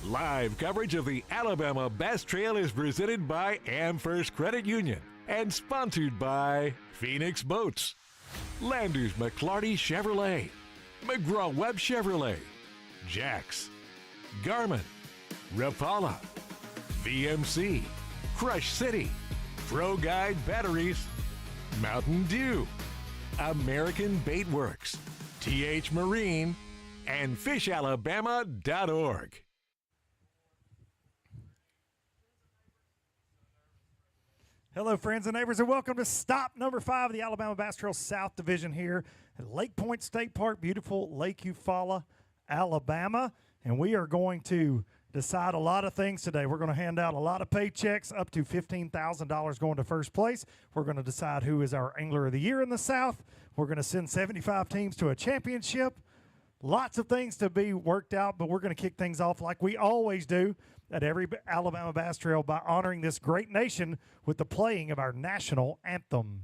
Live coverage of the Alabama Bass Trail is presented by AmFirst Credit Union and sponsored by Phoenix Boats, Landers McClarty Chevrolet, McGraw-Webb Chevrolet, Jax, Garmin, Rapala, VMC, Crush City, Pro Guide Batteries, Mountain Dew, American Bait Works, TH Marine, and FishAlabama.org. Hello, friends and neighbors, and welcome to stop number 5 of the Alabama Bass Trail South Division here at Lake Point State Park, beautiful Lake Eufaula, Alabama. And we are going to decide a lot of things today. We're going to hand out a lot of paychecks, up to $15,000 going to first place. We're going to decide who is our Angler of the Year in the South. We're going to send 75 teams to a championship. Lots of things to be worked out, but we're going to kick things off like we always do at every Alabama Bass Trail by honoring this great nation with the playing of our national anthem.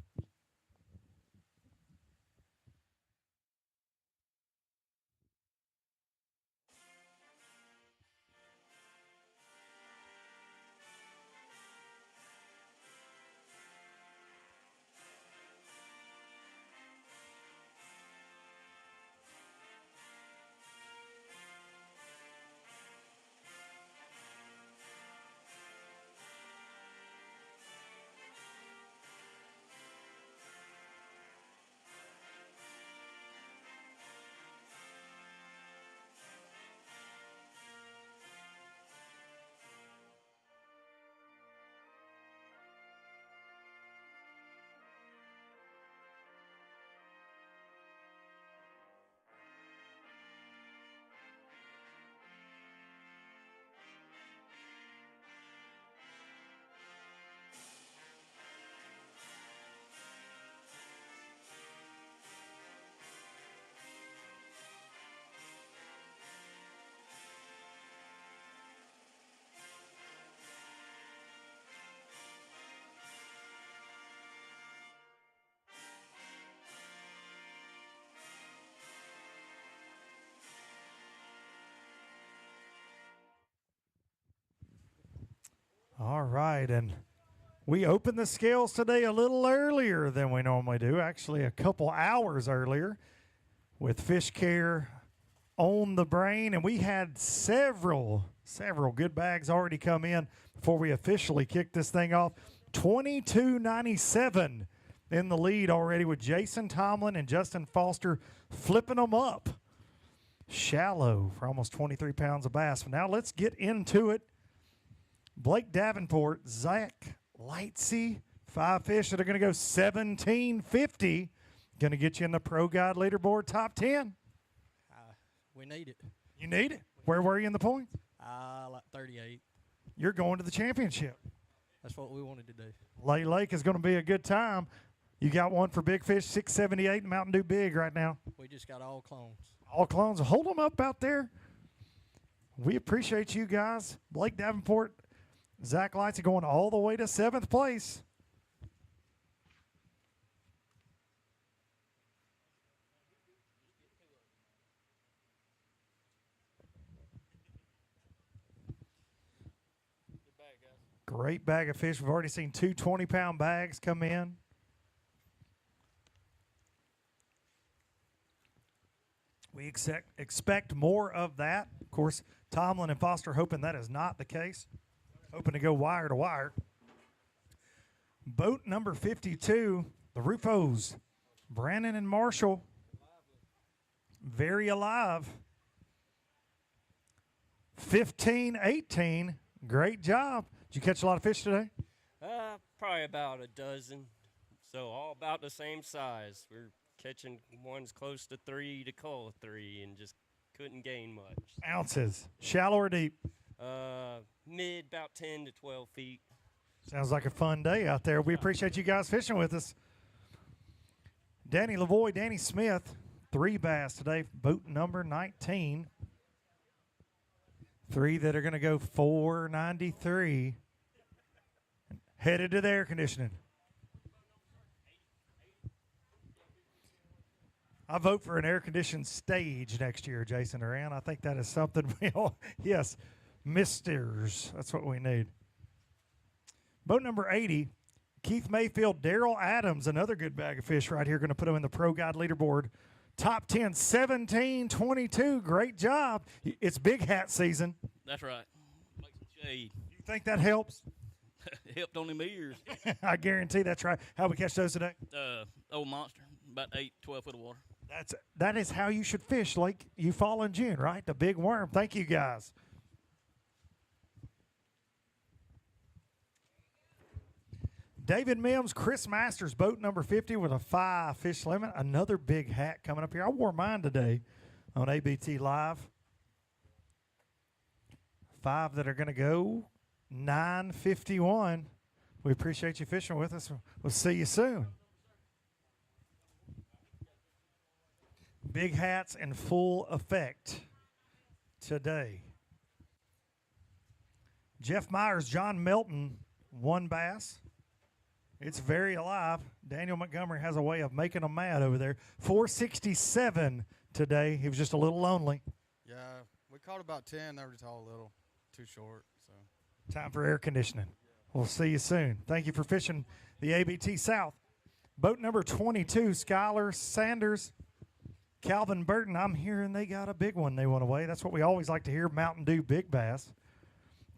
All right, and we opened the scales today a little earlier than we normally do, actually a couple hours earlier, with Fish Care on the brain, and we had several good bags already come in before we officially kicked this thing off. $22.97 in the lead already, with Jason Tomlin and Justin Foster flipping them up. Shallow for almost 23 pounds of bass. Now let's get into it. Blake Davenport, Zach Lightsey, 5 fish that are going to go $17.50. Going to get you in the Pro Guide leaderboard top 10. We need it. You need it. Where were you in the points? Like 38. You're going to the championship. That's what we wanted to do. Lake is going to be a good time. You got one for Big Fish, 678 Mountain Dew Big right now. We just got all clones. All clones. Hold them up out there. We appreciate you guys. Blake Davenport, Zach Lights are going all the way to 7th place. Great bag of fish. We've already seen 2 20-pound bags come in. We expect more of that. Of course, Tomlin and Foster hoping that is not the case. Hoping to go wire to wire. Boat number 52, the Rufos, Brandon and Marshall, very alive. 15-18, great job. Did you catch a lot of fish today? Probably about a dozen. So all about the same size. We're catching ones close to 3 to call 3 and just couldn't gain much. Ounces, shallow or deep? Mid, about 10 to 12 feet. Sounds like a fun day out there. We appreciate you guys fishing with us. Danny Lavoie, Danny Smith, 3 bass today, boat number 19. 3 that are going to go $4.93. Headed to the air conditioning. I vote for an air-conditioned stage next year, Jason Duran. I think that is something we all, yes, misters. That's what we need. Boat number 80, Keith Mayfield, Daryl Adams, another good bag of fish right here. Going to put him in the Pro Guide leaderboard. Top 10, 17-22. Great job. It's big hat season. That's right. Make some shade. You think that helps? It helped on them ears. I guarantee that's right. How we catch those today? Old monster, about 12 foot of water. That is how you should fish Lake Eufaula in June, right? The big worm. Thank you, guys. David Mims, Chris Masters, boat number 50 with a 5 fish limit. Another big hat coming up here. I wore mine today on ABT Live. 5 that are going to go. 9:51. We appreciate you fishing with us. We'll see you soon. Big hats in full effect today. Jeff Myers, John Melton, 1 bass. It's very alive. Daniel Montgomery has a way of making them mad over there. 467 today. He was just a little lonely. Yeah, we caught about 10. They were just all a little too short. So Time for air conditioning. We'll see you soon. Thank you for fishing the ABT South. Boat number 22, Skylar Sanders, Calvin Burton. I'm hearing they got a big one they want to weigh. That's what we always like to hear, Mountain Dew big bass.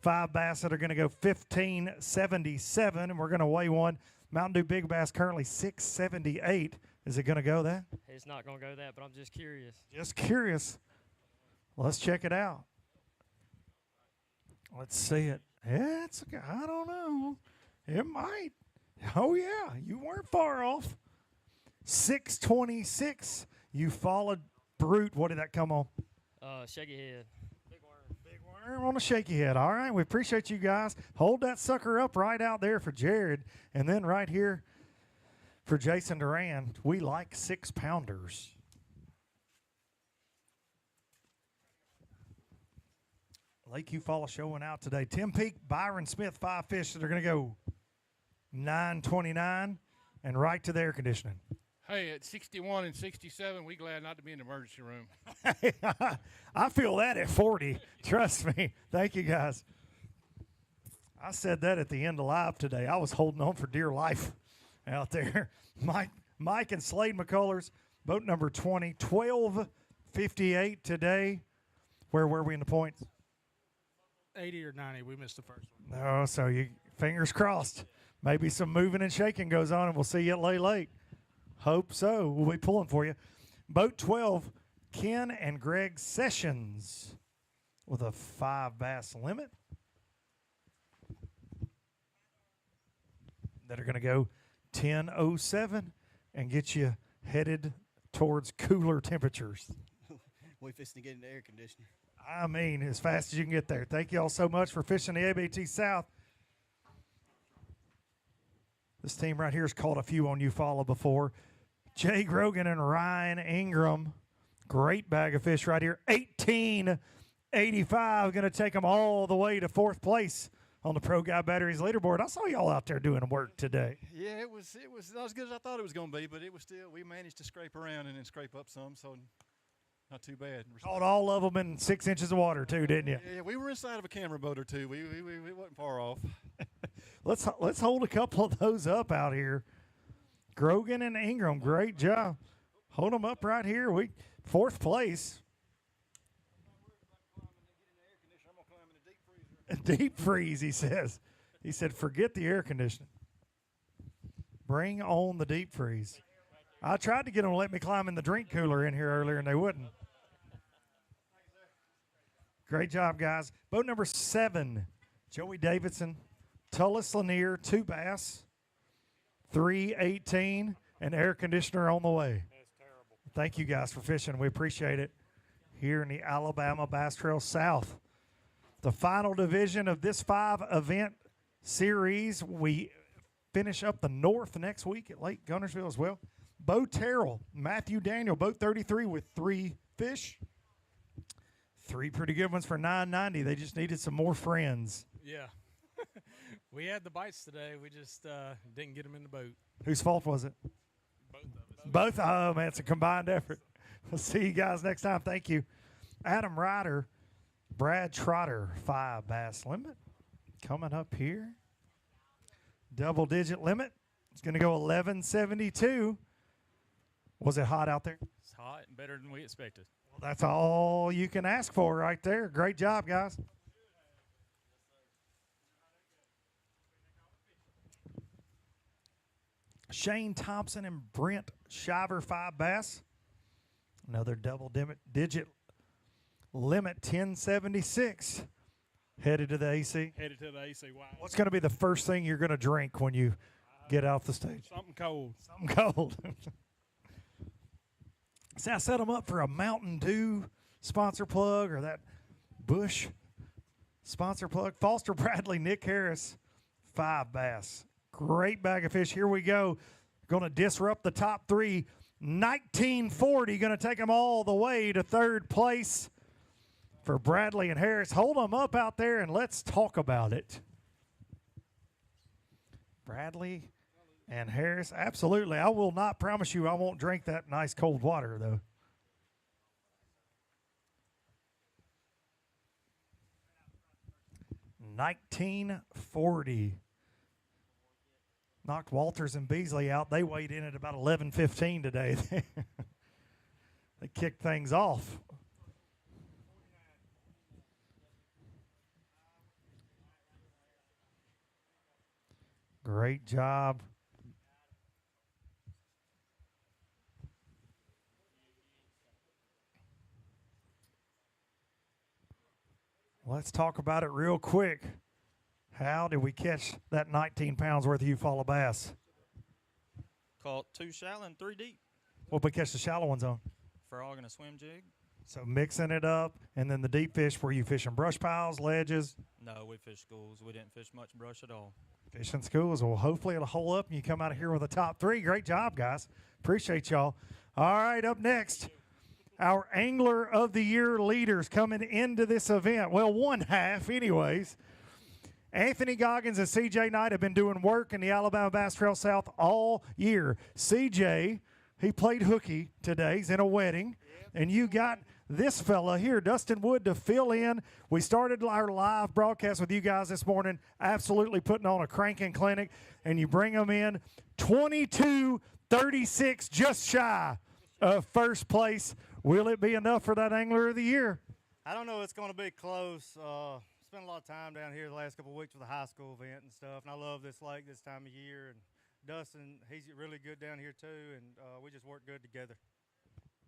5 bass that are going to go 15.77, and we're going to weigh one. Mountain Dew big bass currently 6.78. Is it going to go that? It's not going to go that, but I'm just curious. Just curious. Let's check it out. Let's see it. Yeah, I don't know. It might. Oh, yeah. You weren't far off. 626. Eufaula Brute. What did that come on? Shaky head. Big worm on a shaky head. All right. We appreciate you guys. Hold that sucker up right out there for Jared. And then right here for Jason Duran. We like 6-pounders. Lake Eufaula showing out today. Tim Peak, Byron Smith, 5 fish that are going to go 9.29 and right to the air conditioning. Hey, at 61 and 67, we glad not to be in the emergency room. I feel that at 40. Trust me. Thank you, guys. I said that at the end of live today. I was holding on for dear life out there. Mike and Slade McCullers, boat number 20, 12:58 today. Where were we in the points? 80 or 90. We missed the first one. Oh, so you fingers crossed. Maybe some moving and shaking goes on, and we'll see you at Lake. Hope so. We'll be pulling for you. Boat 12, Ken and Greg Sessions with a 5 bass limit. That are going to go 10:07 and get you headed towards cooler temperatures. we fixing to get in the air conditioner. I mean, as fast as you can get there. Thank you all so much for fishing the ABT South. This team right here has caught a few on Eufaula before. Jay Grogan and Ryan Ingram. Great bag of fish right here. 18.85. Going to take them all the way to 4th place on the Pro Guide Batteries leaderboard. I saw y'all out there doing work today. Yeah, it was not as good as I thought it was going to be, but it was still, we managed to scrape around and then scrape up some, so not too bad. Caught all of them in 6 inches of water too, didn't you? Yeah, we were inside of a camera boat or two. We wasn't far off. Let's hold a couple of those up out here. Grogan and Ingram, great job. Hold them up right here. 4th place. Deep freeze, he says. He said, forget the air conditioning. Bring on the deep freeze. I tried to get them to let me climb in the drink cooler in here earlier, and they wouldn't. Great job, guys. Boat number 7, Joey Davidson, Tullis Lanier, 2 bass, 3:18, and air conditioner on the way. That's terrible. Thank you guys for fishing. We appreciate it here in the Alabama Bass Trail South. The final division of this 5-event series. We finish up the north next week at Lake Gunnersville as well. Bo Terrell, Matthew Daniel, boat 33 with 3 fish. 3 pretty good ones for $9.90. They just needed some more friends. Yeah. We had the bites today. We just didn't get them in the boat. Whose fault was it? Both of us. Both. Oh, man, it's a combined effort. We'll see you guys next time. Thank you. Adam Ryder, Brad Trotter, 5 bass limit. Coming up here. Double-digit limit. It's going to go 11.72. Was it hot out there? It's hot and better than we expected. Well, that's all you can ask for right there. Great job, guys. Shane Thompson and Brent Shiver, 5 bass. Another double-digit limit, 10.76. Headed to the AC. Headed to the AC. Wow. What's going to be the first thing you're going to drink when you get off the stage? Something cold. Something cold. See, I set them up for a Mountain Dew sponsor plug or that Bush sponsor plug. Foster Bradley, Nick Harris, 5 bass. Great bag of fish. Here we go. Going to disrupt the top 3. 1940, going to take them all the way to 3rd place for Bradley and Harris. Hold them up out there and let's talk about it. Bradley and Harris, absolutely. I will not promise you I won't drink that nice cold water, though. $19.40. Knocked Walters and Beasley out. They weighed in at about 11:15 today. They kicked things off. Great job. Let's talk about it real quick. How did we catch that 19 pounds worth of Eufaula bass? Caught 2 shallow and 3 deep. What did we catch the shallow ones on? Frog and a swim jig. So mixing it up, and then the deep fish, were you fishing brush piles, ledges? No, we fished schools. We didn't fish much brush at all. Fishing schools. Well, hopefully it'll hold up and you come out of here with a top 3. Great job, guys. Appreciate y'all. All right, up next, our Angler of the Year leaders coming into this event. Well, one half anyways. Anthony Goggins and C.J. Knight have been doing work in the Alabama Bass Trail South all year. C.J., he played hooky today. He's in a wedding. And you got this fella here, Dustin Wood, to fill in. We started our live broadcast with you guys this morning, absolutely putting on a cranking clinic. And you bring them in 22-36, just shy of first place. Will it be enough for that Angler of the Year? I don't know. It's going to be close. Spent a lot of time down here the last couple of weeks with the high school event and stuff, and I love this lake this time of year. And Dustin, he's really good down here too, and we just work good together.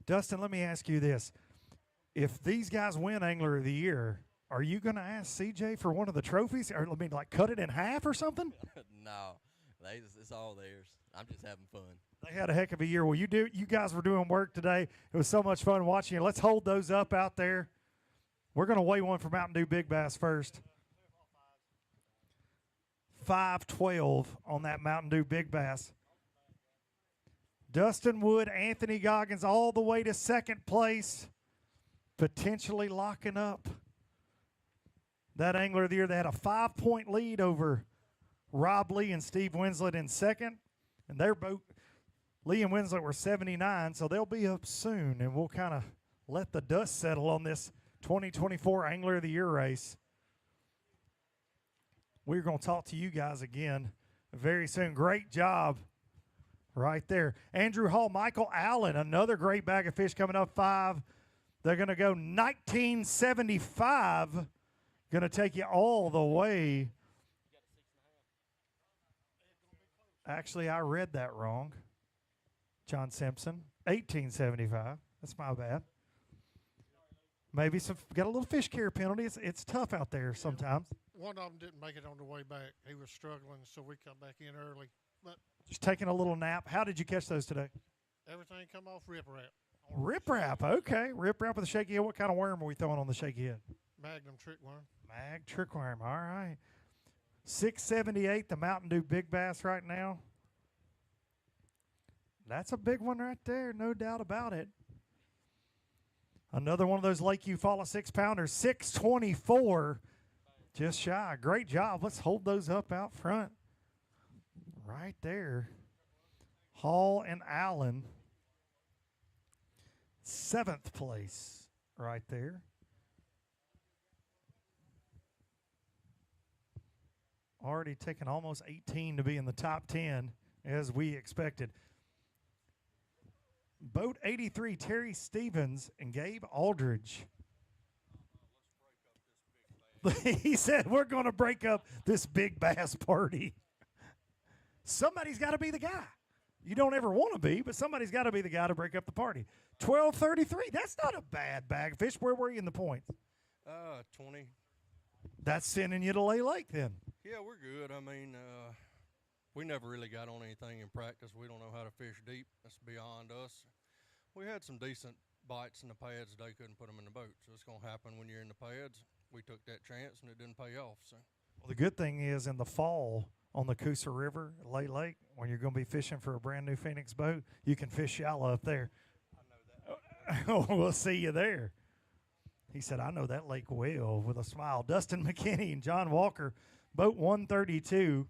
Dustin, let me ask you this. If these guys win Angler of the Year, are you going to ask CJ for one of the trophies? Or, I mean, like cut it in half or something? No, it's all theirs. I'm just having fun. They had a heck of a year. Well, you guys were doing work today. It was so much fun watching you. Let's hold those up out there. We're going to weigh one for Mountain Dew Big Bass first. 512 on that Mountain Dew Big Bass. Dustin Wood, Anthony Goggins, all the way to second place, potentially locking up that Angler of the Year. They had a 5-point lead over Rob Lee and Steve Winslet in second, and they're both, Lee and Winslet were 79, so they'll be up soon, and we'll kind of let the dust settle on this 2024 Angler of the Year race. We're going to talk to you guys again very soon. Great job right there. Andrew Hall, Michael Allen, another great bag of fish coming up 5. They're going to go 1975. Going to take you all the way. Actually, I read that wrong. John Simpson, 1875. That's my bad. Maybe got a little fish care penalty. It's tough out there sometimes. One of them didn't make it on the way back. He was struggling, so we come back in early. But just taking a little nap. How did you catch those today? Everything come off riprap. Riprap, okay. Riprap with a shaky head. What kind of worm are we throwing on the shaky head? Magnum trickworm. Mag trickworm, all right. 678, the Mountain Dew Big Bass right now. That's a big one right there, no doubt about it. Another one of those Lake Eufaula 6-pounders, 624, just shy. Great job. Let's hold those up out front. Right there. Hall and Allen, 7th place right there. already taken almost 18 to be in the top 10, as we expected. Boat 83, Terry Stevens and Gabe Aldridge. He said, we're going to break up this big bass party. Somebody's got to be the guy. You don't ever want to be, but somebody's got to be the guy to break up the party. 12:33. That's not a bad bag of fish. Where were you in the points? 20. That's sending you to Lake then. Yeah, we're good. I mean, we never really got on anything in practice. We don't know how to fish deep. That's beyond us. We had some decent bites in the pads today. Couldn't put them in the boat. So it's going to happen when you're in the pads. We took that chance, and it didn't pay off. So. Well, the good thing is in the fall on the Coosa River, Lake, when you're going to be fishing for a brand-new Phoenix boat, you can fish shallow up there. I know that. We'll see you there. He said, I know that lake well, with a smile. Dustin McKinney and John Walker, boat 132.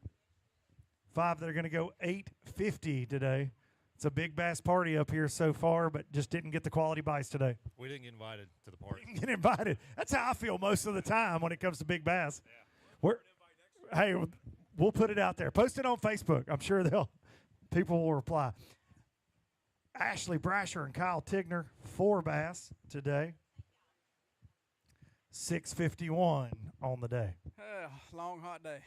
5 that are going to go 850 today. It's a big bass party up here so far, but just didn't get the quality bites today. We didn't get invited to the party. Didn't get invited. That's how I feel most of the time when it comes to big bass. Yeah. Hey, we'll put it out there. Post it on Facebook. I'm sure people will reply. Ashley Brasher and Kyle Tigner, 4 bass today. 6:51 on the day. Long, hot day.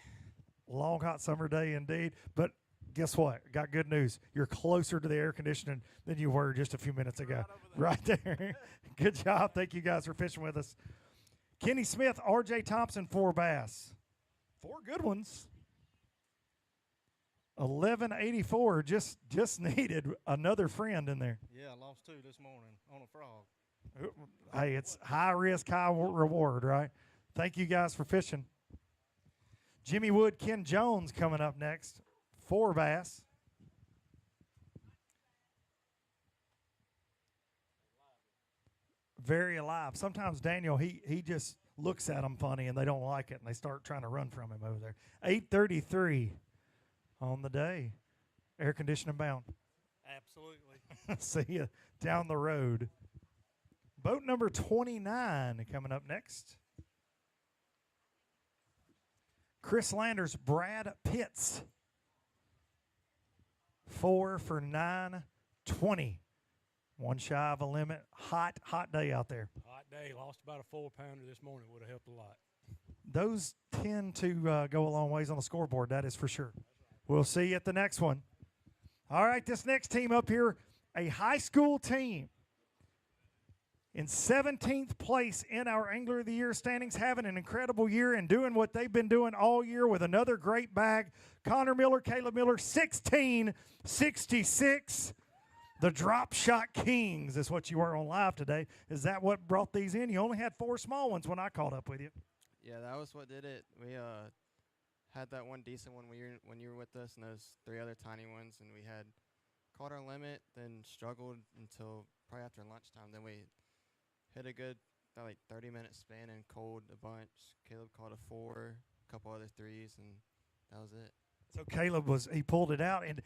Long, hot summer day indeed. But guess what? Got good news. You're closer to the air conditioning than you were just a few minutes ago. Right there. Good job. Thank you guys for fishing with us. Kenny Smith, R.J. Thompson, 4 bass. 4 good ones. 1184 just needed another friend in there. Yeah, I lost 2 this morning on a frog. Hey, it's high risk, high reward, right? Thank you guys for fishing. Jimmy Wood, Ken Jones coming up next. 4 bass. Very alive. Sometimes Daniel, he just looks at them funny and they don't like it and they start trying to run from him over there. 8:33 on the day. Air conditioning bound. Absolutely. See you down the road. Boat number 29 coming up next. Chris Landers, Brad Pitts. 4 for 920. One shy of a limit. Hot day out there. Hot day. Lost about a 4-pounder this morning. Would have helped a lot. Those tend to go a long ways on the scoreboard, that is for sure. We'll see you at the next one. All right, this next team up here, a high school team. In 17th place in our Angler of the Year standings, having an incredible year and doing what they've been doing all year with another great bag. Connor Miller, Caleb Miller, 1666. The Drop Shot Kings is what you were on live today. Is that what brought these in? You only had 4 small ones when I caught up with you. Yeah, that was what did it. We had that one decent one when you were with us and those 3 other tiny ones, and we had caught our limit, then struggled until probably after lunchtime. Then we hit a good about like 30-minute span and cold a bunch. Caleb caught a 4, a couple other 3s, and that was it. So Caleb he pulled it out. And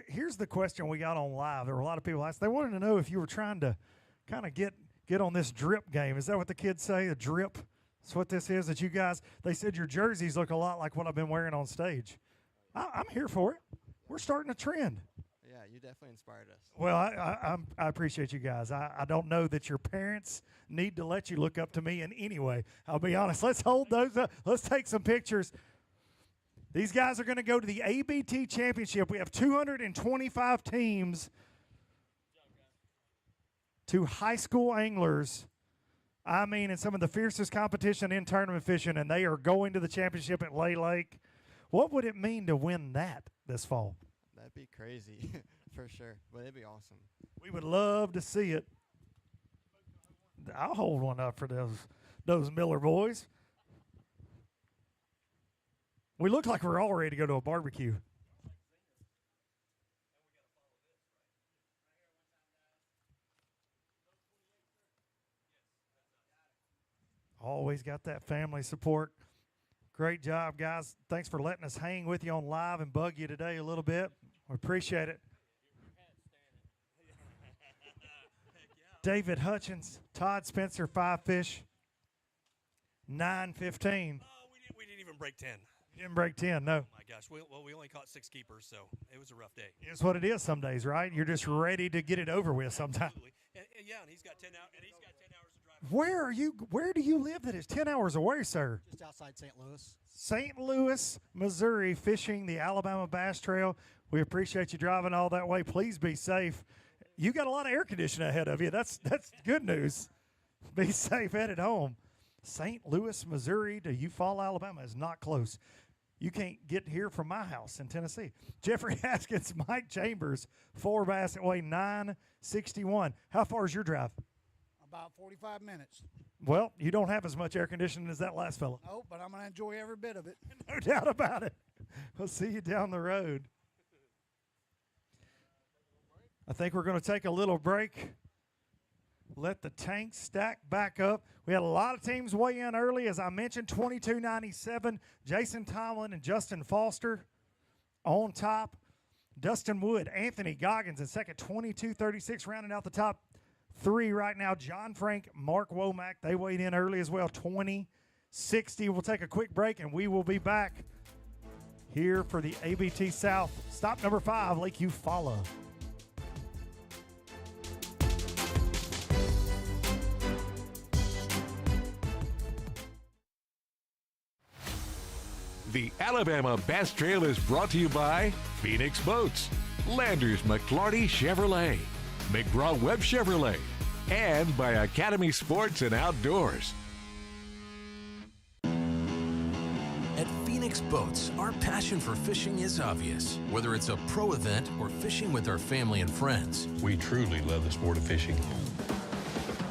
here's the question we got on live. There were a lot of people asked. They wanted to know if you were trying to kind of get on this drip game. Is that what the kids say, a drip? That's what this is, that you guys, they said your jerseys look a lot like what I've been wearing on stage. I'm here for it. We're starting a trend. Yeah, you definitely inspired us. Well, I appreciate you guys. I don't know that your parents need to let you look up to me in any way. I'll be honest. Let's hold those up. Let's take some pictures. These guys are going to go to the ABT Championship. We have 225 teams, 2 high school anglers. I mean, in some of the fiercest competition in tournament fishing, and they are going to the championship at Lake. What would it mean to win that this fall? That'd be crazy, for sure. But it'd be awesome. We would love to see it. I'll hold one up for those Miller boys. We look like we're all ready to go to a barbecue. Always got that family support. Great job, guys. Thanks for letting us hang with you on live and bug you today a little bit. We appreciate it. David Hutchins, Todd Spencer, 5 fish, 9:15. We didn't even break 10. You didn't break 10, no. Oh my gosh, we only caught 6 keepers, so it was a rough day. It's what it is some days, right? You're just ready to get it over with sometimes. Absolutely. And he's got 10 hours. And he's got 10 hours to drive. Where do you live that is 10 hours away, sir? Just outside St. Louis. St. Louis, Missouri, fishing the Alabama Bass Trail. We appreciate you driving all that way. Please be safe. You got a lot of air conditioning ahead of you. That's good news. Be safe headed home. St. Louis, Missouri to Eufaula, Alabama is not close. You can't get here from my house in Tennessee. Jeffrey Haskins, Mike Chambers, 4 bass at weigh 961. How far is your drive? About 45 minutes. Well, you don't have as much air conditioning as that last fella. Oh, but I'm going to enjoy every bit of it. No doubt about it. We'll see you down the road. I think we're going to take a little break. Let the tanks stack back up. We had a lot of teams weigh in early. As I mentioned, 22.97. Jason Tomlin and Justin Foster on top. Dustin Wood, Anthony Goggins in second, 22.36. Rounding out the top 3 right now. John Frank, Mark Womack, they weighed in early as well, 20.60. We'll take a quick break, and we will be back here for the ABT South. Stop number 5, Lake Eufaula. The Alabama Bass Trail is brought to you by Phoenix Boats, Landers McClarty Chevrolet, McGraw-Webb Chevrolet, and by Academy Sports and Outdoors. At Phoenix Boats, our passion for fishing is obvious. Whether it's a pro event or fishing with our family and friends, we truly love the sport of fishing.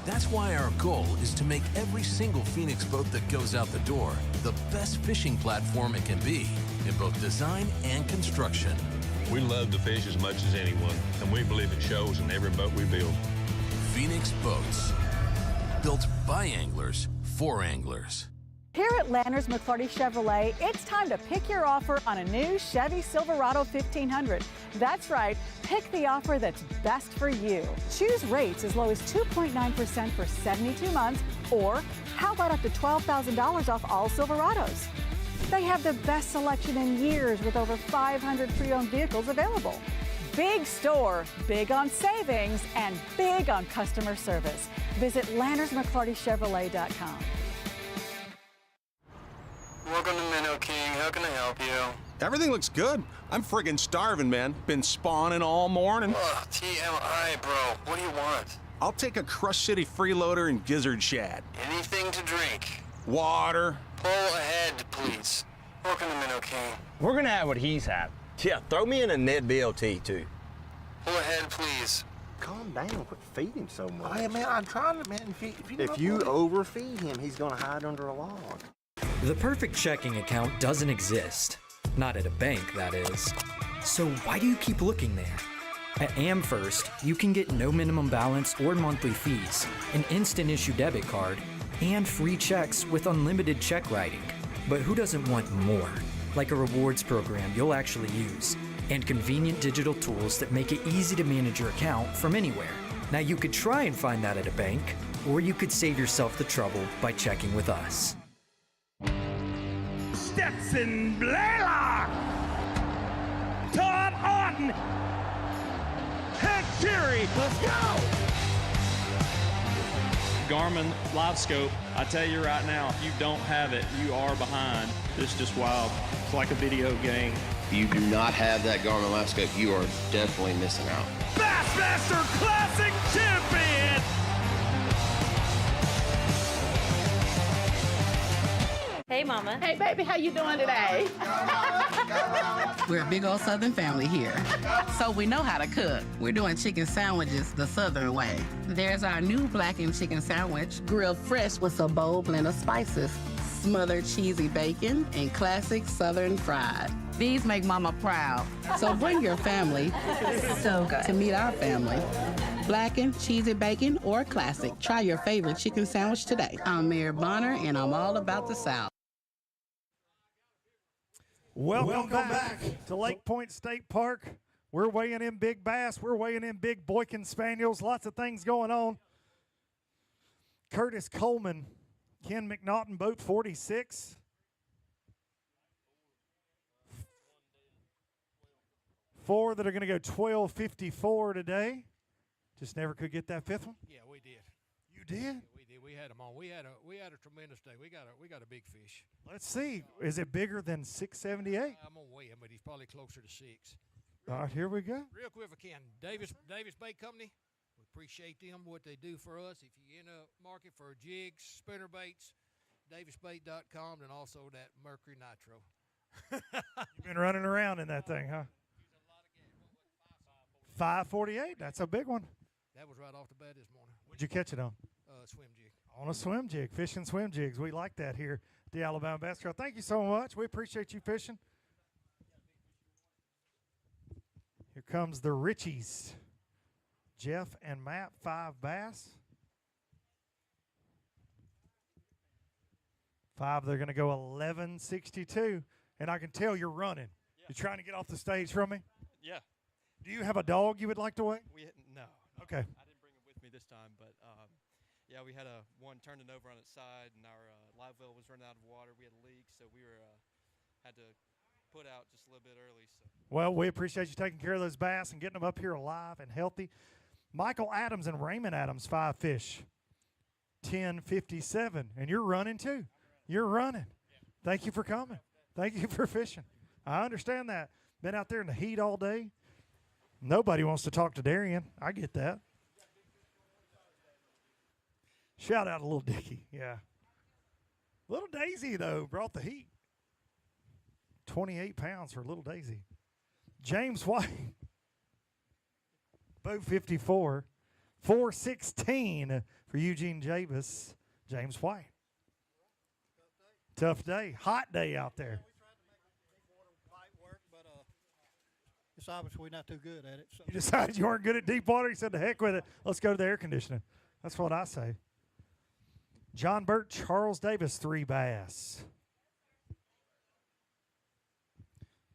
That's why our goal is to make every single Phoenix boat that goes out the door the best fishing platform it can be in both design and construction. We love to fish as much as anyone, and we believe it shows in every boat we build. Phoenix Boats, built by anglers for anglers. Here at Landers McClarty Chevrolet, it's time to pick your offer on a new Chevy Silverado 1500. That's right, pick the offer that's best for you. Choose rates as low as 2.9% for 72 months, or how about up to $12,000 off all Silverados? They have the best selection in years with over 500 pre-owned vehicles available. Big store, big on savings, and big on customer service. Visit LandersMcClartyChevrolet.com. Welcome to Minnow King. How can I help you? Everything looks good. I'm friggin' starving, man. Been spawning all morning. Ugh, TMI, bro. What do you want? I'll take a Crush City freeloader and gizzard shad. Anything to drink? Water. Pull ahead, please. Welcome to Minnow King. We're gonna have what he's had. Yeah, throw me in a Ned BLT, too. Pull ahead, please. Calm down. Quit feeding so much. Hey, man, I'm trying to, man. If you overfeed him, he's gonna hide under a log. The perfect checking account doesn't exist. Not at a bank, that is. So why do you keep looking there? At AmFirst, you can get no minimum balance or monthly fees, an instant issue debit card, and free checks with unlimited check writing. But who doesn't want more? Like a rewards program you'll actually use, and convenient digital tools that make it easy to manage your account from anywhere. Now you could try and find that at a bank, or you could save yourself the trouble by checking with us. Stetson Blaylock, Todd Auden, Head Fury, let's go! Garmin Live Scope, I tell you right now, if you don't have it, you are behind. It's just wild. It's like a video game. If you do not have that Garmin Live Scope, you are definitely missing out. Bassmaster Classic Champion! Hey, Mama. Hey, baby, how you doing today? We're a big old Southern family here, so we know how to cook. We're doing chicken sandwiches the Southern way. There's our new blackened chicken sandwich, grilled fresh with a bold blend of spices, smothered cheesy bacon, and classic Southern fried. These make Mama proud, so bring your family So good. to meet our family. Blackened, cheesy bacon, or classic. Try your favorite chicken sandwich today. I'm Mary Bonner, and I'm all about the South. Welcome back to Lake Point State Park. We're weighing in big bass. We're weighing in big Boykin Spaniels. Lots of things going on. Curtis Coleman, Ken McNaughton, boat 46. 4 that are going to go 12:54 today. Just never could get that 5th one. Yeah, we did. You did? Yeah, we did. We had them on. We had a tremendous day. We got a big fish. Let's see. Is it bigger than 678? I'm gonna weigh him, but he's probably closer to 6. All right, here we go. Real quick, if I can, Davis Bait Company. We appreciate them what they do for us. If you're in a market for jigs, spinner baits, davisbait.com, and also that Mercury Nitro. You've been running around in that thing, huh? 548. That's a big one. That was right off the bat this morning. What'd you catch it on? Swim jig. On a swim jig, fishing swim jigs. We like that here at the Alabama Bass Trail. Thank you so much. We appreciate you fishing. Here comes the Richies. Jeff and Matt, 5 bass. 5, they're going to go 1162. And I can tell you're running. Yeah. You're trying to get off the stage from me? Yeah. Do you have a dog you would like to weigh? No. Okay. I didn't bring it with me this time, but yeah, we had one turning over on its side, and our live well was running out of water. We had a leak, so we had to put out just a little bit early. So. Well, we appreciate you taking care of those bass and getting them up here alive and healthy. Michael Adams and Raymond Adams, 5 fish, 1057, and you're running too. You're running. Thank you for coming. Thank you for fishing. I understand that. Been out there in the heat all day. Nobody wants to talk to Darian. I get that. Shout out to Little Dicky. Yeah. Little Daisy, though, brought the heat. 28 pounds for Little Daisy. James White. Boat 54. 416 for Eugene Javis. James White. Tough day. Hot day out there. It's obvious we're not too good at it. So. You decided you weren't good at deep water. You said, the heck with it. Let's go to the air conditioning. That's what I say. John Burt, Charles Davis, 3 bass.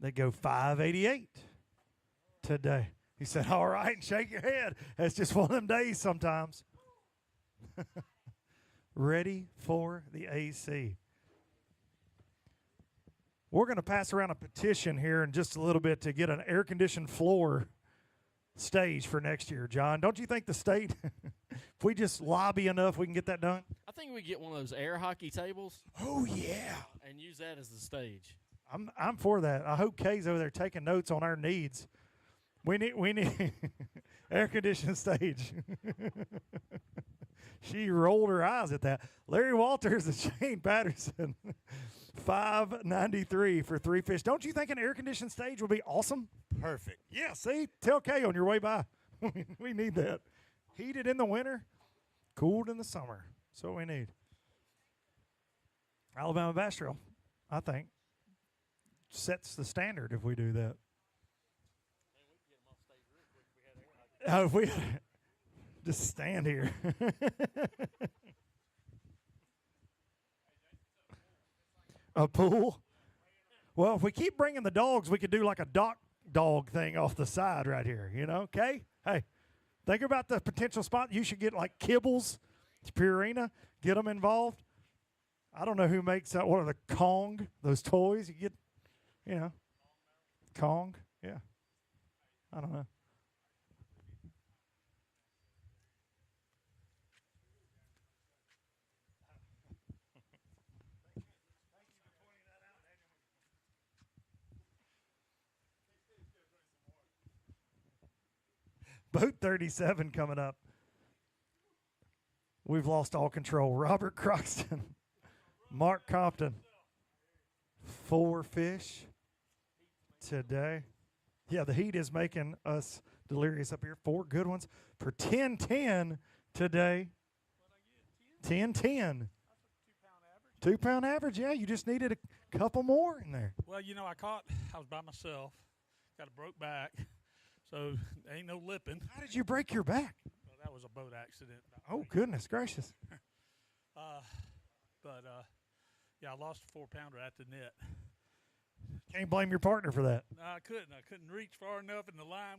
They go 588 today. He said, all right, and shake your head. That's just one of them days sometimes. Ready for the AC. We're going to pass around a petition here in just a little bit to get an air-conditioned floor stage for next year. John, don't you think the state, if we just lobby enough, we can get that done? I think we get one of those air hockey tables. Oh, yeah. And use that as the stage. I'm for that. I hope Kay's over there taking notes on our needs. We need air-conditioned stage. She rolled her eyes at that. Larry Walters and Shane Patterson, 593 for 3 fish. Don't you think an air-conditioned stage would be awesome? Perfect. Yeah, see? Tell Kay on your way by. We need that. Heated in the winter, cooled in the summer. That's what we need. Alabama Bass Trail, I think, sets the standard if we do that. If we just stand here. A pool? Well, if we keep bringing the dogs, we could do like a dock dog thing off the side right here, you know? Okay? Hey, think about the potential spot. You should get like Kibbles, Purina, get them involved. I don't know who makes that. What are the Kong, those toys? You get, you know, Kong, yeah. I don't know. Boat 37 coming up. We've lost all control. Robert Croxton, Mark Compton, 4 fish today. Yeah, the heat is making us delirious up here. 4 good ones for 10-10 today. 10-10. 2-pound average, yeah. You just needed a couple more in there. Well, you know, I was by myself, got a broke back. So ain't no lipping. How did you break your back? Well, that was a boat accident. Oh, goodness gracious. Yeah, I lost a 4-pounder at the net. Can't blame your partner for that. No, I couldn't. I couldn't reach far enough, and the line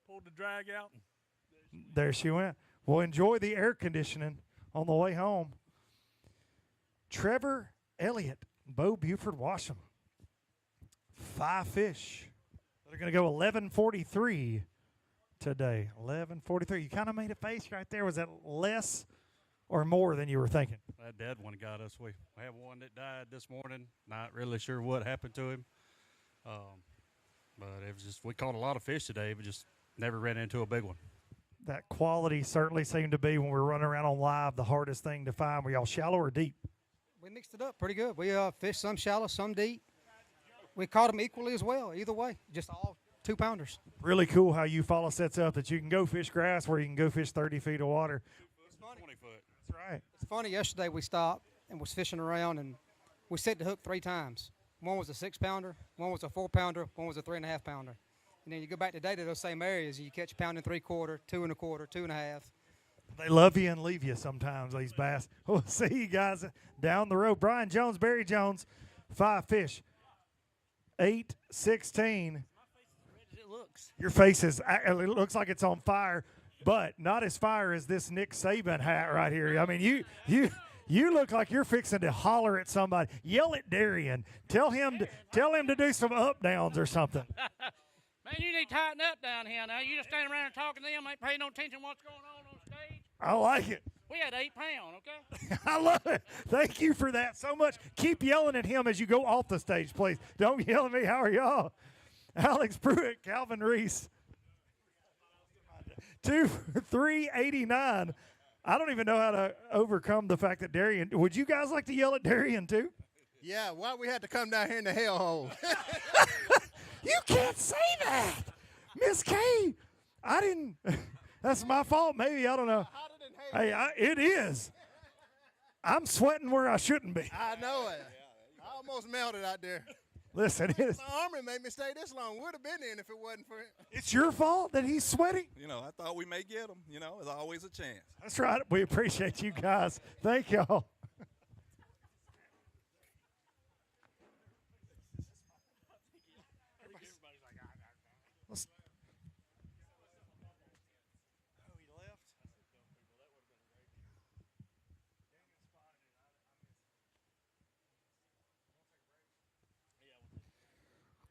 pulled the drag out. There she went. Well, enjoy the air conditioning on the way home. Trevor Elliott, Bo Buford, Washam. 5 fish. They're going to go 11:43 today. 11:43. You kind of made a face right there. Was that less or more than you were thinking? That dead one got us. We have one that died this morning. Not really sure what happened to him. But it was just, we caught a lot of fish today, but just never ran into a big one. That quality certainly seemed to be, when we were running around on live, the hardest thing to find. Were y'all shallow or deep? We mixed it up pretty good. We fished some shallow, some deep. We caught them equally as well, either way, just all 2-pounders. Really cool how Eufaula sets up that you can go fish grass where you can go fish 30 feet of water. It's funny. 20 foot. That's right. It's funny, yesterday we stopped and was fishing around, and we set the hook 3 times. One was a 6-pounder, one was a 4-pounder, one was a 3.5-pounder. And then you go back today to those same areas, and you catch a pound and 3/4, 2 1/4, 2 1/2. They love you and leave you sometimes, these bass. We'll see you guys down the road. Brian Jones, Barry Jones, 5 fish, 8, 16. It looks. Your face is, it looks like it's on fire, but not as fire as this Nick Saban hat right here. I mean, you look like you're fixing to holler at somebody. Yell at Darian. Tell him to do some up downs or something. Man, you need to tighten up down here now. You just stand around and talking to them, ain't paying no attention to what's going on stage. I like it. We had 8 pounds, okay? I love it. Thank you for that so much. Keep yelling at him as you go off the stage, please. Don't yell at me. How are y'all? Alex Pruitt, Calvin Reese. 389. I don't even know how to overcome the fact that Darian. Would you guys like to yell at Darian too? Yeah, why we had to come down here in the hellhole? You can't say that, Miss K. I didn't. That's my fault. Maybe, I don't know. Hey, it is. I'm sweating where I shouldn't be. I know it. I almost melted out there. Listen, my armor made me stay this long. Would have been in if it wasn't for it. It's your fault that he's sweating. You know, I thought we may get him. You know, there's always a chance. That's right. We appreciate you guys. Thank y'all.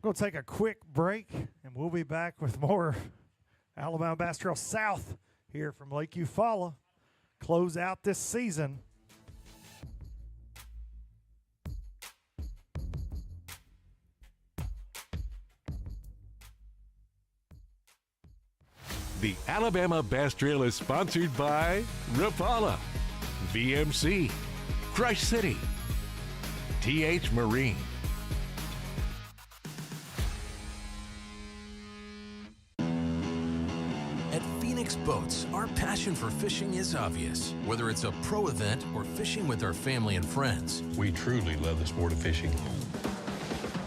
We'll take a quick break, and we'll be back with more Alabama Bass Trail South here from Lake Eufaula. Close out this season. The Alabama Bass Trail is sponsored by Rapala, VMC, Crush City, TH Marine. At Phoenix Boats, our passion for fishing is obvious. Whether it's a pro event or fishing with our family and friends, We truly love the sport of fishing.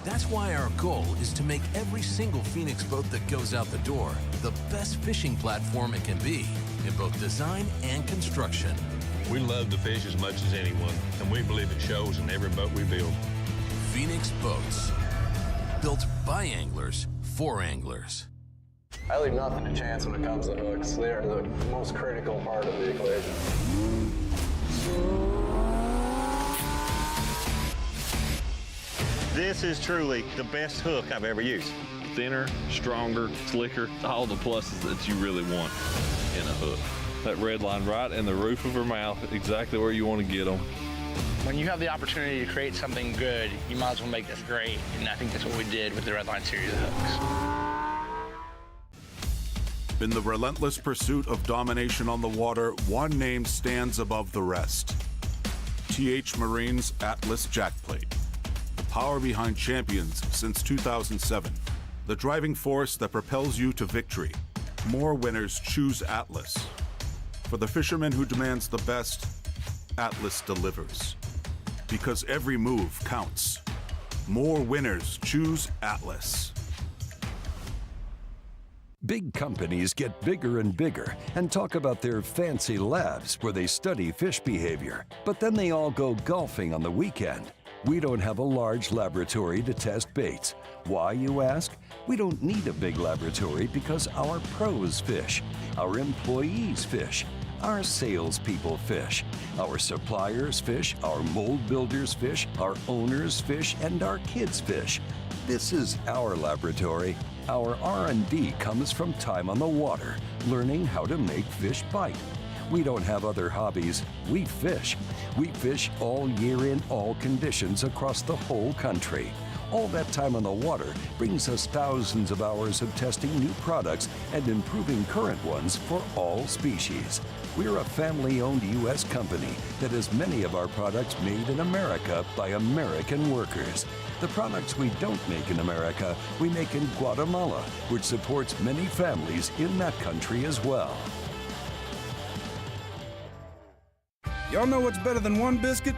that's why our goal is to make every single Phoenix boat that goes out the door the best fishing platform it can be in both design and construction. We love to fish as much as anyone, and we believe it shows in every boat we build. Phoenix Boats, built by anglers for anglers. I leave nothing to chance when it comes to hooks. They are the most critical part of the equation. This is truly the best hook I've ever used. Thinner, stronger, slicker, all the pluses that you really want in a hook. That red line right in the roof of her mouth, exactly where you want to get them. When you have the opportunity to create something good, you might as well make this great. And I think that's what we did with the Red Line series of hooks. In the relentless pursuit of domination on the water, one name stands above the rest. TH Marine's Atlas Jackplate. The power behind champions since 2007. The driving force that propels you to victory. More winners choose Atlas. For the fisherman who demands the best, Atlas delivers. Because every move counts. More winners choose Atlas. Big companies get bigger and bigger and talk about their fancy labs where they study fish behavior. But then they all go golfing on the weekend. We don't have a large laboratory to test baits. Why, you ask? We don't need a big laboratory because our pros fish, our employees fish, our salespeople fish, our suppliers fish, our mold builders fish, our owners fish, and our kids fish. This is our laboratory, Our R&D comes from time on the water, learning how to make fish bite. We don't have other hobbies. We fish. We fish all year in all conditions across the whole country. All that time on the water brings us thousands of hours of testing new products and improving current ones for all species. We're a family-owned U.S. company that has many of our products made in America by American workers. The products we don't make in America, we make in Guatemala, which supports many families in that country as well. Y'all know what's better than one biscuit?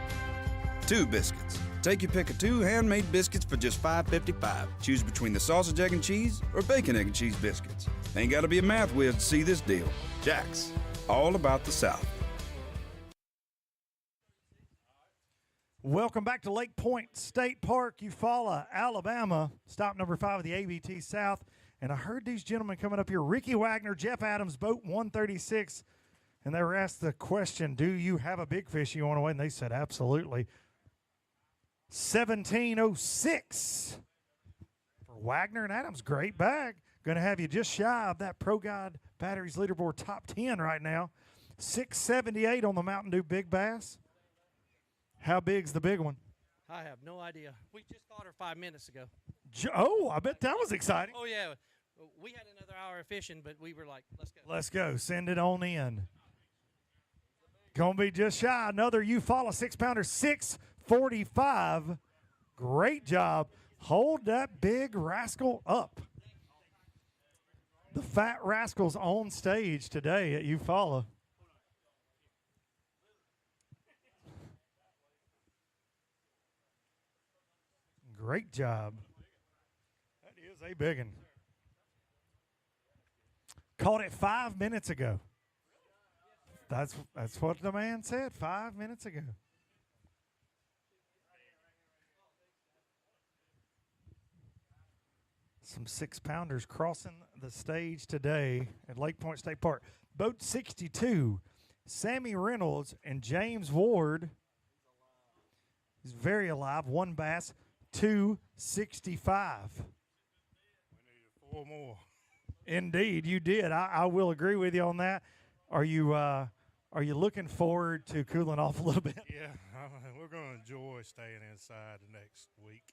Two biscuits. Take your pick of two handmade biscuits for just $5.55. Choose between the sausage, egg, and cheese or bacon, egg, and cheese biscuits. Ain't got to be a math whiz to see this deal. Jack's, all about the South. Welcome back to Lake Point State Park, Eufaula, Alabama. Stop number 5 of the ABT South. And I heard these gentlemen coming up here, Ricky Wagner, Jeff Adams, boat 136. And they were asked the question, do you have a big fish you want to weigh? And they said, absolutely. 1706 for Wagner and Adams. Great bag. Going to have you just shy of that Pro Guide Batteries Leaderboard top 10 right now. 678 on the Mountain Dew Big Bass. How big's the big one? I have no idea. We just caught her 5 minutes ago. Oh, I bet that was exciting. Oh, yeah. We had another hour of fishing, but we were like, let's go. Let's go. Send it on in. Going to be just shy. Another Eufaula 6-pounder, 645. Great job. Hold that big rascal up. The fat rascal's on stage today at Eufaula. Great job. That is a big one. Caught it 5 minutes ago. That's what the man said 5 minutes ago. Some 6-pounders crossing the stage today at Lake Point State Park. Boat 62, Sammy Reynolds and James Ward. He's very alive. 1 bass, 265. We needed 4 more. Indeed, you did. I will agree with you on that. Are you looking forward to cooling off a little bit? Yeah, we're going to enjoy staying inside the next week.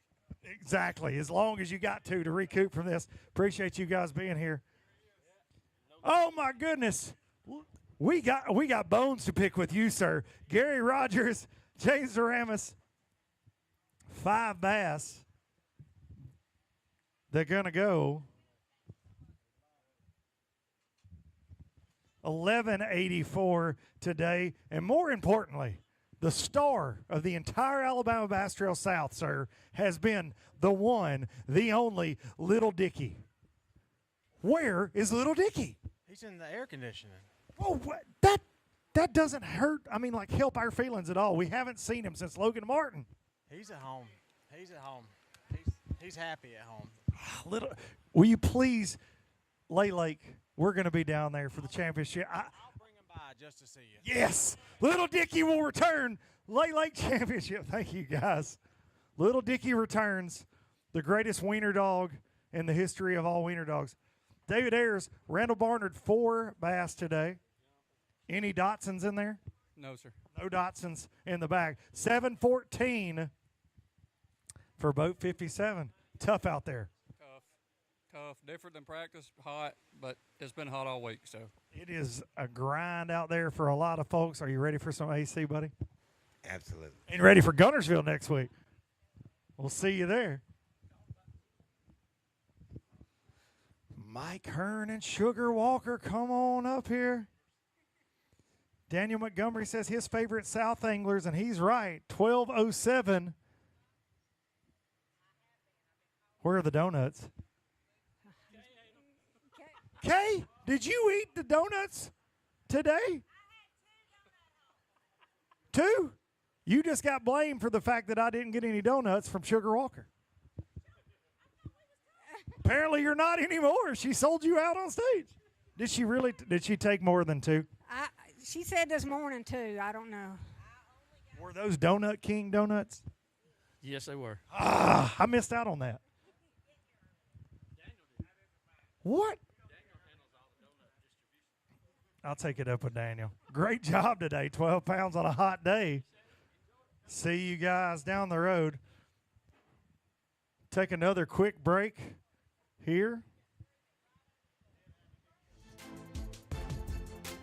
Exactly, as long as you got to recoup from this. Appreciate you guys being here. Oh my goodness, we got bones to pick with you, sir. Gary Rogers, James Doramus, 5 bass. They're gonna go 1184 today, and more importantly, the star of the entire Alabama Bass Trail South, sir, has been the one, the only Little Dicky. Where is Little Dicky? He's in the air conditioning. Oh, what? That doesn't hurt. I mean, like, help our feelings at all. We haven't seen him since Logan Martin. He's at home. He's at home. He's happy at home. Will you please, Lake? We're going to be down there for the championship. I'll bring him by just to see you. Yes, Little Dicky will return. Lake Championship. Thank you, guys. Little Dicky returns, the greatest wiener dog in the history of all wiener dogs. David Ayers, Randall Barnard, 4 bass today. Any Dotsons in there? No, sir. No Dotsons in the bag. 714 for boat 57. Tough out there. Tough, different than practice, hot, but it's been hot all week. So it is a grind out there for a lot of folks. Are you ready for some AC, buddy? Absolutely. And ready for Gunnersville next week. We'll see you there. Mike Hearn and Sugar Walker, come on up here. Daniel Montgomery says his favorite South anglers, and he's right. 1207. Where are the donuts? Kay, did you eat the donuts today? 2? You just got blamed for the fact that I didn't get any donuts from Sugar Walker. Apparently you're not anymore. She sold you out on stage. Did she really? Did she take more than 2? She said this morning, too. I don't know. Were those Donut King donuts? yes, they were. I missed out on that. What? I'll take it up with Daniel. Great job today. 12 pounds on a hot day. See you guys down the road. Take another quick break here.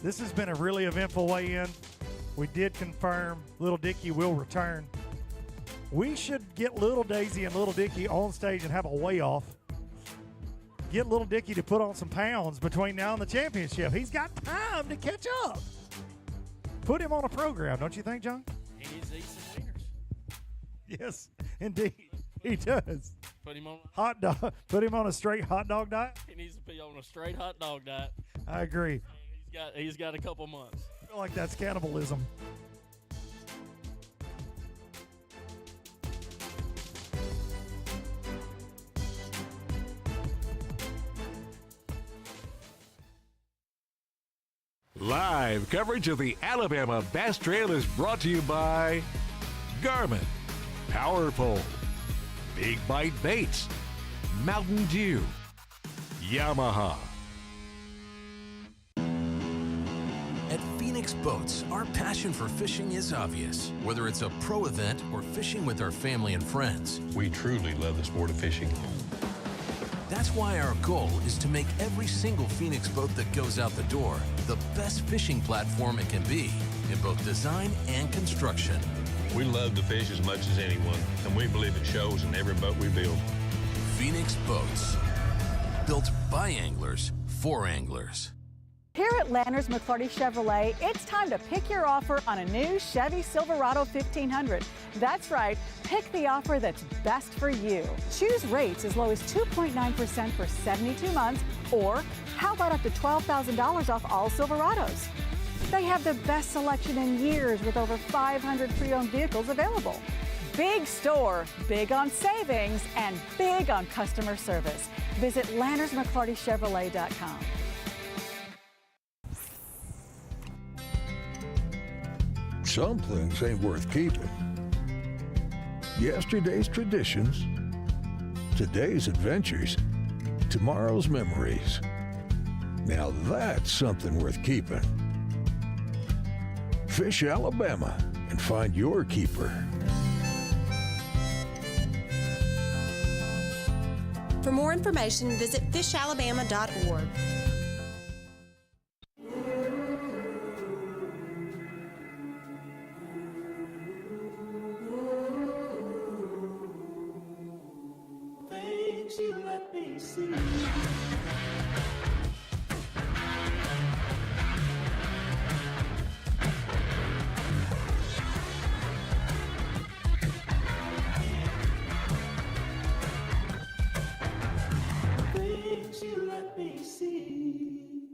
This has been a really eventful weigh-in. We did confirm Little Dicky will return. We should get Little Daisy and Little Dicky on stage and have a weigh-off. Get Little Dicky to put on some pounds between now and the championship. He's got time to catch up. Put him on a program, don't you think, John? He needs to eat some wieners. Yes, indeed. He does. Put him on hot dog. Put him on a straight hot dog diet. He needs to be on a straight hot dog diet. I agree. He's got a couple months. I feel like that's cannibalism. Live coverage of the Alabama Bass Trail is brought to you by Garmin, Power Pole, Big Bite Baits, Mountain Dew, Yamaha. At Phoenix Boats, our passion for fishing is obvious. Whether it's a pro event or fishing with our family and friends, We truly love the sport of fishing. that's why our goal is to make every single Phoenix boat that goes out the door the best fishing platform it can be in both design and construction. We love to fish as much as anyone, and we believe it shows in every boat we build. Phoenix Boats, built by anglers for anglers. Here at Landers McClarty Chevrolet, it's time to pick your offer on a new Chevy Silverado 1500. That's right, pick the offer that's best for you. Choose rates as low as 2.9% for 72 months, or how about up to $12,000 off all Silverados? They have the best selection in years with over 500 pre-owned vehicles available. Big store, big on savings, and big on customer service. Visit LandersMcClartyChevrolet.com. Some things ain't worth keeping. Yesterday's traditions, today's adventures, tomorrow's memories. Now that's something worth keeping. Fish Alabama and find your keeper. For more information, visit fishalabama.org. Things you let me see. Things you let me see.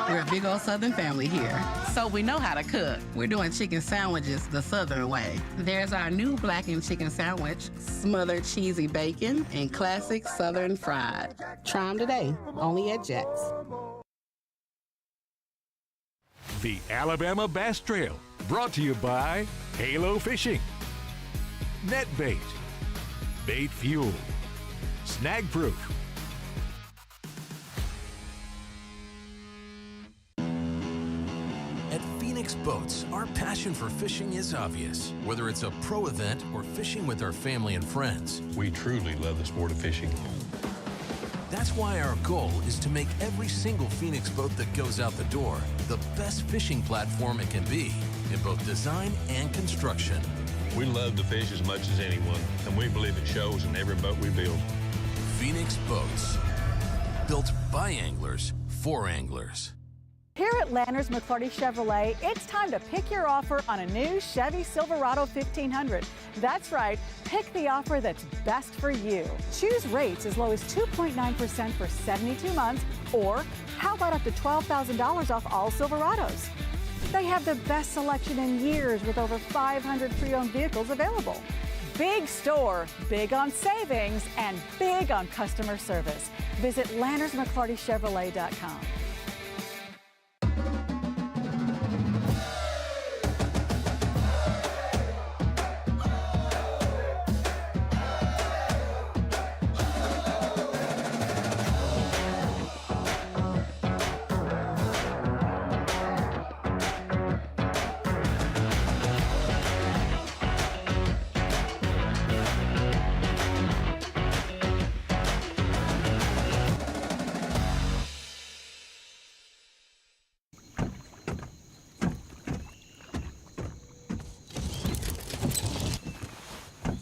We're a big old Southern family here, so we know how to cook. We're doing chicken sandwiches the Southern way. There's our new blackened chicken sandwich, smothered cheesy bacon, and classic Southern fried. Try them today, only at Jack's. The Alabama Bass Trail, brought to you by Halo Fishing, Net Bait, Bait Fuel, Snag Proof. At Phoenix Boats, our passion for fishing is obvious. Whether it's a pro event or fishing with our family and friends, We truly love the sport of fishing. that's why our goal is to make every single Phoenix boat that goes out the door the best fishing platform it can be in both design and construction. We love to fish as much as anyone, and we believe it shows in every boat we build. Phoenix Boats, built by anglers for anglers. Here at Landers McClarty Chevrolet, it's time to pick your offer on a new Chevy Silverado 1500. That's right, pick the offer that's best for you. Choose rates as low as 2.9% for 72 months, or how about up to $12,000 off all Silverados? They have the best selection in years with over 500 pre-owned vehicles available. Big store, big on savings, and big on customer service. Visit LandersMcClartyChevrolet.com.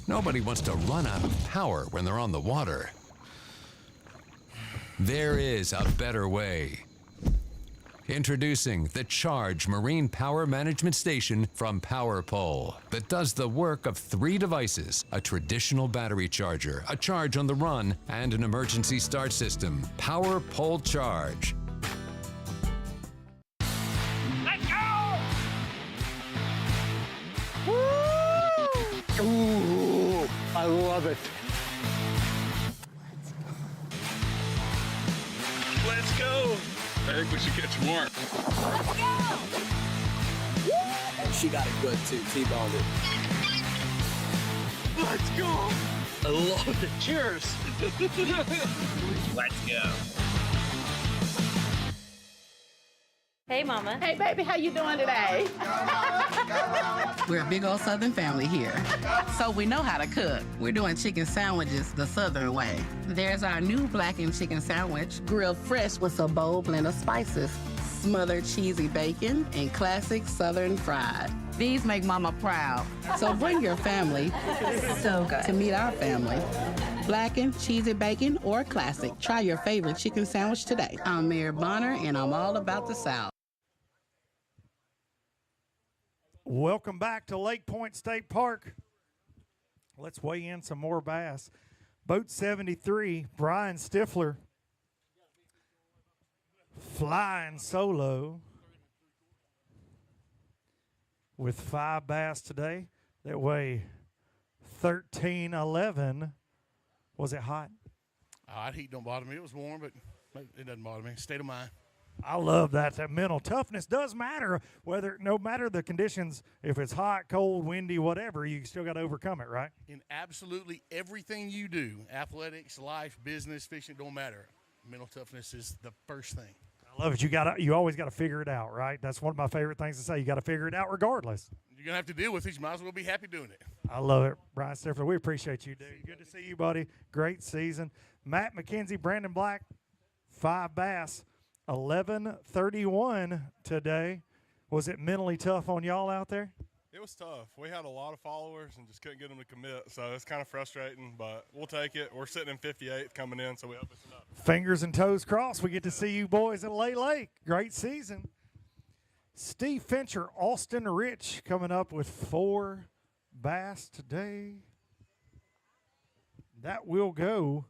Nobody wants to run out of power when they're on the water. There is a better way. Introducing the Charge Marine Power Management Station from PowerPole that does the work of 3 devices: a traditional battery charger, a charge on the run, and an emergency start system. PowerPole Charge. Let's go! Ooh, I love it. Let's go. I think we should catch more. She got it good too. T-boned it. Let's go. I love it. Cheers. Let's go. Hey, Mama. Hey, baby, how you doing today? We're a big old Southern family here, so we know how to cook. We're doing chicken sandwiches the Southern way. There's our new blackened chicken sandwich, grilled fresh with a bold blend of spices, smothered cheesy bacon, and classic Southern fried. These make Mama proud, so bring your family So good. to meet our family. Blackened, cheesy bacon, or classic. Try your favorite chicken sandwich today. I'm Mayor Bonner, and I'm all about the South. Welcome back to Lake Point State Park. Let's weigh in some more bass. Boat 73, Brian Stifler, flying solo with 5 bass today that weigh 1311. Was it hot? That heat don't bother me. It was warm, but it doesn't bother me. State of mind. I love that. That mental toughness does matter, no matter the conditions, if it's hot, cold, windy, whatever, you still got to overcome it, right? In absolutely everything you do, athletics, life, business, fishing, don't matter. Mental toughness is the first thing. I love it. You always got to figure it out, right? That's one of my favorite things to say. You got to figure it out regardless. You're going to have to deal with it. You might as well be happy doing it. I love it. Brian Stifler, we appreciate you, dude. Good to see you, buddy. Great season. Matt McKenzie, Brandon Black, 5 bass, 11:31 today. Was it mentally tough on y'all out there? It was tough. We had a lot of followers and just couldn't get them to commit, so it's kind of frustrating, but we'll take it. We're sitting in 58th coming in, so we hope it's enough. Fingers and toes crossed. We get to see you boys at Lake. Great season. Steve Fincher, Austin Rich coming up with 4 bass today. That will go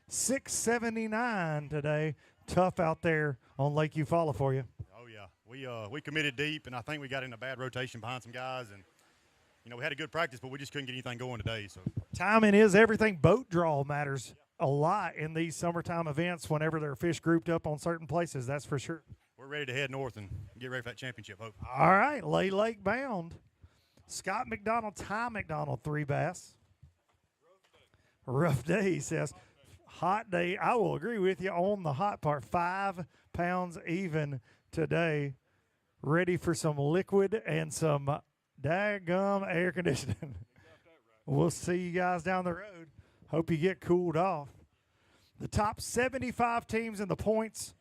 679 today. Tough out there on Lake Eufaula for you. Oh yeah, we committed deep, and I think we got in a bad rotation behind some guys, and we had a good practice, but we just couldn't get anything going today. So timing is everything. Boat draw matters a lot in these summertime events. Whenever there are fish grouped up on certain places, that's for sure. We're ready to head north and get ready for that championship. Hope. All right, Lake bound. Scott McDonald, Ty McDonald, 3 bass. Rough day, he says. Hot day. I will agree with you on the hot part. 5 pounds even today. Ready for some liquid and some daggum air conditioning. We'll see you guys down the road. Hope you get cooled off. The top 75 teams in the points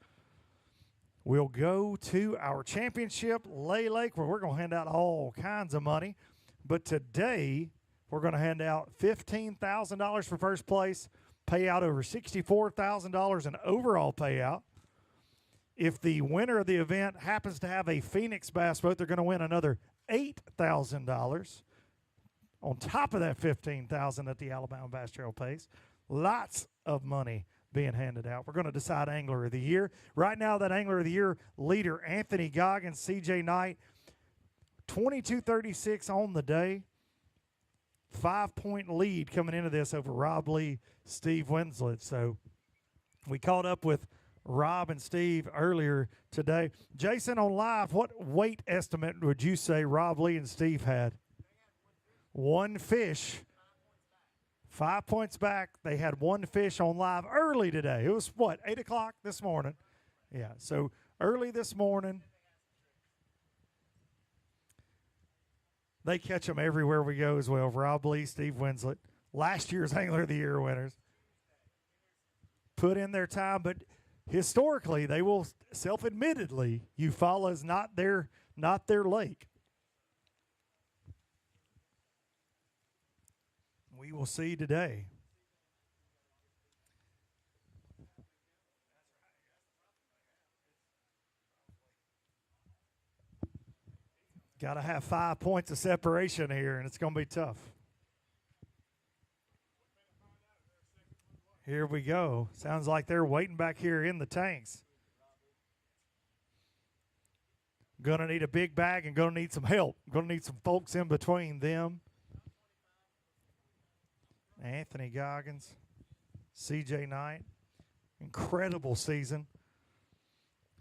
will go to our championship, Lake, where we're going to hand out all kinds of money. But today, we're going to hand out $15,000 for first place, pay out over $64,000 in overall payout. If the winner of the event happens to have a Phoenix bass boat, they're going to win another $8,000 on top of that $15,000 that the Alabama Bass Trail pays. Lots of money being handed out. We're going to decide Angler of the Year. Right now, that Angler of the Year leader, Anthony Goggins, CJ Knight, 22-36 on the day. 5-point lead coming into this over Rob Lee, Steve Winslet. So we caught up with Rob and Steve earlier today. Jason, on live, what weight estimate would you say Rob Lee and Steve had? One fish. 5 points back. They had one fish on live early today. It was, 8 o'clock this morning? Yeah, so early this morning. They catch them everywhere we go as well. Rob Lee, Steve Winslet, last year's Angler of the Year winners. Put in their time, but historically, they will self-admittedly, Eufaula is not their lake. We will see today. Got to have 5 points of separation here, and it's going to be tough. Here we go. Sounds like they're waiting back here in the tanks. Going to need a big bag and going to need some help. Going to need some folks in between them. Anthony Goggins, CJ Knight, incredible season.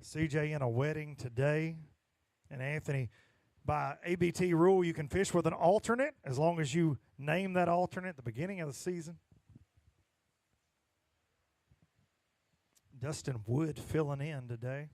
CJ in a wedding today. And Anthony, by ABT rule, you can fish with an alternate as long as you name that alternate at the beginning of the season. Dustin Wood filling in today.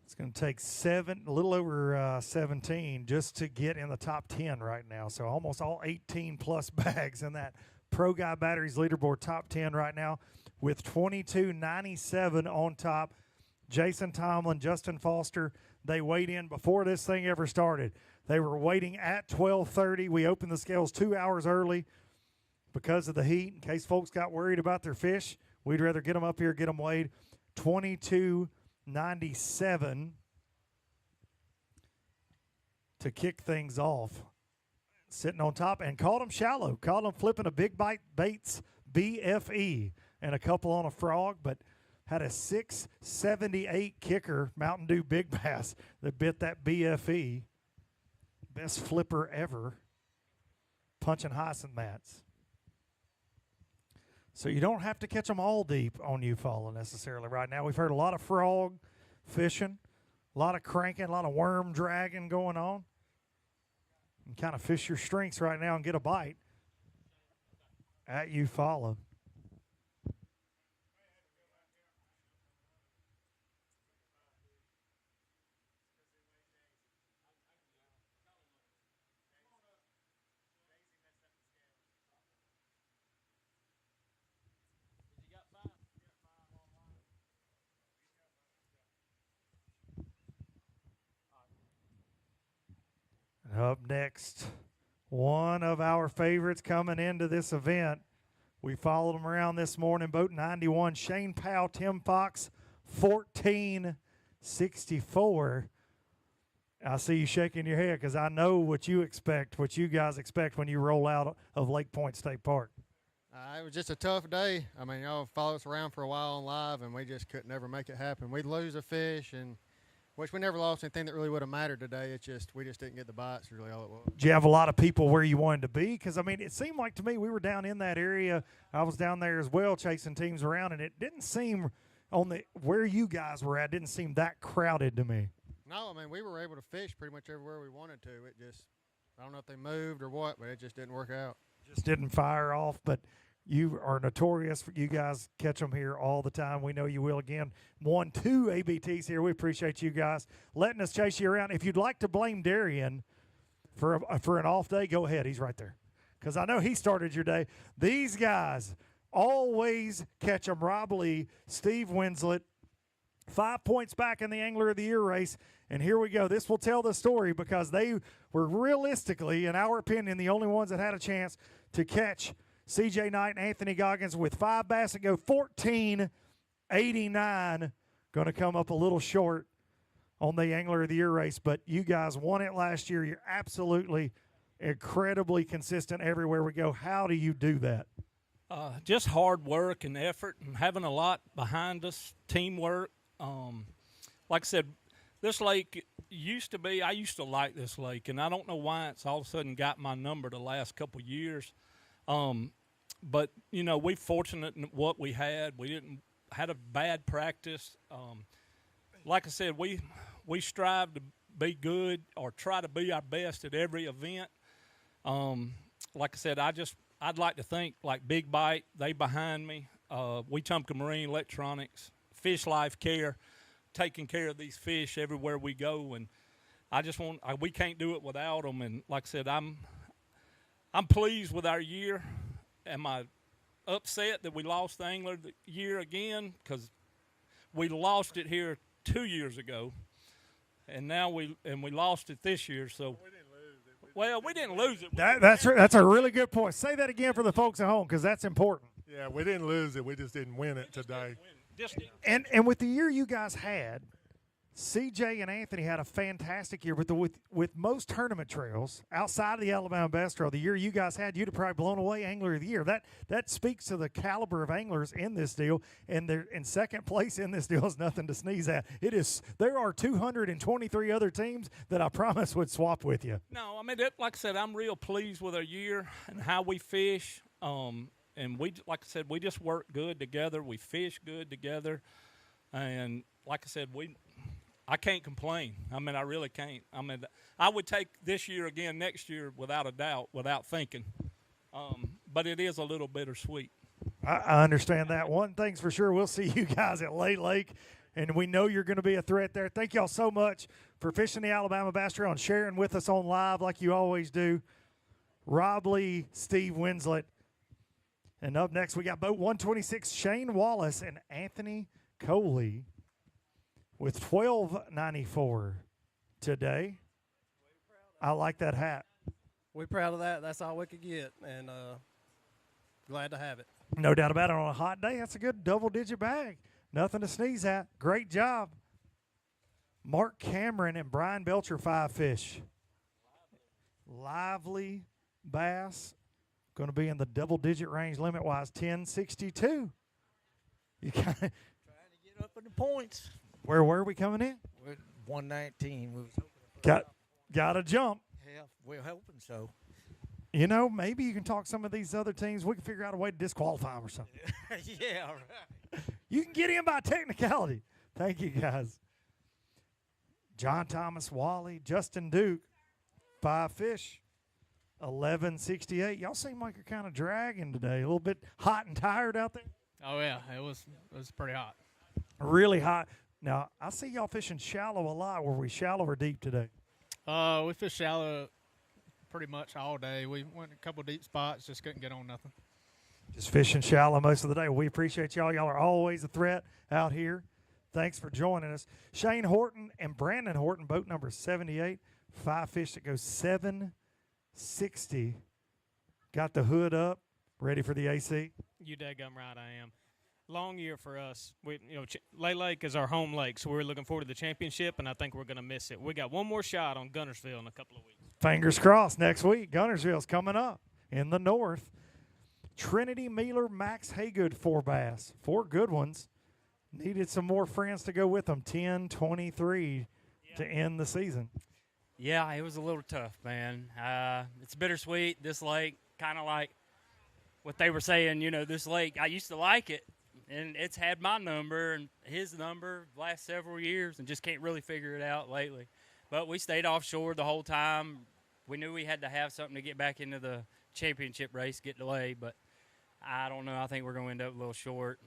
It's going to take a little over 17 just to get in the top 10 right now. So almost all 18-plus bags in that Pro Guy Batteries leaderboard top 10 right now with 22.97 on top. Jason Tomlin, Justin Foster, they weighed in before this thing ever started. They were waiting at 12:30. We opened the scales 2 hours early because of the heat. In case folks got worried about their fish, we'd rather get them up here, get them weighed. 22.97 to kick things off. Sitting on top and caught them shallow. Caught them flipping a Big Bite Baits BFE and a couple on a frog, but had a 6.78 kicker, Mountain Dew Big Bass, that bit that BFE. Best flipper ever, punching hyacinth mats. So you don't have to catch them all deep on Eufaula necessarily right now. We've heard a lot of frog fishing, a lot of cranking, a lot of worm dragging going on. And kind of fish your strengths right now and get a bite at Eufaula. Up next, one of our favorites coming into this event. We followed them around this morning. Boat 91, Shane Powell, Tim Fox, 14.64. I see you shaking your head because I know what you expect, what you guys expect when you roll out of Lake Point State Park. It was just a tough day. I mean, y'all followed us around for a while on live, and we just couldn't ever make it happen. We'd lose a fish, and which we never lost anything that really would have mattered today. It's just we just didn't get the bites, really all it was. Did you have a lot of people where you wanted to be? Because, I mean, it seemed like to me we were down in that area. I was down there as well chasing teams around, and it didn't seem on the where you guys were at, didn't seem that crowded to me. No, I mean, we were able to fish pretty much everywhere we wanted to. It just, I don't know if they moved or what, but it just didn't work out. Just didn't fire off, but you are notorious. You guys catch them here all the time. We know you will again. 1-2 ABTs here. We appreciate you guys letting us chase you around. If you'd like to blame Darian for an off day, go ahead. He's right there. Because I know he started your day. These guys always catch them. Rob Lee, Steve Winslet, 5 points back in the Angler of the Year race. And here we go. This will tell the story because they were realistically, in our opinion, the only ones that had a chance to catch C.J. Knight and Anthony Goggins with 5 bass that go 14.89. Going to come up a little short on the Angler of the Year race, but you guys won it last year. You're absolutely incredibly consistent everywhere we go. How do you do that? Just hard work and effort and having a lot behind us, teamwork. Like I said, this lake used to be, I used to like this lake, and I don't know why it's all of a sudden got my number the last couple years. But, you know, we're fortunate in what we had. We didn't had a bad practice. Like I said, we strive to be good or try to be our best at every event. Like I said, I'd like to think like Big Bite, they behind me. Wetumpka Marine Electronics, Fish Life Care, taking care of these fish everywhere we go, and we can't do it without them. And like I said, I'm pleased with our year. Am I upset that we lost the Angler of the Year again? Because we lost it here 2 years ago, and now we lost it this year. So, we didn't lose it. That's a really good point. Say that again for the folks at home because that's important. Yeah, we didn't lose it. We just didn't win it today. And with the year you guys had, CJ and Anthony had a fantastic year. But with most tournament trails outside of the Alabama Bass Trail, the year you guys had, you'd have probably blown away Angler of the Year. That speaks to the caliber of anglers in this deal. And they're in second place in this deal is nothing to sneeze at. It is. There are 223 other teams that I promise would swap with you. No, I mean, like I said, I'm real pleased with our year and how we fish. And we, like I said, we just work good together. We fish good together. And like I said, I can't complain. I mean, I really can't. I mean, I would take this year again next year without a doubt, without thinking. But it is a little bittersweet. I understand that. One thing's for sure, we'll see you guys at Lake, and we know you're going to be a threat there. Thank y'all so much for fishing the Alabama Bass Trail and sharing with us on live like you always do. Rob Lee, Steve Winslet. And up next, we got boat 126, Shane Wallace and Anthony Coley with $12.94 today. I like that hat. We're proud of that. That's all we could get, and glad to have it. No doubt about it. On a hot day, that's a good double-digit bag. Nothing to sneeze at. Great job. Mark Cameron and Brian Belcher, 5 fish. Lively bass. Going to be in the double-digit range limit-wise, 10.62. You kind of trying to get up in the points. Where were we coming in? We're 119. We was got to jump. Yeah, we're hoping so. You know, maybe you can talk some of these other teams. We can figure out a way to disqualify them or something. Yeah, all right. You can get in by technicality. Thank you, guys. John Thomas Wally, Justin Duke, 5 fish. 11.68. Y'all seem like you're kind of dragging today. A little bit hot and tired out there. Oh yeah, it was pretty hot. Really hot. Now I see y'all fishing shallow a lot. Were we shallow or deep today? We fished shallow pretty much all day. We went a couple deep spots, just couldn't get on nothing. Just fishing shallow most of the day. We appreciate y'all. Y'all are always a threat out here. Thanks for joining us. Shane Horton and Brandon Horton, boat number 78. 5 fish that goes 7.60. Got the hood up, ready for the AC. You daggum right, I am. Long year for us. Lake is our home lake, so we're looking forward to the championship, and I think we're going to miss it. We got one more shot on Guntersville in a couple of weeks. Fingers crossed next week. Guntersville's coming up in the north. Trinity Mealer, Max Haygood, 4 bass. 4 good ones. Needed some more friends to go with them. 10-23 to end the season. Yeah, it was a little tough, man. It's bittersweet. This lake, kind of like what they were saying, this lake, I used to like it, and it's had my number and his number the last several years and just can't really figure it out lately. But we stayed offshore the whole time. We knew we had to have something to get back into the championship race, get delayed, but I don't know. I think we're going to end up a little short.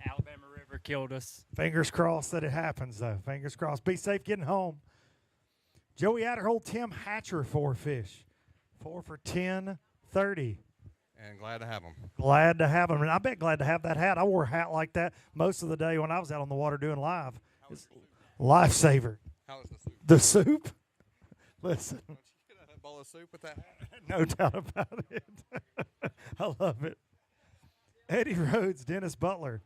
Alabama River killed us. Fingers crossed that it happens, though. Fingers crossed. Be safe getting home. Joey Adderhold, Tim Hatcher, 4 fish. 4 for 10.30. and glad to have them. Glad to have them. And I bet glad to have that hat. I wore a hat like that most of the day when I was out on the water doing live. It's lifesaver. How was the soup? The soup? Listen. Don't you get a bowl of soup with that hat? No doubt about it. I love it. Eddie Rhodes, Dennis Butler.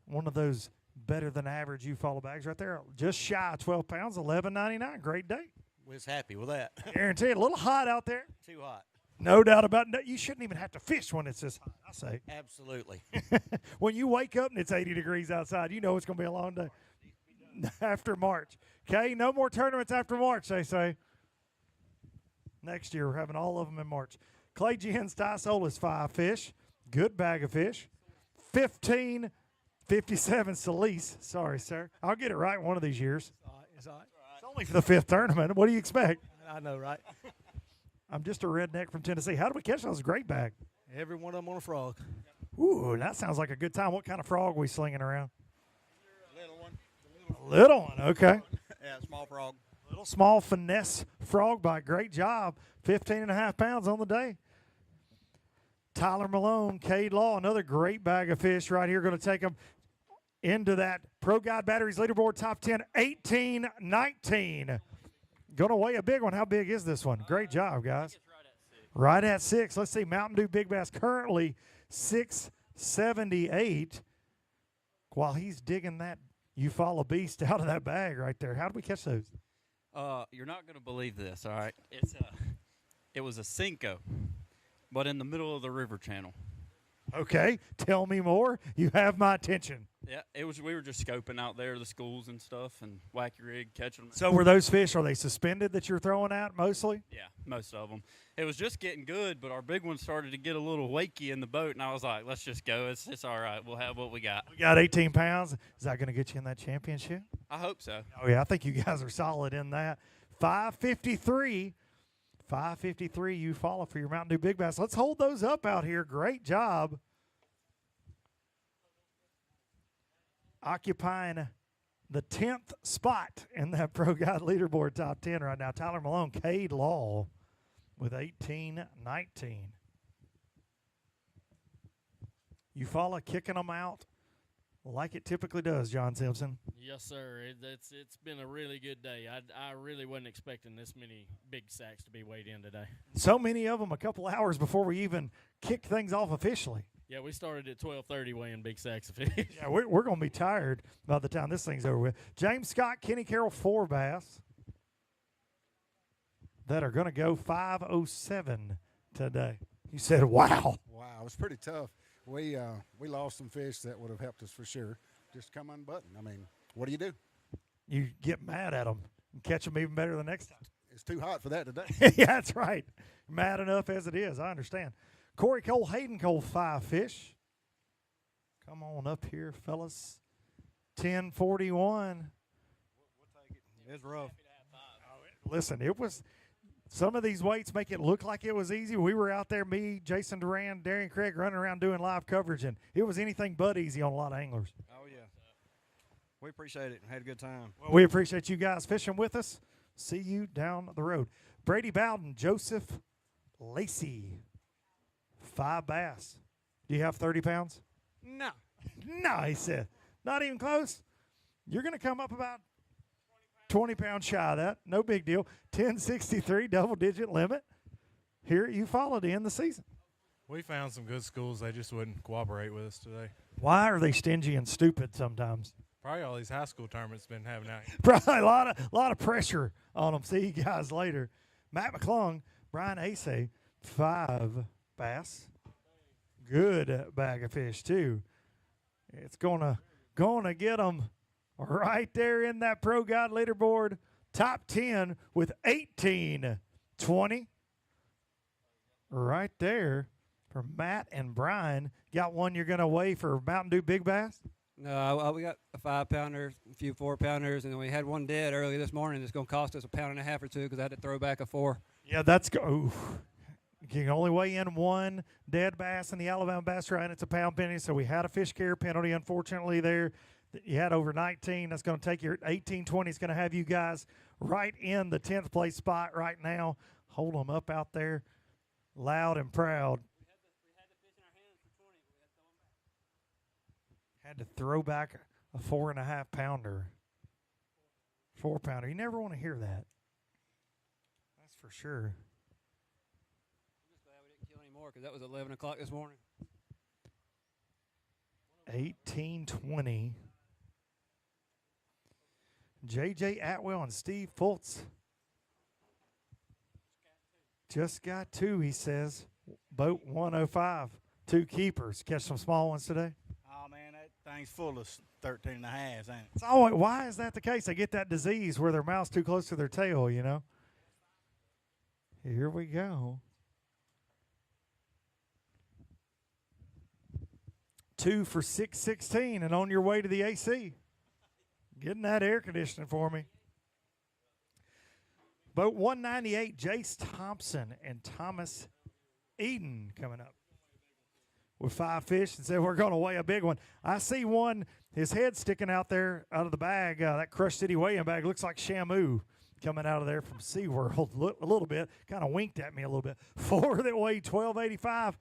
One of those better than average Eufaula bags right there. Just shy of 12 pounds, $11.99. Great day. Was happy with that. Guaranteed. A little hot out there. Too hot. No doubt about it. You shouldn't even have to fish when it's this hot, I say. Absolutely. When you wake up and it's 80 degrees outside, you know it's going to be a long day. After March. Okay, no more tournaments after March, they say. Next year, we're having all of them in March. Clay Jen's Tysol is 5 fish. Good bag of fish. 15.57 Solis. Sorry, sir. I'll get it right one of these years. It's all right. It's only for the 5th tournament. What do you expect? I know, right? I'm just a redneck from Tennessee. How do we catch those? Great bag. Every one of them on a frog. Ooh, that sounds like a good time. What kind of frog are we slinging around? Little one. A little one, okay. Yeah, small frog. Little small finesse frog bite. Great job. 15.5 pounds on the day. Tyler Malone, Cade Law, another great bag of fish right here. Going to take them into that Pro Guide Batteries leaderboard top 10, 18-19. Going to weigh a big one. How big is this one? Great job, guys. Right at 6. Let's see. Mountain Dew Big Bass currently 678. While he's digging that Eufaula beast out of that bag right there. How do we catch those? You're not going to believe this, all right? It was a Cinco, but in the middle of the river channel. Okay, tell me more. You have my attention. Yeah, we were just scoping out there, the schools and stuff, and wacky rig catching them. So were those fish, are they suspended that you're throwing out mostly? Yeah, most of them. It was just getting good, but our big one started to get a little wakey in the boat, and I was like, let's just go. It's all right. We'll have what we got. We got 18 pounds. Is that going to get you in that championship? I hope so. Oh, yeah, I think you guys are solid in that. 553 Eufaula for your Mountain Dew Big Bass. Let's hold those up out here. Great job. Occupying the 10th spot in that Pro Guide leaderboard top 10 right now. Tyler Malone, Cade Law with 18-19. Eufaula kicking them out like it typically does, John Simpson. Yes, sir. It's been a really good day. I really wasn't expecting this many big sacks to be weighed in today. So many of them a couple hours before we even kicked things off officially. Yeah, we started at 12:30 weighing big sacks of fish. Yeah, we're going to be tired by the time this thing's over with. James Scott, Kenny Carroll, 4 bass that are going to go 507 today. You said, wow. Wow, it was pretty tough. We lost some fish that would have helped us for sure. Just come unbuttoned. I mean, what do? You get mad at them and catch them even better the next time. It's too hot for that today. Yeah, that's right. Mad enough as it is. I understand. Corey Cole, Hayden Cole, 5 fish. Come on up here, fellas. 10:41. It's rough. Listen, it was some of these weights make it look like it was easy. We were out there, me, Jason Duran, Darian Craig, running around doing live coverage, and it was anything but easy on a lot of anglers. Oh, yeah. We appreciate it. Had a good time. Well, we appreciate you guys fishing with us. See you down the road. Brady Bowden, Joseph Lacey, 5 bass. Do you have 30 pounds? No. No, he said. Not even close. You're going to come up about 20 pounds shy of that. No big deal. 1063, double-digit limit. Here at Eufaula to end the season. We found some good schools. They just wouldn't cooperate with us today. Why are they stingy and stupid sometimes? Probably all these high school tournaments been having out here. Probably a lot of pressure on them. See you guys later. Matt McClung, Brian Asay, 5 bass. Good bag of fish too. It's gonna get them right there in that Pro Guide leaderboard top 10 with 18-20. Right there for Matt and Brian. Got one you're gonna weigh for Mountain Dew Big Bass? No, we got a 5-pounder, a few 4-pounders, and then we had one dead early this morning. It's going to cost us a pound and a half or 2 because I had to throw back a 4. Yeah, that's oof. You can only weigh in one dead bass in the Alabama Bass Trail, and it's a pound penalty. So we had a fish carrier penalty, unfortunately, there. You had over 19. That's going to take you 18-20. It's going to have you guys right in the 10th place spot right now. Hold them up out there. loud and proud. Had to throw back a 4.5 pounder. 4 pounder. You never want to hear that. That's for sure. I'm just glad we didn't kill any more because that was 11 o'clock this morning. 18-20. J.J. Atwell and Steve Fultz just got 2, he says. Boat 105. 2 keepers. Catch some small ones today? Oh, man, that thing's full of 13 and a half, ain't it? It's always, why is that the case? They get that disease where their mouth's too close to their tail, you know? Here we go. 2 for 616 and on your way to the AC. Getting that air conditioning for me. Boat 198, Jace Thompson and Thomas Eden coming up with 5 fish and said we're going to weigh a big one. I see one, his head sticking out there out of the bag, that Crush City weighing bag. Looks like Shamu coming out of there from SeaWorld a little bit. Kind of winked at me a little bit. 4 that weighed 1285.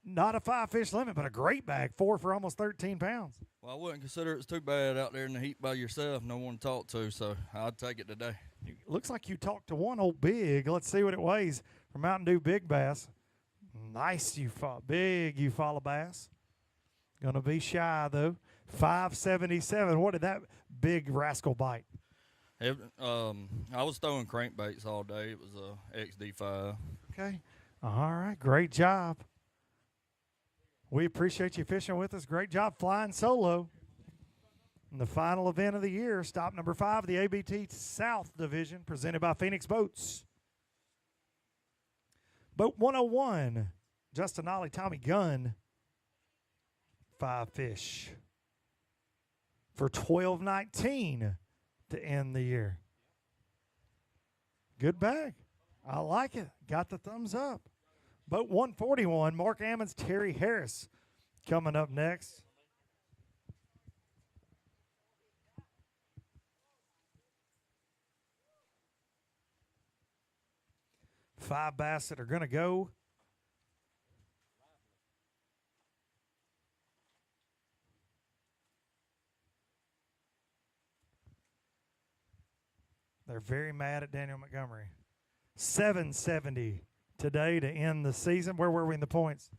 Not a 5-fish limit, but a great bag. 4 for almost 13 pounds. Well, I wouldn't consider it's too bad out there in the heat by yourself. No one to talk to, so I'd take it today. Looks like you talked to one old big. Let's see what it weighs for Mountain Dew Big Bass. Nice big Eufaula bass. Going to be shy, though. 577. What did that big rascal bite? I was throwing crankbaits all day. It was a XD5. Okay. All right. Great job. We appreciate you fishing with us. Great job flying solo. In the final event of the year, stop number 5, the ABT South Division, presented by Phoenix Boats. Boat 101, Justin Ollie, Tommy Gunn, 5 fish for $12.19 to end the year. Good bag. I like it. Got the thumbs up. Boat 141, Mark Ammons, Terry Harris coming up next. Five bass that are going to go. They're very mad at Daniel Montgomery. 770 today to end the season. Where were we in the points?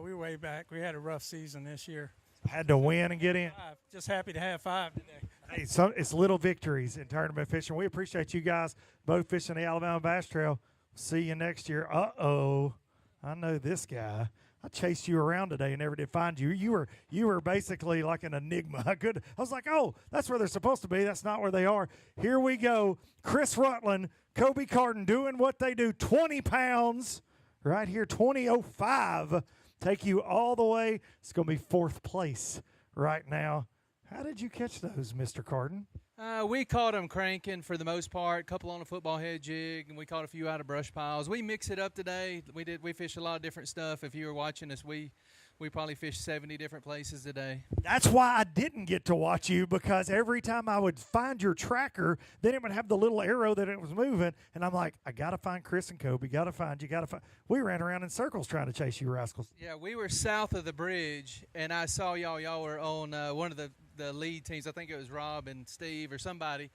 We were way back. We had a rough season this year. Had to win and get in. Just happy to have 5 today. Hey, so it's little victories in tournament fishing. We appreciate you guys both fishing the Alabama Bass Trail. See you next year. Uh-oh. I know this guy. I chased you around today and never did find you. You were basically like an enigma. I was like, oh, that's where they're supposed to be. That's not where they are. Here we go. Chris Rutland, Kobe Carton doing what they do. 20 pounds right here, 20.05. Take you all the way. It's going to be 4th place right now. How did you catch those, Mr. Carton? We caught them cranking for the most part, a couple on a football head jig, and we caught a few out of brush piles. We mix it up today. We fished a lot of different stuff. If you were watching us, we probably fished 70 different places today. That's why I didn't get to watch you, because every time I would find your tracker, then it would have the little arrow that it was moving, and I'm like, I got to find Chris and Kobe, got to find you, got to find. We ran around in circles trying to chase you rascals. Yeah, we were south of the bridge, and I saw y'all. Y'all were on one of the lead teams. I think it was Rob and Steve or somebody.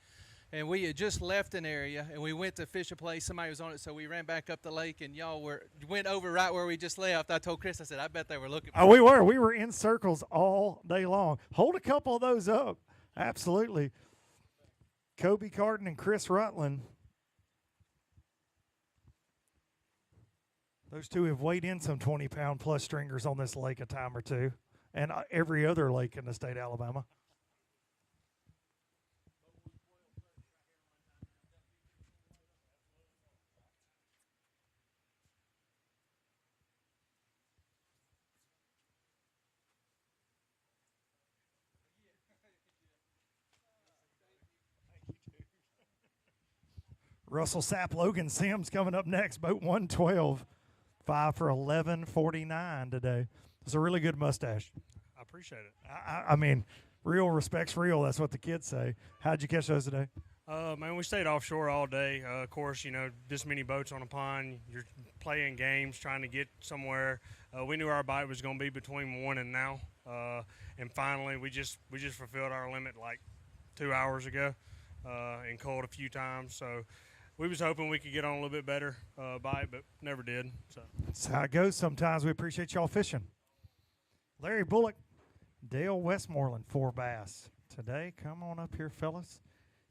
And we had just left an area, and we went to fish a place. Somebody was on it, so we ran back up the lake, and y'all went over right where we just left. I told Chris, I said, I bet they were looking for We were. We were in circles all day long. Hold a couple of those up. Absolutely. Kobe Carton and Chris Rutland. Those two have weighed in some 20-pound plus stringers on this lake a time or two, and every other lake in the state of Alabama. Russell Sapp, Logan Sims coming up next. Boat 112, 5 for 11.49 today. It's a really good mustache. I appreciate it. I mean, real respect's real. That's what the kids say. How'd you catch those today? Man, we stayed offshore all day. Of course, this many boats on a pond. You're playing games, trying to get somewhere. We knew our bite was going to be between 1 and now. And finally, we just fulfilled our limit like 2 hours ago and called a few times. So we was hoping we could get on a little bit better bite, but never did. So that's how it goes sometimes. We appreciate y'all fishing. Larry Bullock, Dale Westmoreland, 4 bass today. Come on up here, fellas.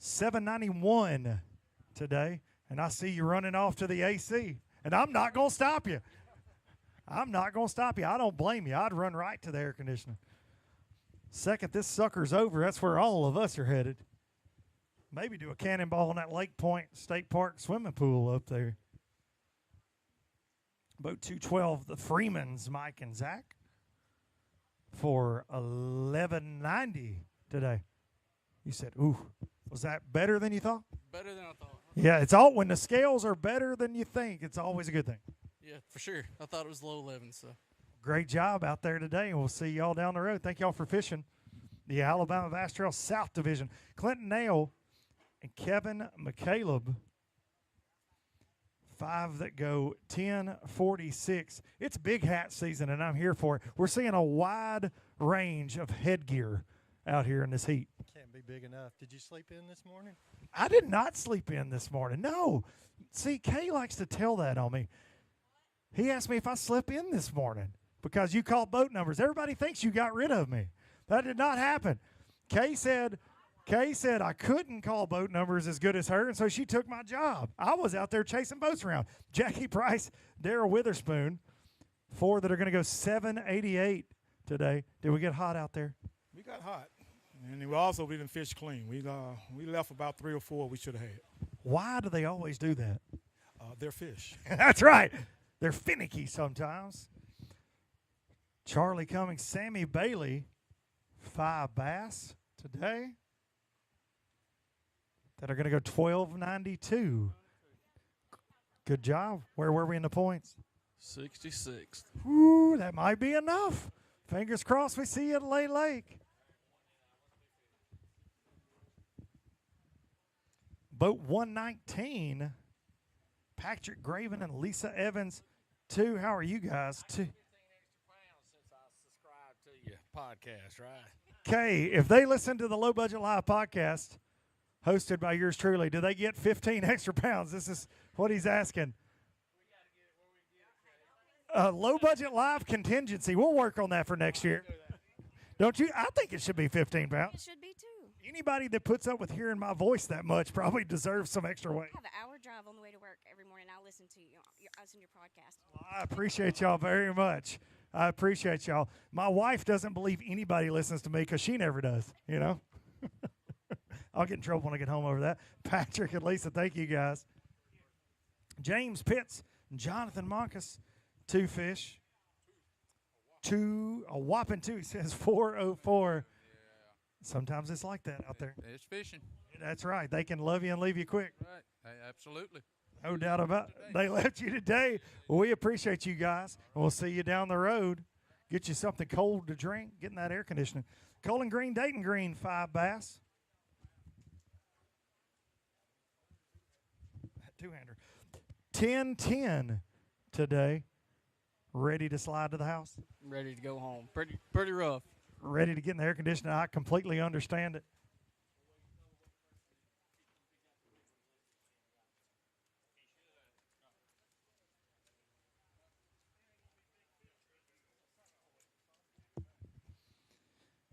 791 today, and I see you running off to the AC, and I'm not going to stop you. I'm not going to stop you. I don't blame you. I'd run right to the air conditioner. Second this sucker's over, that's where all of us are headed. Maybe do a cannonball in that Lake Point State Park swimming pool up there. Boat 212, the Freemans, Mike and Zach, for $11.90 today. You said, ooh. Was that better than you thought? Better than I thought. Yeah, it's all when the scales are better than you think, it's always a good thing. Yeah, for sure. I thought it was low 11, so. Great job out there today, and we'll see y'all down the road. Thank y'all for fishing the Alabama Bass Trail South Division. Clinton Nail and Kevin McCaleb, 5 that go 10:46. It's big hat season, and I'm here for it. We're seeing a wide range of headgear out here in this heat. Can't be big enough. Did you sleep in this morning? I did not sleep in this morning. No. See, Kay likes to tell that on me. He asked me if I slept in this morning because you called boat numbers. Everybody thinks you got rid of me. That did not happen. Kay said I couldn't call boat numbers as good as her, and so she took my job. I was out there chasing boats around. Jackie Price, Darrell Witherspoon, 4 that are going to go 788 today. Did we get hot out there? We got hot. And we didn't fish clean. We left about 3 or 4 we should have had. Why do they always do that? They're fish. That's right. They're finicky sometimes. Charlie Cummings, Sammy Bailey, 5 bass today that are going to go 12.92. Good job. Where were we in the points? 66th. Ooh, that might be enough. Fingers crossed we see you at Lay Lake. Boat 119, Patrick Graven and Lisa Evans, 2. How are you guys? 2. Podcast, right? Okay, if they listen to the Low Budget Live podcast hosted by yours truly, do they get 15 extra pounds? This is what he's asking. Low Budget Live contingency. We'll work on that for next year. Don't you? I think it should be 15 pounds. It should be, too. Anybody that puts up with hearing my voice that much probably deserves some extra weight. I have an hour drive on the way to work every morning. I listen to you. I listen to your podcast. Well, I appreciate y'all very much. I appreciate y'all. My wife doesn't believe anybody listens to me because she never does, I'll get in trouble when I get home over that. Patrick and Lisa, thank you guys. James Pitts and Jonathan Monkus, 2 fish. A whopping 2. He says 404. Sometimes it's like that out there. It's fishing. That's right. They can love you and leave you quick. Right. Hey, absolutely. No doubt about it. They left you today. Well, we appreciate you guys. And we'll see you down the road. Get you something cold to drink. Get in that air conditioning. Colin Green, Dayton Green, 5 bass. Two-hander. 10-10 today. Ready to slide to the house? Ready to go home. Pretty rough. Ready to get in the air conditioner. I completely understand it.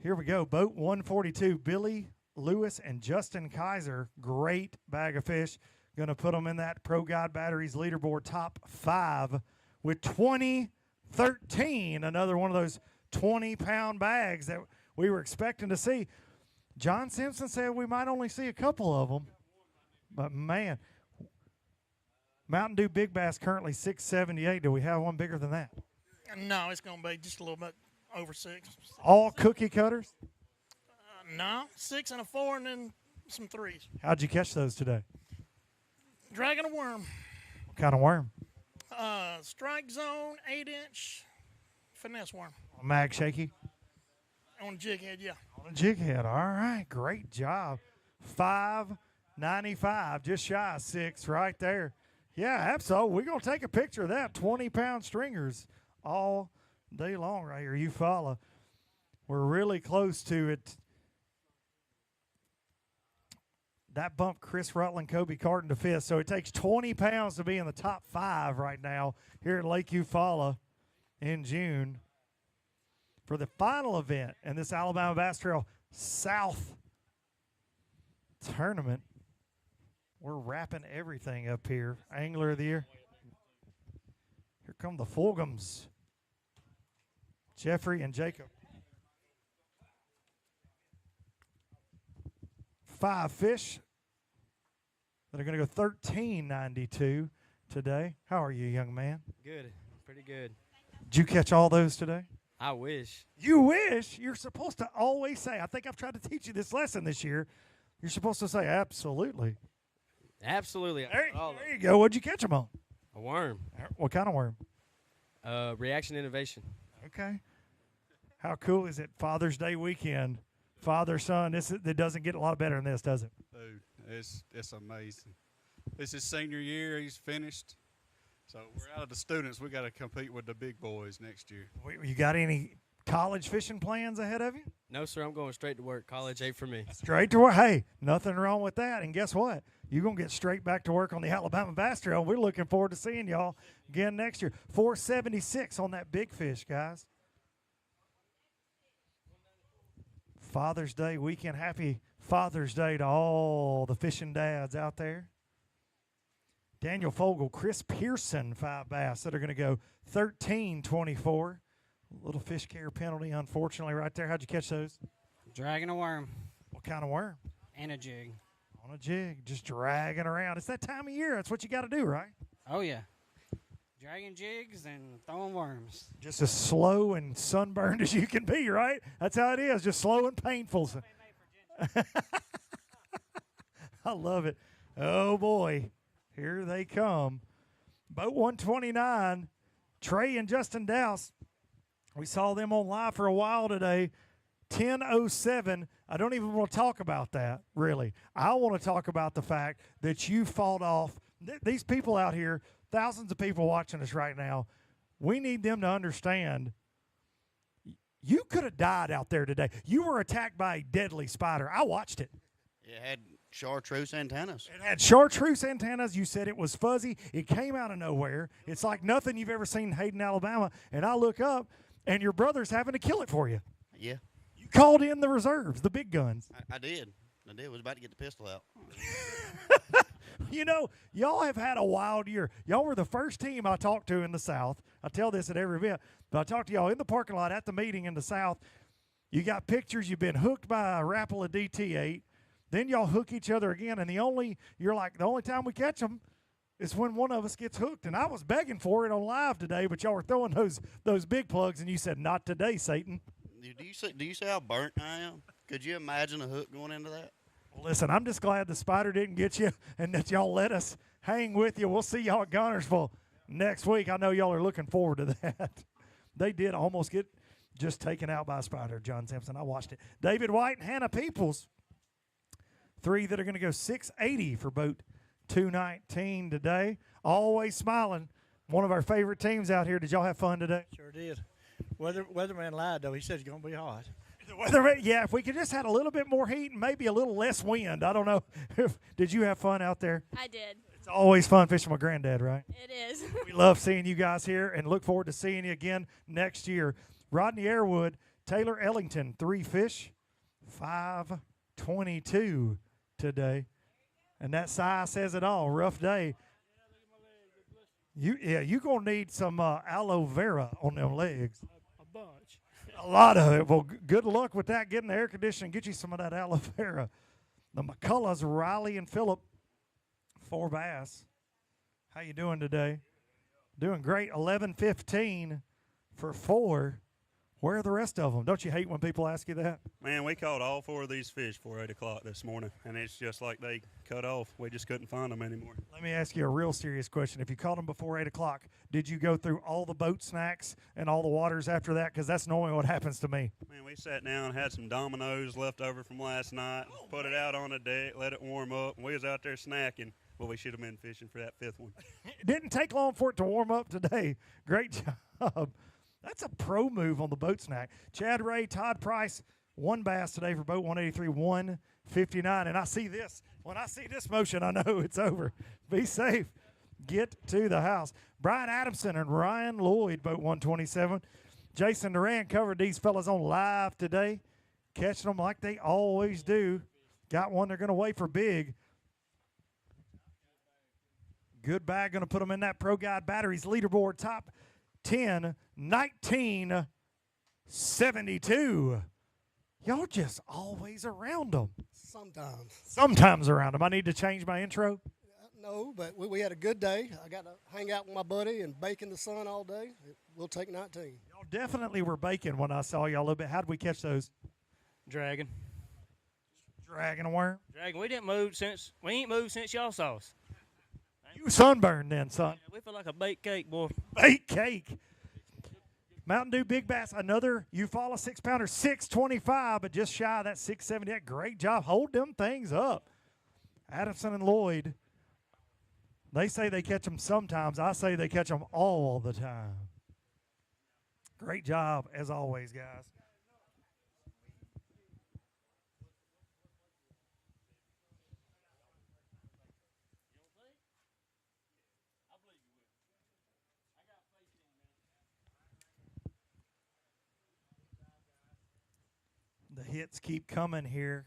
Here we go. Boat 142, Billy Lewis and Justin Kaiser. Great bag of fish. Going to put them in that Pro Guide Batteries leaderboard top 5 with 2013. Another one of those 20-pound bags that we were expecting to see. John Simpson said we might only see a couple of them. But, man, Mountain Dew Big Bass currently 678. Do we have one bigger than that? No, it's going to be just a little bit over 6. All cookie cutters? No, 6 and a 4 and then some 3s. How'd you catch those today? Dragging a worm. What kind of worm? Strike zone, 8-inch finesse worm. Mag shaky? On a jig head, yeah. On a jig head. All right. Great job. 5 95, just shy of 6 right there. Yeah, absolutely. We're going to take a picture of that. 20-pound stringers all day long right here. Eufaula. We're really close to it. That bumped Chris Rutland, Kobe Carton to 5th. So it takes 20 pounds to be in the top 5 right now here at Lake Eufaula in June for the final event in this Alabama Bass Trail South tournament. We're wrapping everything up here. Angler of the Year. Here come the Fulghams. Jeffrey and Jacob. 5 fish that are going to go 13.92 today. How are you, young man? Good. Pretty good. Did you catch all those today? I wish. You wish? You're supposed to always say, I think I've tried to teach you this lesson this year. You're supposed to say, absolutely. Absolutely. There you go. What'd you catch them on? A worm. What kind of worm? Reaction Innovation. Okay. How cool is it? Father's Day weekend. Father, son, it doesn't get a lot better than this, does it? Dude, it's amazing. This is senior year. He's finished. So we're out of the students. We got to compete with the big boys next year. You got any college fishing plans ahead of you? No, sir. I'm going straight to work. College ain't for me. Straight to work. Hey, nothing wrong with that. And guess what? You're going to get straight back to work on the Alabama Bass Trail. We're looking forward to seeing y'all again next year. 476 on that big fish, guys. Father's Day weekend. Happy Father's Day to all the fishing dads out there. Daniel Fogel, Chris Pearson, 5 bass that are going to go 13.24. Little fish care penalty, unfortunately, right there. How'd you catch those? Dragging a worm. What kind of worm? And a jig. On a jig, just dragging around. It's that time of year. That's what you got to do, right? Oh, yeah. Dragging jigs and throwing worms. Just as slow and sunburned as you can be, right? That's how it is, just slow and painful. I love it. Oh, boy. Here they come. Boat 129, Trey and Justin Dowse. We saw them on live for a while today. 10:07. I don't even want to talk about that, really. I want to talk about the fact that you fought off. These people out here, thousands of people watching us right now, we need them to understand you could have died out there today. You were attacked by a deadly spider. I watched it. It had chartreuse antennas. It had chartreuse antennas. You said it was fuzzy. It came out of nowhere. It's like nothing you've ever seen in Hayden, Alabama. And I look up, and your brother's having to kill it for you. Yeah. You called in the reserves, the big guns. I did. I was about to get the pistol out. You know, y'all have had a wild year. Y'all were the first team I talked to in the South. I tell this at every event, but I talked to y'all in the parking lot at the meeting in the South. You got pictures. You've been hooked by a Rapala DT8. Then y'all hook each other again, and the only time we catch them is when one of us gets hooked. And I was begging for it on live today, but y'all were throwing those big plugs, and you said, not today, Satan. Do you see how burnt I am? Could you imagine a hook going into that? Well, listen, I'm just glad the spider didn't get you and that y'all let us hang with you. We'll see y'all at Gunnersville next week. I know y'all are looking forward to that. They did almost get just taken out by a spider, John Simpson. I watched it. David White and Hannah Peoples, 3 that are going to go 680 for boat 219 today. Always smiling. One of our favorite teams out here. Did y'all have fun today? Sure did. Weatherman lied, though. He said it's going to be hot. The weatherman, yeah, if we could just had a little bit more heat and maybe a little less wind. I don't know. Did you have fun out there? I did. It's always fun fishing with Granddad, right? It is. We love seeing you guys here and look forward to seeing you again next year. Rodney Airwood, Taylor Ellington, 3 fish, 5:22 today. And that size says it all. Rough day. You're going to need some aloe vera on them legs. A bunch. A lot of it. Well, good luck with that. Get in the air conditioning. Get you some of that aloe vera. The McCulloughs, Riley and Phillip, 4 bass. How you doing today? Doing great. 11:15 for 4. Where are the rest of them? Don't you hate when people ask you that? Man, we caught all 4 of these fish before 8 o'clock this morning, and it's just like they cut off. We just couldn't find them anymore. Let me ask you a real serious question. If you caught them before 8 o'clock, did you go through all the boat snacks and all the waters after that? Because that's normally what happens to me. Man, we sat down, had some Dominoes left over from last night, put it out on the deck, let it warm up, and we was out there snacking. Well, we should have been fishing for that 5th one. It didn't take long for it to warm up today. Great job. That's a pro move on the boat snack. Chad Ray, Todd Price, 1 bass today for boat 183, 159. And I see this. When I see this motion, I know it's over. Be safe. Get to the house. Brian Adamson and Ryan Lloyd, boat 127. Jason Duran covered these fellas on live today, catching them like they always do. Got one they're going to weigh for big. Good bag, going to put them in that Pro Guide Batteries leaderboard top 10, 1972. Y'all just always around them. Sometimes. Sometimes around them. I need to change my intro. No, but we had a good day. I got to hang out with my buddy and bake in the sun all day. We'll take 19. Y'all definitely were baking when I saw y'all a little bit. How'd we catch those? Dragon. Dragging a worm? Dragon. We ain't moved since y'all saw us. You sunburned then, son. We feel like a baked cake, boy. Baked cake. Mountain Dew Big Bass, another Eufaula 6-pounder, 625, but just shy of that 670. Great job. Hold them things up. Adamson and Lloyd, they say they catch them sometimes. I say they catch them all the time. Great job, as always, guys. The hits keep coming here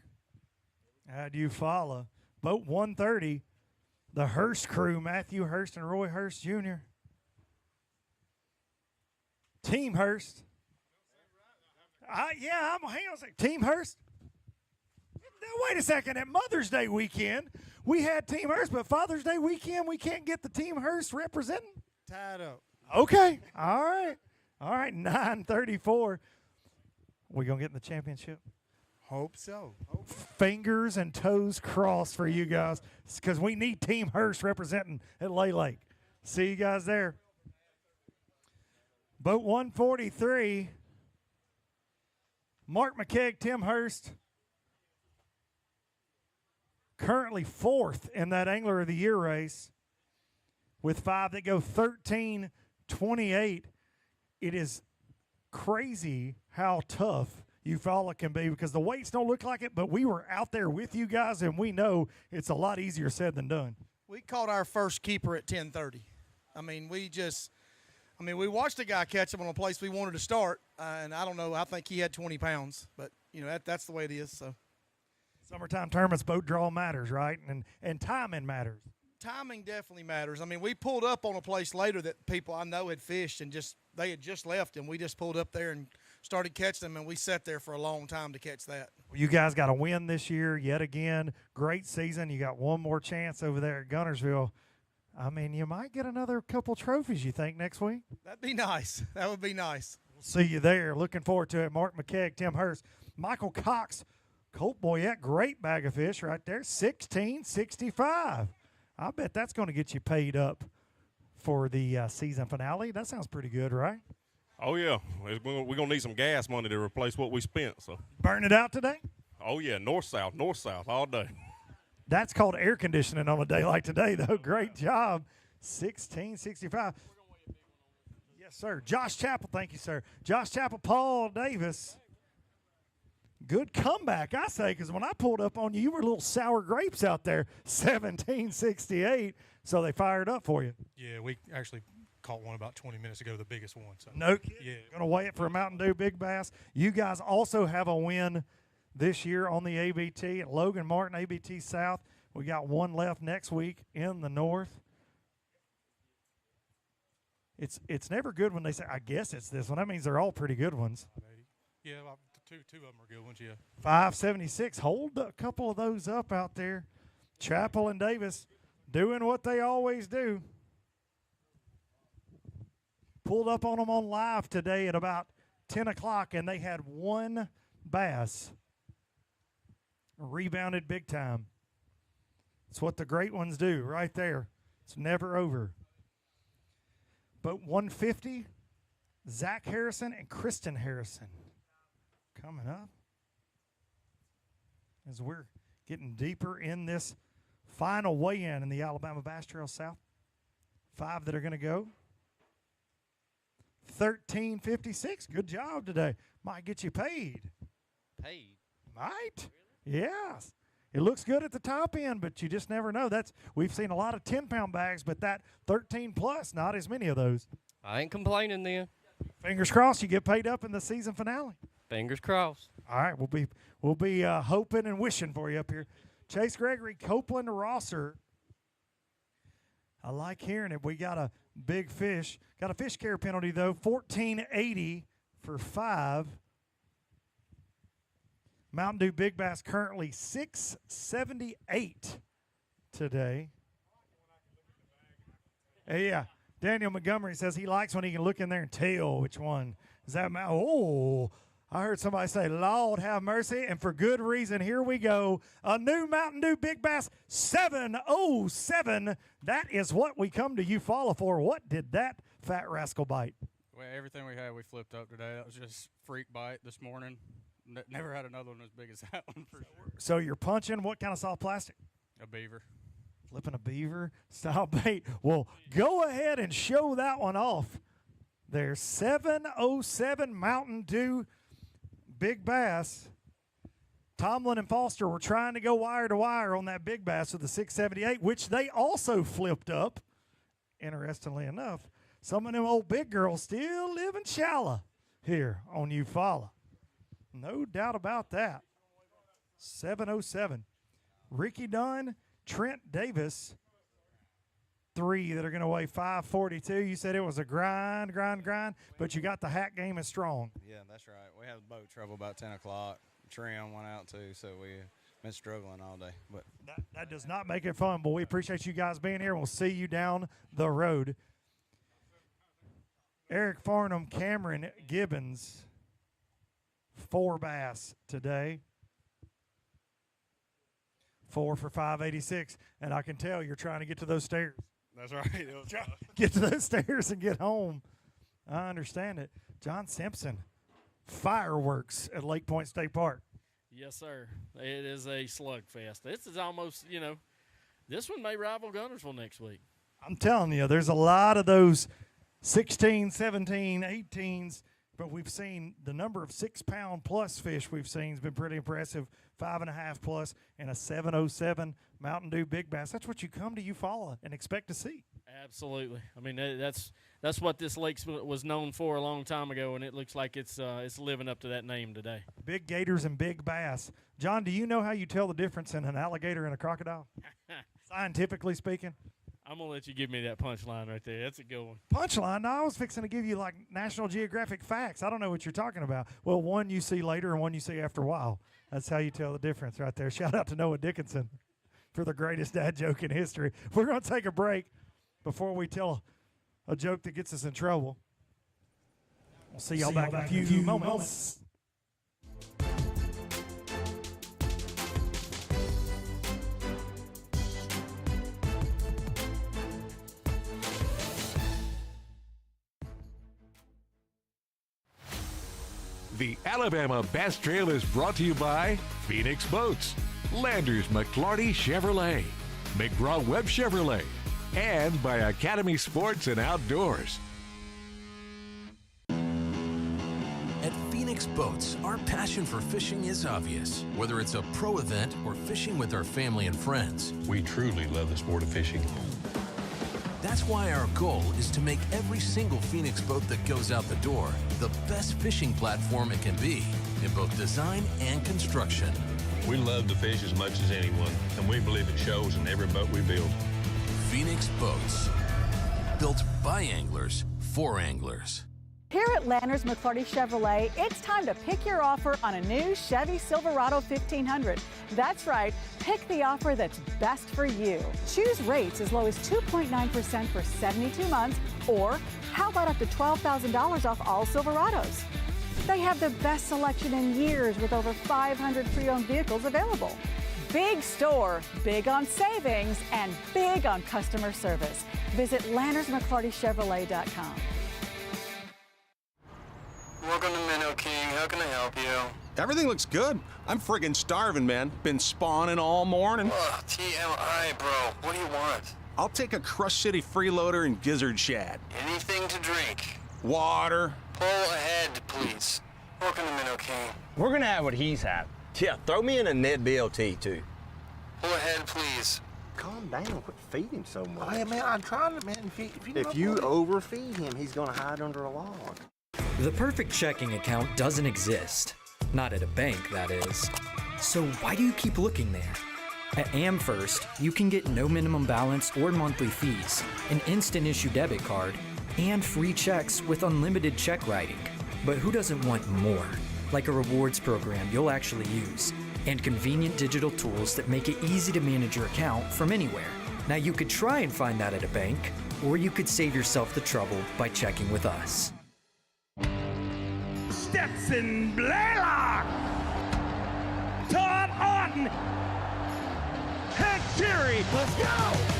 at Eufaula. Boat 130, the Hurst crew, Matthew Hurst and Roy Hurst Jr. Team Hurst. Hang on a second. Team Hurst? Now, wait a second. At Mother's Day weekend, we had Team Hurst, but Father's Day weekend, we can't get the Team Hurst representing? Tied up. Okay. All right. 934. We going to get in the championship? Hope so. Fingers and toes crossed for you guys because we need Team Hurst representing at Lay Lake. See you guys there. Boat 143, Mark McKegg, Tim Hurst, currently 4th in that Angler of the Year race with 5 that go 13:28. It is crazy how tough Eufaula can be because the weights don't look like it, but we were out there with you guys, and we know it's a lot easier said than done. We caught our first keeper at 10:30. We watched a guy catch him on a place we wanted to start, and I don't know. I think he had 20 pounds, but that's the way it is. So, summertime tournaments, boat draw matters, right? And timing matters. Timing definitely matters. We pulled up on a place later that people I know had fished and they had just left, and we just pulled up there and started catching them, and we sat there for a long time to catch that. You guys got a win this year yet again. Great season. You got one more chance over there at Guntersville. You might get another couple trophies, you think, next week? That'd be nice. That would be nice. We'll see you there. Looking forward to it. Mark McKegg, Tim Hurst, Michael Cox, Colt Boyette, great bag of fish right there, 1665. I bet that's going to get you paid up for the season finale. That sounds pretty good, right? Oh, yeah. We're going to need some gas money to replace what we spent. So burn it out today? Oh, yeah, north-south all day. That's called air conditioning on a day like today, though. Great job. 1665. Yes, sir. Josh Chappell, thank you, sir. Josh Chappell, Paul Davis. Good comeback, I say, because when I pulled up on you, you were little sour grapes out there. 1768. So they fired up for you. Yeah, we actually caught one about 20 minutes ago, the biggest one. So. No kidding. Yeah. Going to weigh it for a Mountain Dew Big Bass. You guys also have a win this year on the ABT at Logan Martin, ABT South. We got one left next week in the North. It's never good when they say, I guess it's this one. That means they're all pretty good ones. Yeah, two of them are good ones, yeah. 576. Hold a couple of those up out there. Chappell and Davis doing what they always do. Pulled up on them on live today at about 10 o'clock, and they had one bass. Rebounded big time. It's what the great ones do right there. It's never over. But 150, Zach Harrison and Kristen Harrison coming up as we're getting deeper in this final weigh-in in the Alabama Bass Trail South. 5 that are going to go. 13:56. Good job today. Might get you paid. Paid? Might. Yes. It looks good at the top end, but you just never know. We've seen a lot of 10-pound bags, but that 13 plus, not as many of those. I ain't complaining then. Fingers crossed you get paid up in the season finale. Fingers crossed. All right, we'll be hoping and wishing for you up here. Chase Gregory, Copeland Rosser. I like hearing it. We got a big fish. Got a fish care penalty, though. $14.80 for 5. Mountain Dew Big Bass currently $6.78 today. Yeah. Daniel Montgomery says he likes when he can look in there and tell which one. Is that oh, I heard somebody say, Lord have mercy, and for good reason. Here we go. A new Mountain Dew Big Bass 707. That is what we come to Eufaula for. What did that fat rascal bite? Well, everything we had, we flipped up today. That was just freak bite this morning. Never had another one as big as that one for sure. So you're punching what kind of soft plastic? A beaver. Flipping a beaver style bait. Well, go ahead and show that one off. There's 707 Mountain Dew Big Bass. Tomlin and Foster were trying to go wire to wire on that Big Bass with the 678, which they also flipped up. Interestingly enough, some of them old big girls still live in shallow here on Eufaula. No doubt about that. 707. Ricky Dunn, Trent Davis, 3 that are going to weigh 542. You said it was a grind, but you got the hack game is strong. Yeah, that's right. We had boat trouble about 10 o'clock. Trim went out too, so we've been struggling all day. But that does not make it fun, but we appreciate you guys being here. We'll see you down the road. Eric Farnham, Cameron Gibbons, 4 bass today. 4 for 586, and I can tell you're trying to get to those stairs. That's right. It was Get to those stairs and get home. I understand it. John Simpson, fireworks at Lake Point State Park. Yes, sir. It is a slugfest. This is almost, this one may rival Guntersville next week. I'm telling you, there's a lot of those 16, 17, 18s, but we've seen the number of 6-pound plus fish we've seen has been pretty impressive. 5.5 plus and a 707 Mountain Dew Big Bass. That's what you come to Eufaula and expect to see. Absolutely. I mean, that's what this lake was known for a long time ago, and it looks like it's living up to that name today. Big gators and big bass. John, do you know how you tell the difference in an alligator and a crocodile? Scientifically speaking. I'm going to let you give me that punchline right there. That's a good one. Punchline? No, I was fixing to give you like National Geographic facts. I don't know what you're talking about. Well, one you see later and one you see after a while. That's how you tell the difference right there. Shout out to Noah Dickinson for the greatest dad joke in history. We're going to take a break before we tell a joke that gets us in trouble. We'll see y'all back in a few moments. The Alabama Bass Trail is brought to you by Phoenix Boats, Landers McClarty Chevrolet, McGraw-Webb Chevrolet, and by Academy Sports and Outdoors. At Phoenix Boats, our passion for fishing is obvious. Whether it's a pro event or fishing with our family and friends, We truly love the sport of fishing. that's why our goal is to make every single Phoenix boat that goes out the door the best fishing platform it can be in both design and construction. We love to fish as much as anyone, and we believe it shows in every boat we build. Phoenix Boats, built by anglers for anglers. Here at Landers McClarty Chevrolet, it's time to pick your offer on a new Chevy Silverado 1500. That's right, pick the offer that's best for you. Choose rates as low as 2.9% for 72 months, or how about up to $12,000 off all Silverados? They have the best selection in years with over 500 pre-owned vehicles available. Big store, big on savings, and big on customer service. Visit LandersMcClartyChevrolet.com. Welcome to Minnow King. How can I help you? Everything looks good. I'm friggin' starving, man. Been spawning all morning. Ugh, TMI, bro. What do you want? I'll take a Crush City freeloader and gizzard shad. Anything to drink. Water. Pull ahead, please. Welcome to Minnow King. We're gonna have what he's had. Yeah, throw me in a Ned BLT, too. Pull ahead, please. Calm down. Quit feeding him so much. Hey, man, I'm trying to, man. If you overfeed him, he's gonna hide under a log. The perfect checking account doesn't exist. Not at a bank, that is. So why do you keep looking there? At AmFirst, you can get no minimum balance or monthly fees, an instant issue debit card, and free checks with unlimited check writing. But who doesn't want more? Like a rewards program you'll actually use, and convenient digital tools that make it easy to manage your account from anywhere. Now you could try and find that at a bank, or you could save yourself the trouble by checking with us. Stetson Blaylock, Todd Auten, and Terry. Let's go!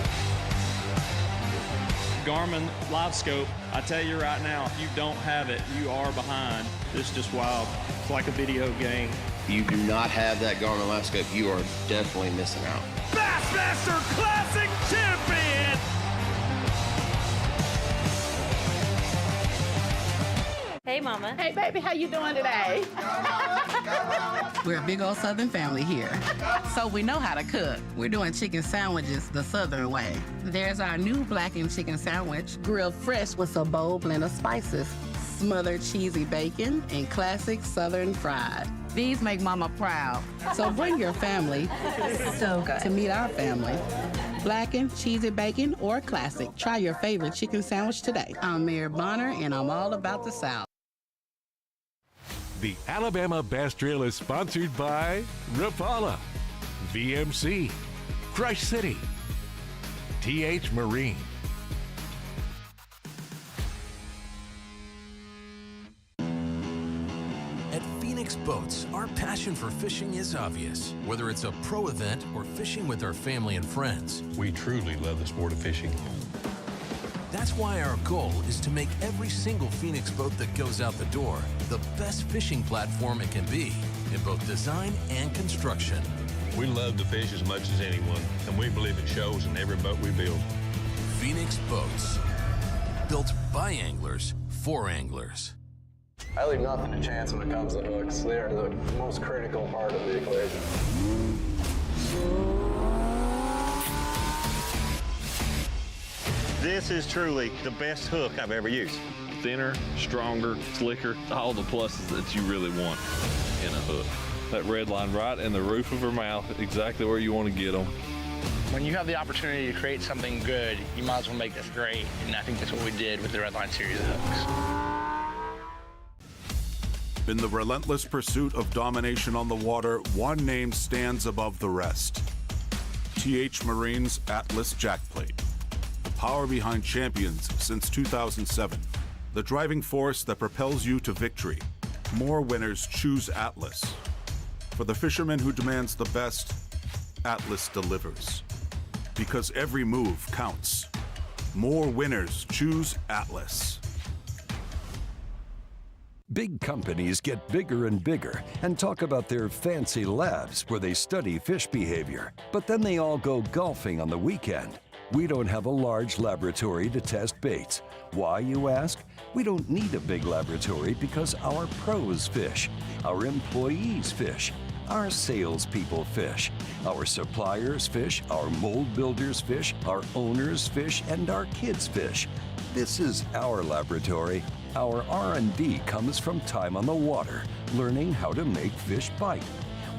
Garmin Live Scope, I tell you right now, if you don't have it, you are behind. It's just wild. It's like a video game. If you do not have that Garmin Live Scope, you are definitely missing out. Bassmaster Classic champion! Hey, Mama. Hey, baby, how you doing today? We're a big old Southern family here, so we know how to cook. We're doing chicken sandwiches the Southern way. There's our new blackened chicken sandwich, grilled fresh with a bold blend of spices, smothered cheesy bacon, and classic Southern fried. These make Mama proud, so bring your family So good. to meet our family. Blackened, cheesy bacon, or classic. Try your favorite chicken sandwich today. I'm Mayor Bonner, and I'm all about the South. The Alabama Bass Trail is sponsored by Rapala, VMC, Crush City, TH Marine. At Phoenix Boats, our passion for fishing is obvious. Whether it's a pro event or fishing with our family and friends, We truly love the sport of fishing. that's why our goal is to make every single Phoenix boat that goes out the door the best fishing platform it can be in both design and construction. We love to fish as much as anyone, and we believe it shows in every boat we build. Phoenix Boats, built by anglers for anglers. I leave nothing to chance when it comes to hooks. They are the most critical part of the equation. This is truly the best hook I've ever used. Thinner, stronger, slicker, all the pluses that you really want in a hook. That red line right in the roof of her mouth, exactly where you want to get them. When you have the opportunity to create something good, you might as well make this great. And I think that's what we did with the Red Line series of hooks. In the relentless pursuit of domination on the water, one name stands above the rest. TH Marine's Atlas Jackplate. The power behind champions since 2007. The driving force that propels you to victory. More winners choose Atlas. For the fisherman who demands the best, Atlas delivers. Because every move counts. More winners choose Atlas. Big companies get bigger and bigger and talk about their fancy labs where they study fish behavior. But then they all go golfing on the weekend. We don't have a large laboratory to test baits. Why, you ask? We don't need a big laboratory because our pros fish, our employees fish, our salespeople fish, our suppliers fish, our mold builders fish, our owners fish, and our kids fish. This is our laboratory. Our R&D comes from time on the water, learning how to make fish bite.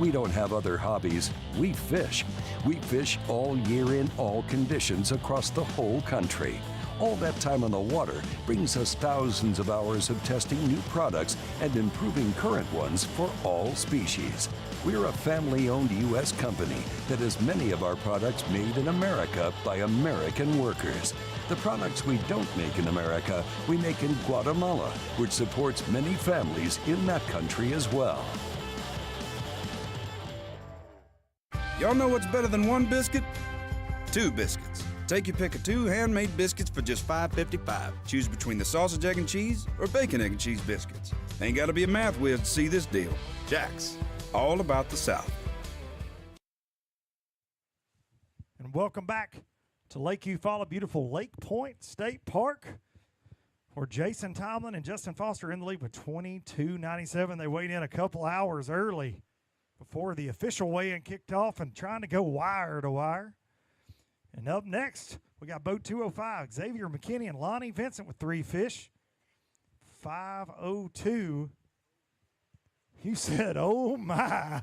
We don't have other hobbies. We fish. We fish all year in all conditions across the whole country. All that time on the water brings us thousands of hours of testing new products and improving current ones for all species. We're a family-owned U.S. company that has many of our products made in America by American workers. The products we don't make in America, we make in Guatemala, which supports many families in that country as well. Y'all know what's better than one biscuit? Two biscuits. Take your pick of two handmade biscuits for just $5.55. Choose between the sausage, egg, and cheese or bacon, egg, and cheese biscuits. Ain't got to be a math whiz to see this deal. Jack's, all about the South. And welcome back to Lake Eufaula, beautiful Lake Point State Park, where Jason Tomlin and Justin Foster in the lead with 22.97. They weighed in a couple hours early before the official weigh-in kicked off and trying to go wire to wire. And up next, we got boat 205, Xavier McKinney and Lonnie Vincent with 3 fish. 5:02. You said, oh, my. I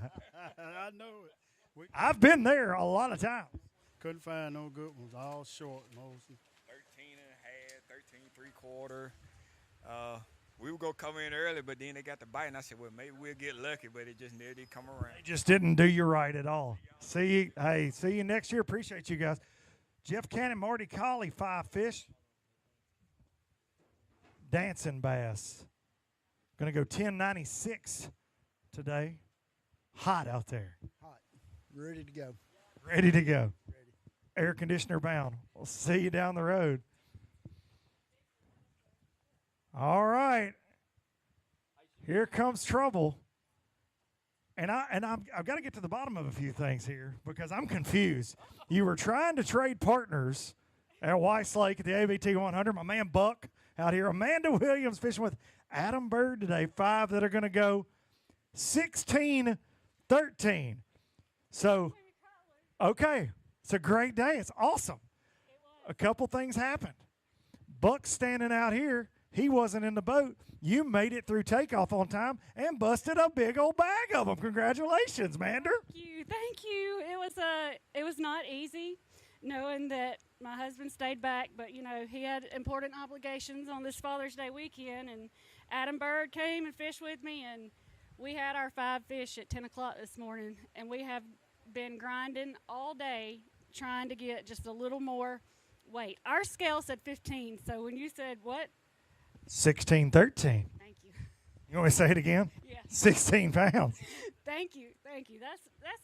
know it. I've been there a lot of times. Couldn't find no good ones, all short mostly. 13 and a half, 13 3/4. We were going to come in early, but then they got the bite, and I said, well, maybe we'll get lucky, but it just never did come around. They just didn't do you right at all. See you next year. Appreciate you guys. Jeff Cannon, Marty Colley, 5 fish. Dancing bass. Going to go 10.96 today. Hot out there. Hot. Ready to go. Ready to go. Ready. Air conditioner bound. We'll see you down the road. All right. Here comes trouble. And I've got to get to the bottom of a few things here because I'm confused. You were trying to trade partners at Weiss Lake at the ABT 100. My man Buck out here. Amanda Williams fishing with Adam Bird today. 5 that are going to go 16-13. So, okay. It's a great day. It's awesome. A couple things happened. Buck's standing out here. He wasn't in the boat. You made it through takeoff on time and busted a big old bag of them. Congratulations, Mander. Thank you. It was not easy knowing that my husband stayed back, but, you know, he had important obligations on this Father's Day weekend, and Adam Bird came and fished with me, and we had our 5 fish at 10 o'clock this morning, and we have been grinding all day trying to get just a little more weight. Our scale said 15, so when you said what? 16-13. Thank you. You want me to say it again? Yeah. 16 pounds. Thank you. That's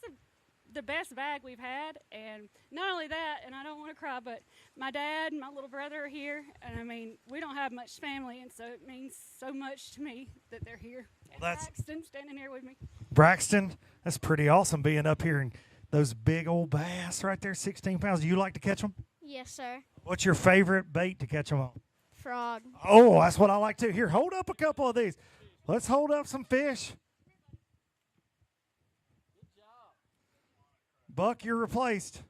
the best bag we've had, and not only that, and I don't want to cry, but my dad and my little brother are here, and I mean, we don't have much family, and so it means so much to me that they're here. And Braxton standing here with me. Braxton, that's pretty awesome being up here and those big old bass right there, 16 pounds. Do you like to catch them? Yes, sir. What's your favorite bait to catch them on? Frog. Oh, that's what I like too. Here, hold up a couple of these. Let's hold up some fish. Buck, you're replaced.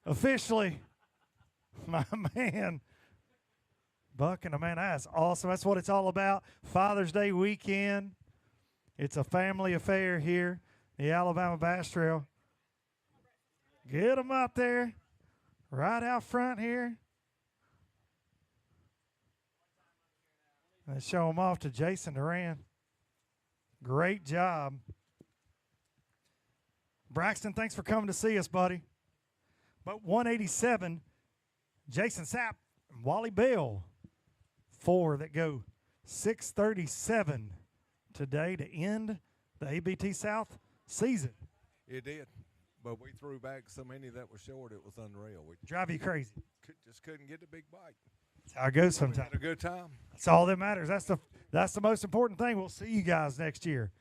Officially. My man. Buck and Amanda, that's awesome. That's what it's all about. Father's Day weekend. It's a family affair here. The Alabama Bass Trail. Get them out there. Right out front here. Let's show them off to Jason Duran. Great job. Braxton, thanks for coming to see us, buddy. But 187, Jason Sapp and Wally Bell. 4 that go 6:37 today to end the ABT South season. It did. But we threw back so many that were short, it was unreal. We drive you crazy. Just couldn't get the big bite. That's how it goes sometimes. We had a good time. That's all that matters. That's the most important thing. We'll see you guys next year.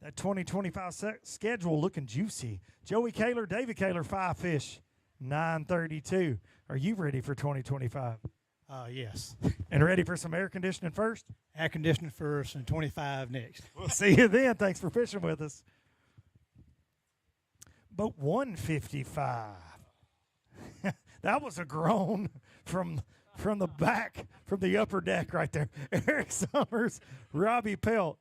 That 2025 schedule looking juicy. Joey Kaler, David Kaler, 5 fish, 9:32. Are you ready for 2025? Yes. And ready for some air conditioning first? Air conditioning first and 25 next. We'll see you then. Thanks for fishing with us. Boat 155. That was a groan from the back, from the upper deck right there. Eric Summers, Robbie Pelt,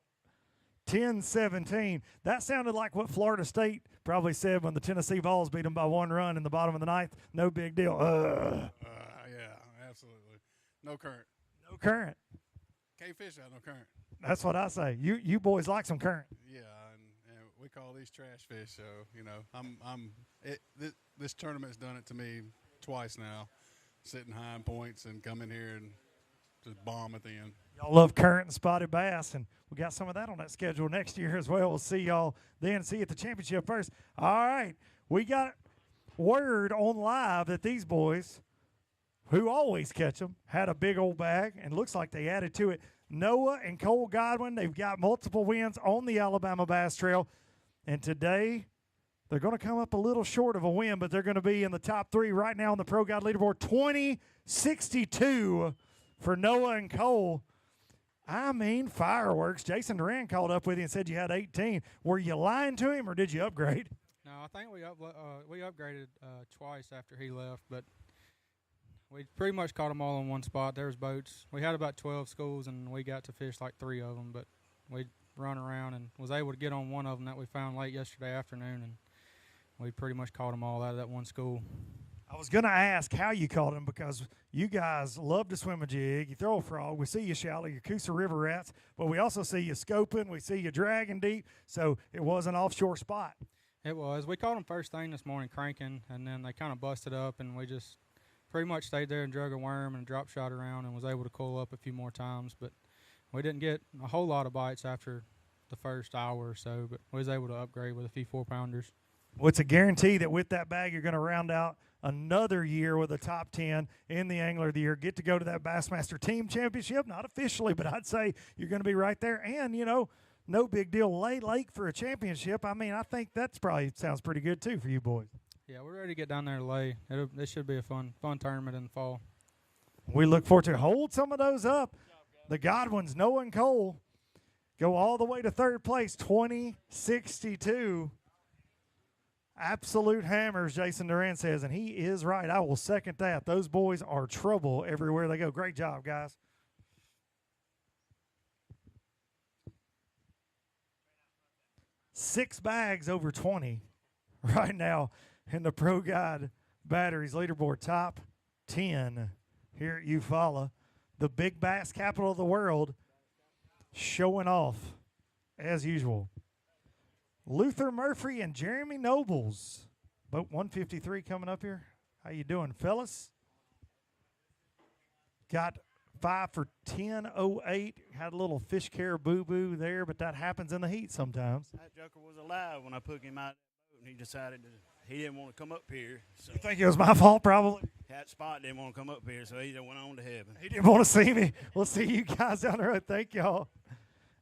10-17. That sounded like what Florida State probably said when the Tennessee Vols beat them by 1 run in the bottom of the 9th. No big deal. Yeah, No current. No current. Can't fish out no current. That's what I say. You boys like some current. Yeah, and we call these trash fish. So this tournament's done it to me twice now, sitting high in points and come in here and just bomb at the end. Y'all love current and spotted bass, and we got some of that on that schedule next year as well. We'll see y'all then. See you at the championship first. All right, we got word on live that these boys, who always catch them, had a big old bag, and looks like they added to it. Noah and Cole Godwin, they've got multiple wins on the Alabama Bass Trail, and today they're going to come up a little short of a win, but they're going to be in the top 3 right now on the Pro Guide leaderboard. 20-62 for Noah and Cole. I mean, fireworks. Jason Duran called up with you and said you had 18. Were you lying to him, or did you upgrade? No, I think we upgraded twice after he left, but we pretty much caught them all in one spot. There was boats. We had about 12 schools, and we got to fish like 3 of them, but we run around and was able to get on one of them that we found late yesterday afternoon, and we pretty much caught them all out of that one school. I was going to ask how you caught them, because you guys love to swim a jig. You throw a frog. We see you shallow, your Coosa River rats, but we also see you scoping. We see you dragging deep, so it was an offshore spot. It was. We caught them first thing this morning cranking, and then they kind of busted up, and we just pretty much stayed there and drug a worm and drop shot around and was able to cool up a few more times, but we didn't get a whole lot of bites after the first hour or so, but we was able to upgrade with a few 4-pounders. Well, it's a guarantee that with that bag, you're going to round out another year with a top 10 in the Angler of the Year. Get to go to that Bassmaster Team Championship, not officially, but I'd say you're going to be right there. And, no big deal, Lake for a championship. I mean, I think that's probably sounds pretty good, too, for you boys. Yeah, we're ready to get down there to Lay. This should be a fun tournament in the fall. We look forward to hold some of those up. The Godwins, Noah and Cole, go all the way to third place, 20-62. Absolute hammers, Jason Duran says, and he is right. I will second that. Those boys are trouble everywhere they go. Great job, guys. Six bags over 20 right now in the Pro Guide Batteries leaderboard. Top 10 here at Eufaula, the big bass capital of the world, showing off as usual. Luther Murphy and Jeremy Nobles, boat 153 coming up here. How you doing, fellas? Got 5 for 10.08. Had a little fish care boo-boo there, but that happens in the heat sometimes. That joker was alive when I put him out of the boat, and he decided he didn't want to come up here. So you think it was my fault, probably? That spot didn't want to come up here, so he just went on to heaven. He didn't want to see me. We'll see you guys down the road. Thank y'all.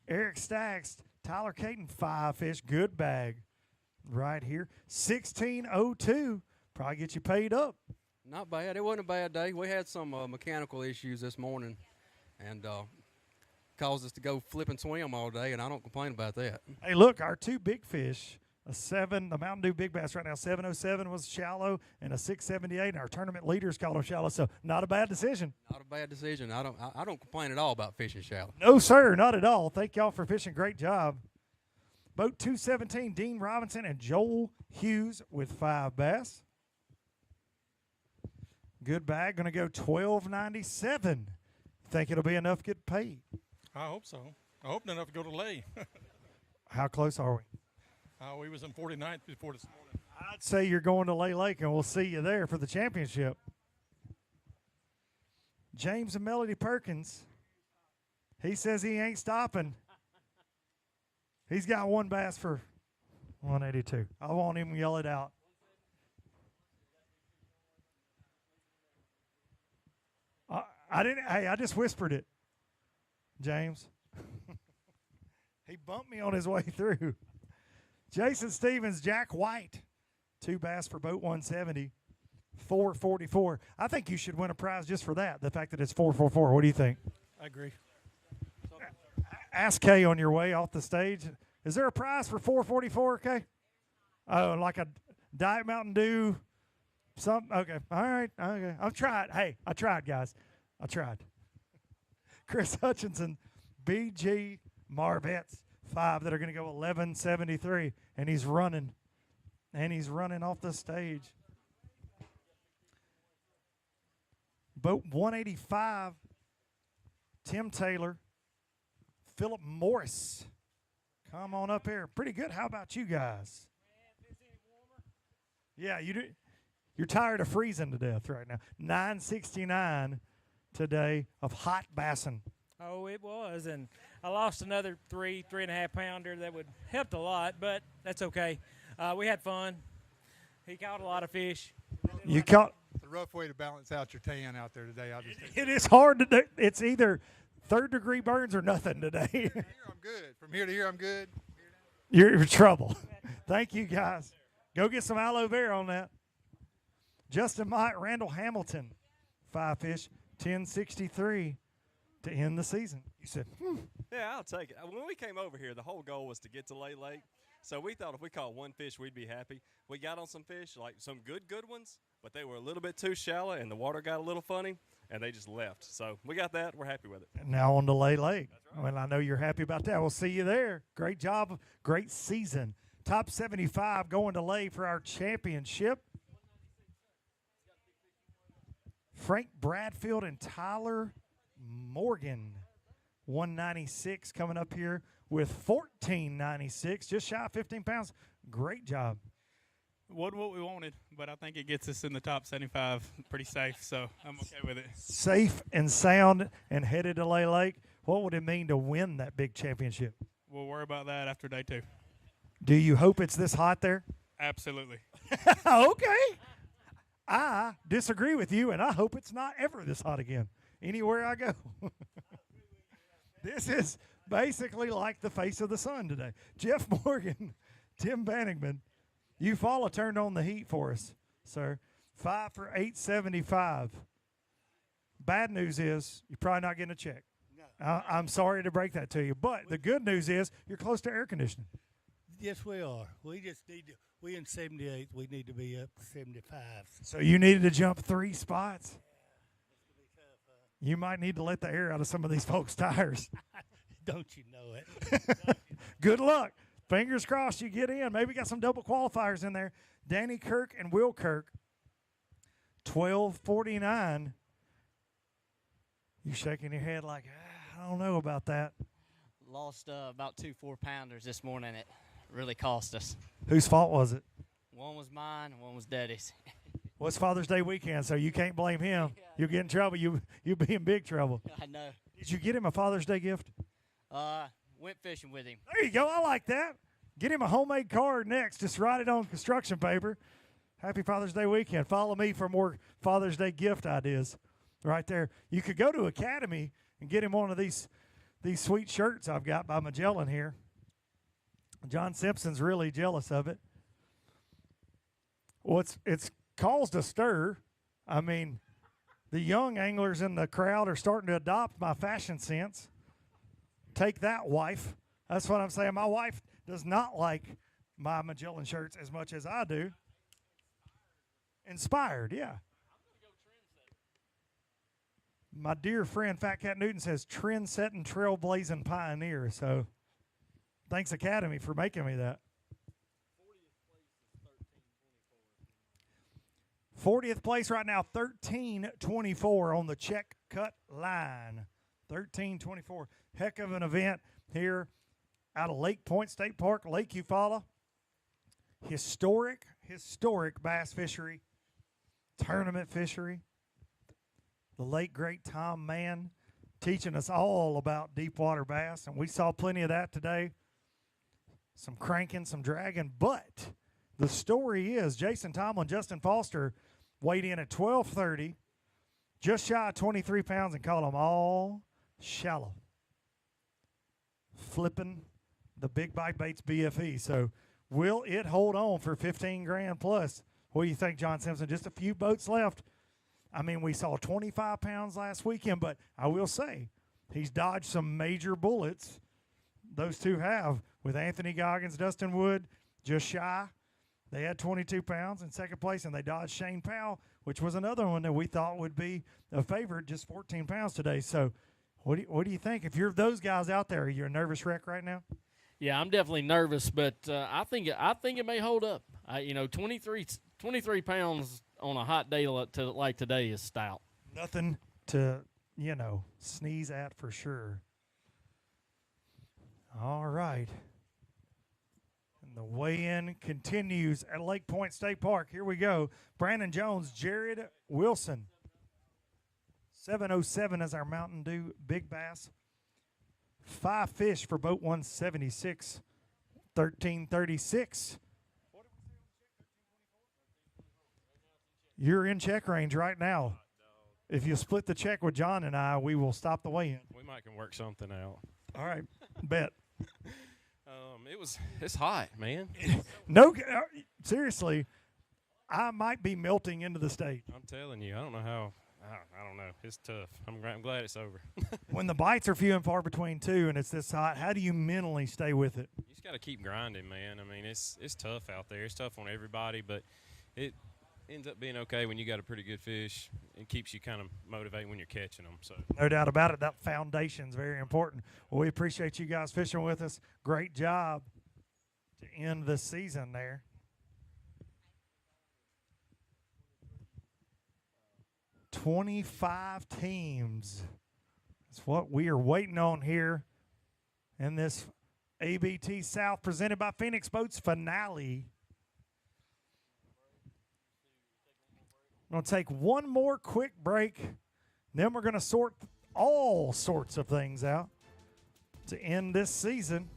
Eric Stacks, Tyler Caton, 5 fish. Good bag right here. 16.02. Probably get you paid up. Not bad. It wasn't a bad day. We had some mechanical issues this morning, and caused us to go flip and swim all day, and I don't complain about that. Hey, look, our 2 big fish, the Mountain Dew Big Bass right now, 707 was shallow, and a 678, and our tournament leaders called them shallow, so not a bad decision. Not a bad decision. I don't complain at all about fishing shallow. No, sir, not at all. Thank y'all for fishing. Great job. Boat 217, Dean Robinson and Joel Hughes with 5 bass. Good bag, going to go $12.97. Think it'll be enough to get paid? I hope so. I hope enough to go to Lay. How close are we? We was in 49th before this morning. I'd say you're going to Lay Lake, and we'll see you there for the championship. James and Melody Perkins, he says he ain't stopping. He's got 1 bass for 182. I won't even yell it out. I just whispered it, James. He bumped me on his way through. Jason Stevens, Jack White, 2 bass for boat 170, 444. I think you should win a prize just for that, the fact that it's 444. What do you think? I agree. Ask Kay on your way off the stage. Is there a prize for 444, Kay? Oh, like a Diet Mountain Dew? Okay. All right. Okay. I've tried. Hey, I tried, guys. I tried. Chris Hutchinson, BG Marvettes, 5 that are going to go 1173, and he's running. And he's running off the stage. Boat 185, Tim Taylor, Philip Morris. Come on up here. Pretty good. How about you guys? Yeah, you do. You're tired of freezing to death right now. 969 today of hot bassin. Oh, it was, and I lost another 3.5 pounder. That would helped a lot, but that's okay. We had fun. He caught a lot of fish. You caught. It's a rough way to balance out your tan out there today. It is hard to do. It's either third-degree burns or nothing today. Here I'm good. From here to here, I'm good. You're in trouble. Thank you, guys. Go get some aloe vera on that. Justin Mott, Randall Hamilton, 5 fish, 1063 to end the season. You said, Yeah, I'll take it. When we came over here, the whole goal was to get to Lake Lake. So we thought if we caught one fish, we'd be happy. We got on some fish, like some good ones, but they were a little bit too shallow, and the water got a little funny, and they just left. So we got that. We're happy with it. now on to Lake Lake. Well, I know you're happy about that. We'll see you there. Great job. Great season. Top 75 going to Lake for our championship. Frank Bradfield and Tyler Morgan. 196 coming up here with 1496, just shy of 15 pounds. Great job. Wasn't what we wanted, but I think it gets us in the top 75 pretty safe, so I'm okay with it. Safe and sound and headed to Lake Lake. What would it mean to win that big championship? We'll worry about that after day 2. Do you hope it's this hot there? Absolutely. Okay. I disagree with you, and I hope it's not ever this hot again anywhere I go. This is basically like the face of the sun today. Jeff Morgan, Tim Banningman, Eufaula turned on the heat for us, sir. 5 for 875. Bad news is you're probably not getting a check. No. I'm sorry to break that to you, but the good news is you're close to air conditioning. Yes, we are. We just need to. We in 78th. We need to be up to 75. So you needed to jump 3 spots. You might need to let the air out of some of these folks' tires. Don't you know it? Good luck. Fingers crossed you get in. Maybe got some double qualifiers in there. Danny Kirk and Will Kirk, 1249. You shaking your head like, I don't know about that. Lost about 2 4-pounders this morning. It really cost us. Whose fault was it? One was mine and one was Daddy's. Well, it's Father's Day weekend, so you can't blame him. You'll get in trouble. You'll be in big trouble. I know. Did you get him a Father's Day gift? Went fishing with him. There you go. I like that. Get him a homemade card next. Just write it on construction paper. Happy Father's Day weekend. Follow me for more Father's Day gift ideas right there. You could go to Academy and get him one of these sweet shirts I've got by Magellan here. John Simpson's really jealous of it. Well, it's caused a stir. I mean, the young anglers in the crowd are starting to adopt my fashion sense. Take that, wife. That's what I'm saying. My wife does not like my Magellan shirts as much as I do. Inspired, yeah. My dear friend Fat Cat Newton says trend-setting, trailblazing pioneer. So thanks, Academy, for making me that. 40th place right now, 13:24 on the check cut line. 13:24. Heck of an event here out of Lake Point State Park, Lake Eufaula. Historic bass fishery, tournament fishery. The late, great Tom Mann teaching us all about deep water bass, and we saw plenty of that today. Some cranking, some dragging, but the story is Jason Tomlin, Justin Foster weighed in at 12:30, just shy of 23 pounds, and caught them all shallow. Flipping the Big Bite Baits BFE. So will it hold on for 15 grand plus? What do you think, John Simpson? Just a few boats left. I mean, we saw 25 pounds last weekend, but I will say he's dodged some major bullets. Those two have, with Anthony Goggins, Dustin Wood, just shy. They had 22 pounds in second place, and they dodged Shane Powell, which was another one that we thought would be a favorite, just 14 pounds today. So what do you think? If you're those guys out there, are you a nervous wreck right now? Yeah, I'm definitely nervous, but I think it may hold up. 23 pounds on a hot day like today is stout. Nothing to sneeze at for sure. All right. And the weigh-in continues at Lake Point State Park. Here we go. Brandon Jones, Jared Wilson. 707 is our Mountain Dew Big Bass. 5 fish for boat 176. 1336. You're in check range right now. If you split the check with John and I, we will stop the weigh-in. We might can work something out. All right, bet. It's hot, man. No, seriously, I might be melting into the state. I'm telling you, I don't know how. I don't know. It's tough. I'm glad it's over. When the bites are few and far between too, and it's this hot, how do you mentally stay with it? You just got to keep grinding, man. I mean, it's tough out there. It's tough on everybody, but it ends up being okay when you got a pretty good fish. It keeps you kind of motivated when you're catching them. So no doubt about it. That foundation's very important. Well, we appreciate you guys fishing with us. Great job to end the season there. $25 teams. That's what we are waiting on here in this ABT South presented by Phoenix Boats finale. I'm going to take one more quick break. Then we're going to sort all sorts of things out to end this season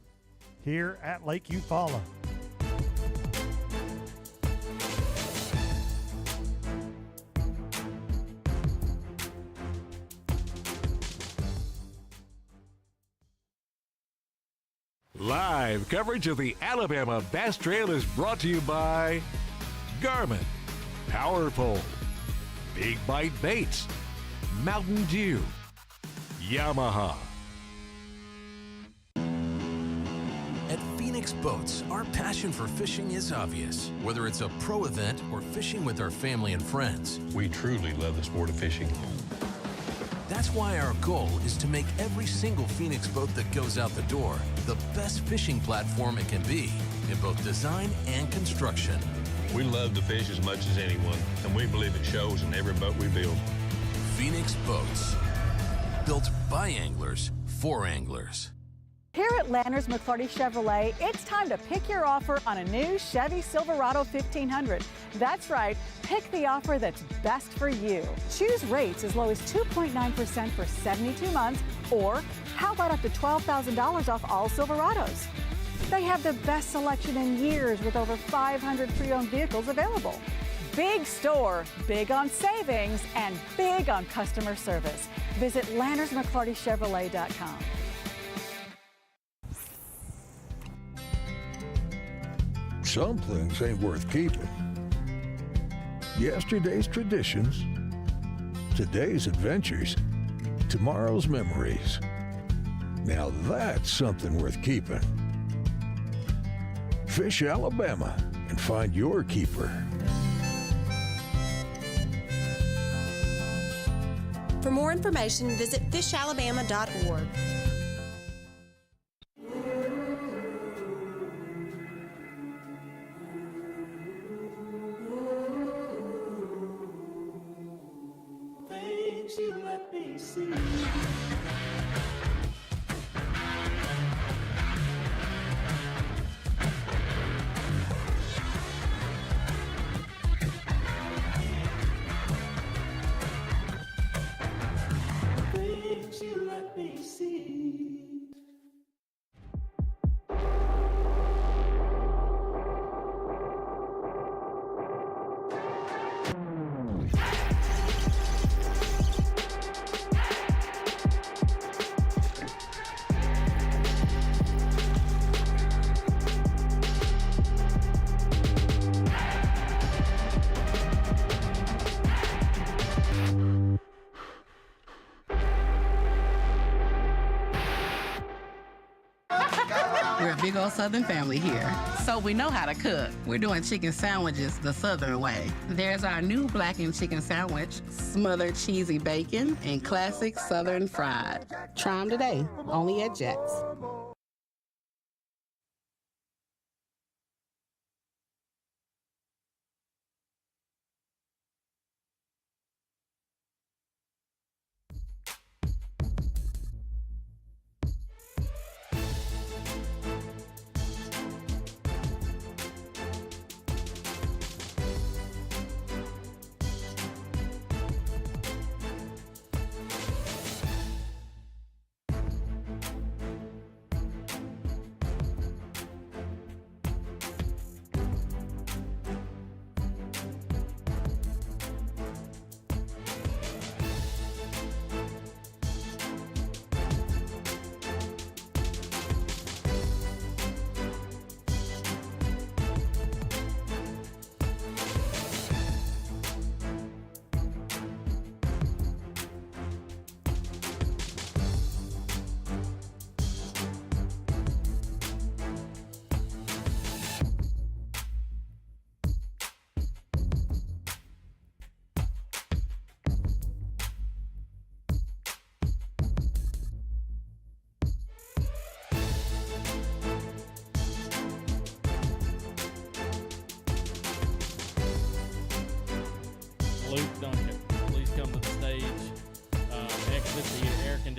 here at Lake Eufaula. Live coverage of the Alabama Bass Trail is brought to you by Garmin, Power Pole, Big Bite Baits, Mountain Dew, Yamaha. At Phoenix Boats, our passion for fishing is obvious. Whether it's a pro event or fishing with our family and friends, we truly love the sport of fishing. That's why our goal is to make every single Phoenix boat that goes out the door the best fishing platform it can be in both design and construction. We love to fish as much as anyone, and we believe it shows in every boat we build. Phoenix Boats, built by anglers for anglers. Here at Lanners McClarty Chevrolet, it's time to pick your offer on a new Chevy Silverado 1500. That's right, pick the offer that's best for you. Choose rates as low as 2.9% for 72 months, or how about up to $12,000 off all Silverados? They have the best selection in years with over 500 pre-owned vehicles available. Big store, big on savings, and big on customer service. Visit LannersMcClartyChevrolet.com. Some things ain't worth keeping. Yesterday's traditions, today's adventures, tomorrow's memories. Now that's something worth keeping. Fish Alabama and find your keeper. For more information, visit fishalabama.org. You let me see. Things you let me see. We're a big old Southern family here, so we know how to cook. We're doing chicken sandwiches the Southern way. There's our new blackened chicken sandwich, smothered cheesy bacon, and classic Southern fried. Try them today, only at Jack's.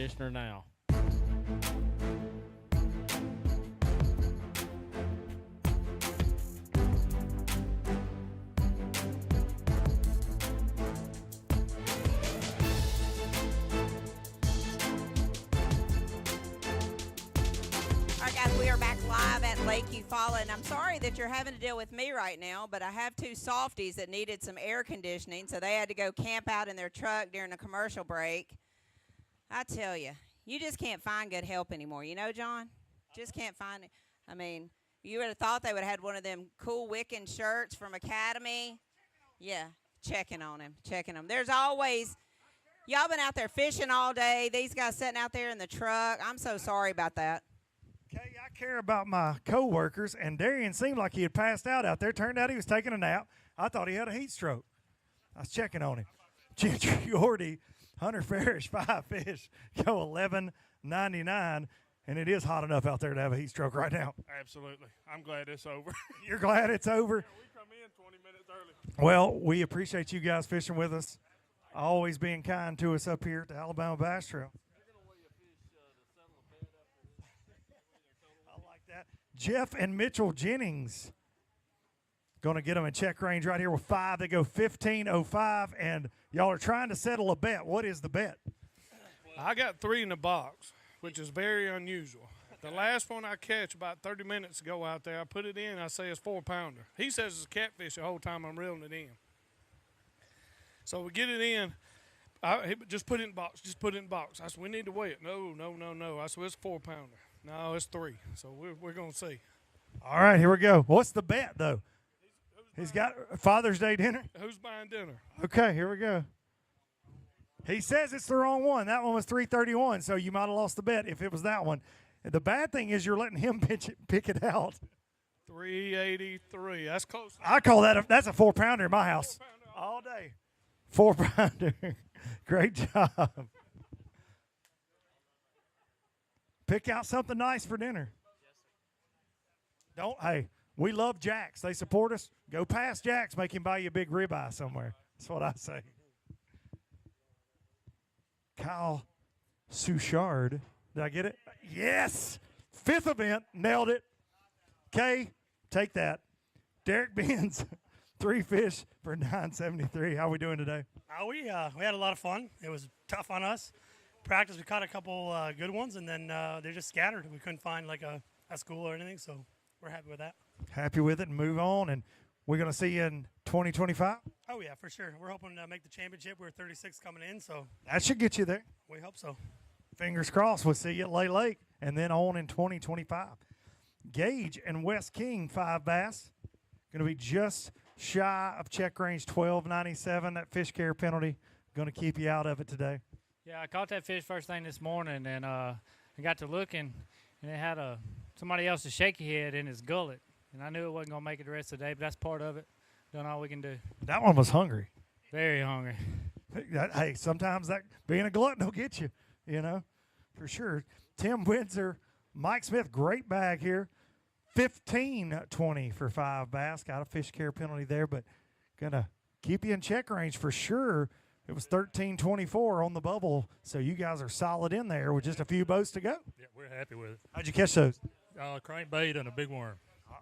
conditioner now. All right, guys, we are back live at Lake Eufaula, and I'm sorry that you're having to deal with me right now, but I have two softies that needed some air conditioning, so they had to go camp out in their truck during a commercial break. I tell you, you just can't find good help anymore. You know, John? Just can't find it. I mean, you would have thought they would have had one of them cool Wiccan shirts from Academy. Yeah, checking on him. There's always, y'all been out there fishing all day. These guys sitting out there in the truck. I'm so sorry about that. Okay, I care about my coworkers, and Darian seemed like he had passed out there. Turned out he was taking a nap. I thought he had a heat stroke. I was checking on him. Gentry Yorty, Hunter Farish, 5 fish, go $11.99, and it is hot enough out there to have a heat stroke right now. Absolutely. I'm glad it's over. You're glad it's over? Yeah, we come in 20 minutes early. Well, we appreciate you guys fishing with us, always being kind to us up here at the Alabama Bass Trail. Jeff and Mitchell Jennings going to get them in check range right here with 5. They go 15.05, and y'all are trying to settle a bet. What is the bet? I got 3 in the box, which is very unusual. The last one I catch about 30 minutes ago out there, I put it in, I say it's 4-pounder. He says it's a catfish the whole time I'm reeling it in. So we get it in. Just put it in the box. Just put it in the box. I said, we need to weigh it. No. I said, it's a 4-pounder. No, it's 3. So we're going to see. All right, here we go. What's the bet, though? He's got Father's Day dinner? Who's buying dinner? Okay, here we go. He says it's the wrong one. That one was 331, so you might have lost the bet if it was that one. The bad thing is you're letting him pick it out. 383. That's close. I call that that's a 4-pounder in my house. All day. 4-pounder. Great job. Pick out something nice for dinner. Hey, we love Jack's. They support us. Go past Jack's. Make him buy you a big ribeye somewhere. That's what I say. Kyle Souchard. Did I get it? Yes. 5th event. Nailed it. Kay, take that. Derek Benz, 3 fish for $9.73. How are we doing today? We had a lot of fun. It was tough on us. Practice, we caught a couple good ones, and then they're just scattered. We couldn't find like a school or anything, so we're happy with that. Happy with it and move on, and we're going to see you in 2025? Oh, yeah, for sure. We're hoping to make the championship. We're 36 coming in, so. That should get you there. We hope so. Fingers crossed. We'll see you at Lay Lake and then on in 2025. Gage and West King, 5 bass. Going to be just shy of check range, $12.97. That fish care penalty going to keep you out of it today. Yeah, I caught that fish first thing this morning, and I got to looking, and it had somebody else's shaky head in his gullet, and I knew it wasn't going to make it the rest of the day, but that's part of it. Done all we can do. That one was hungry. Very hungry. Hey, sometimes that being a glutton will get you, for sure. Tim Windsor, Mike Smith, great bag here. $15.20 for 5 bass. Got a fish care penalty there, but going to keep you in check range for sure. It was $13.24 on the bubble, so you guys are solid in there with just a few boats to go. Yeah, we're happy with it. How'd you catch those? Crankbait and a big worm.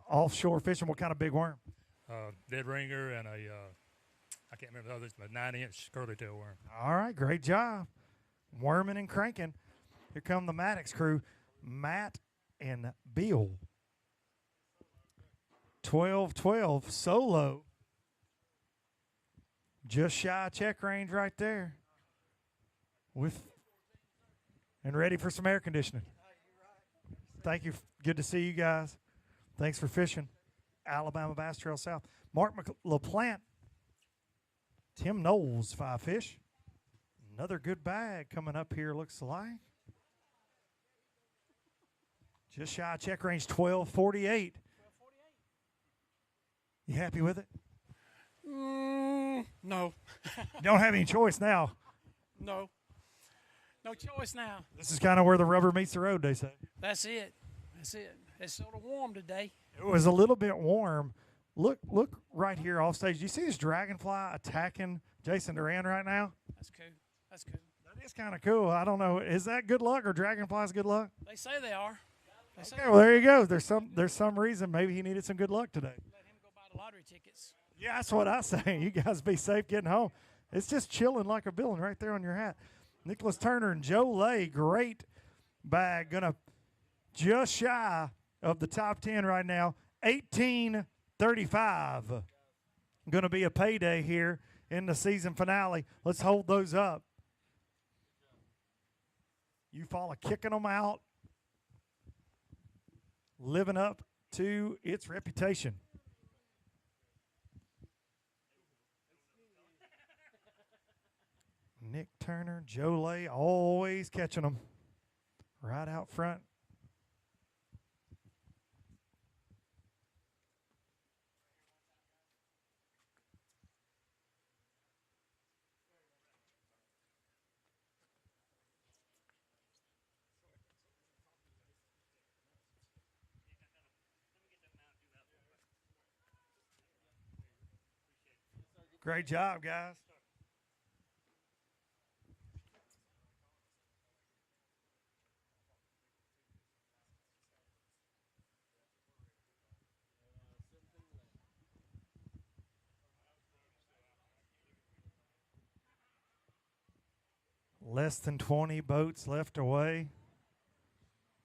Offshore fishing, what kind of big worm? Dead ringer and I can't remember the others, but 9-inch curly tail worm. All right, great job. Worming and cranking. Here come the Maddox crew, Matt and Bill. 12-12 solo. Just shy of check range right there. And ready for some air conditioning. Thank you. Good to see you guys. Thanks for fishing. Alabama Bass Trail South. Mark LaPlante. Tim Knowles, 5 fish. Another good bag coming up here, looks like. Just shy of check range, 12.48. You happy with it? No. Don't have any choice now. No. No choice now. This is kind of where the rubber meets the road, they say. That's it. It's sort of warm today. It was a little bit warm. Look right here off stage. Do you see this dragonfly attacking Jason Duran right now? That's cool. is kind of cool. I don't know. Is that good luck or Dragonfly's good luck? They say they are. They say Okay, well, there you go. There's some reason maybe he needed some good luck today. let him go buy the lottery tickets. Yeah, that's what I say. You guys be safe getting home. It's just chilling like a villain right there on your hat. Nicholas Turner and Joe Lay, great bag. Gonna just shy of the top 10 right now. 1835. Gonna be a payday here in the season finale. Let's hold those up. Eufaula kicking them out, living up to its reputation. Nick Turner, Joe Lay, always catching them right out front. Great job, guys. Less than 20 boats left away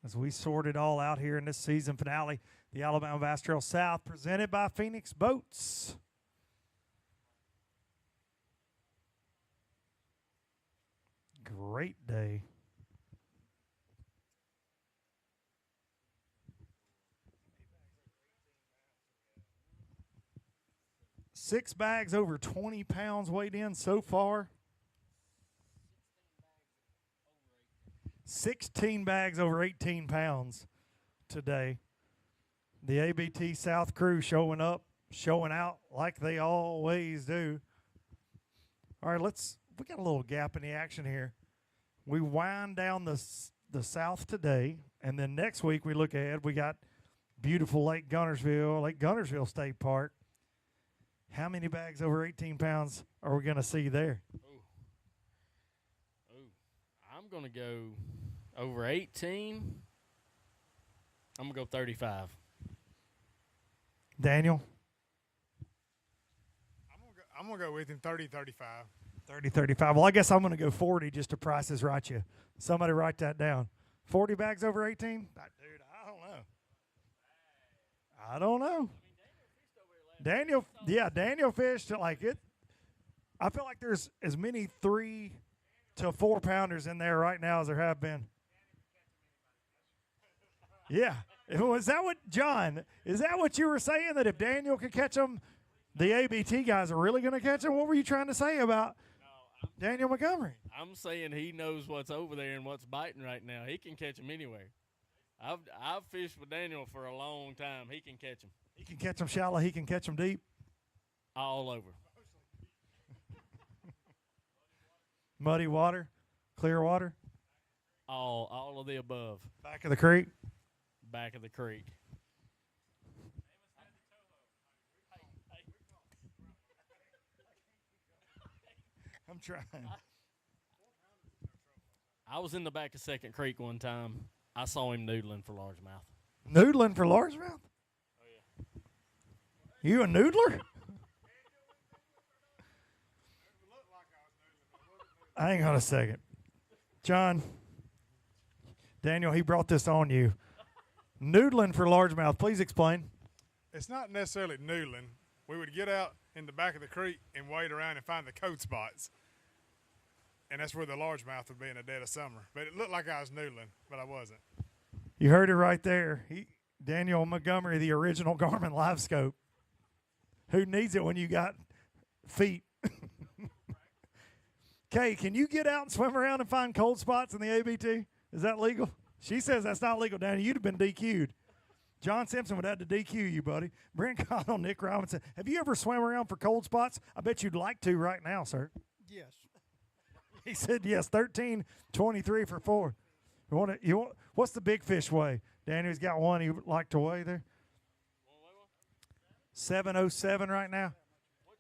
as we sort it all out here in this season finale. The Alabama Bass Trail South presented by Phoenix Boats. Great day. Six bags over 20 pounds weighed in so far. 16 bags over 18 pounds today. The ABT South crew showing up, showing out like they always do. All right, we got a little gap in the action here. We wind down the South today, and then next week we look ahead. We got beautiful Lake Guntersville State Park. How many bags over 18 pounds are we going to see there? I'm going to go over 18. I'm going to go 35. Daniel? I'm going to go with him 30, 35. 30, 35. Well, I guess I'm going to go 40 just to Price is Right you. Somebody write that down. 40 bags over 18? Dude, I don't know. I don't know. Daniel fished like it. I feel like there's as many 3 to 4 pounders in there right now as there have been. Yeah. Is that what you were saying, that if Daniel could catch them, the ABT guys are really going to catch them? What were you trying to say about Daniel Montgomery? I'm saying he knows what's over there and what's biting right now. He can catch them anywhere. I've fished with Daniel for a long time. He can catch them. He can catch them shallow. He can catch them deep. All over. Muddy water, clear water. All of the above. Back of the creek. Back of the creek. I'm trying. I was in the back of Second Creek one time. I saw him noodling for largemouth. Noodling for largemouth? Oh, yeah. You a noodler? Hang on a second. John, Daniel, he brought this on you. Noodling for largemouth. Please explain. It's not necessarily noodling. We would get out in the back of the creek and wade around and find the coat spots. And that's where the largemouth would be in the dead of summer. But it looked like I was noodling, but I wasn't. You heard it right there. Daniel Montgomery, the original Garmin Live Scope. Who needs it when you got feet? Kay, can you get out and swim around and find cold spots in the ABT? Is that legal? She says that's not legal, Danny. You'd have been DQ'd. John Simpson would have to DQ you, buddy. Brent Connell, Nick Robinson. Have you ever swam around for cold spots? I bet you'd like to right now, sir. Yes. He said yes, 13-23 for 4. What's the big fish weigh? Danny's got one he would like to weigh there. 707 right now.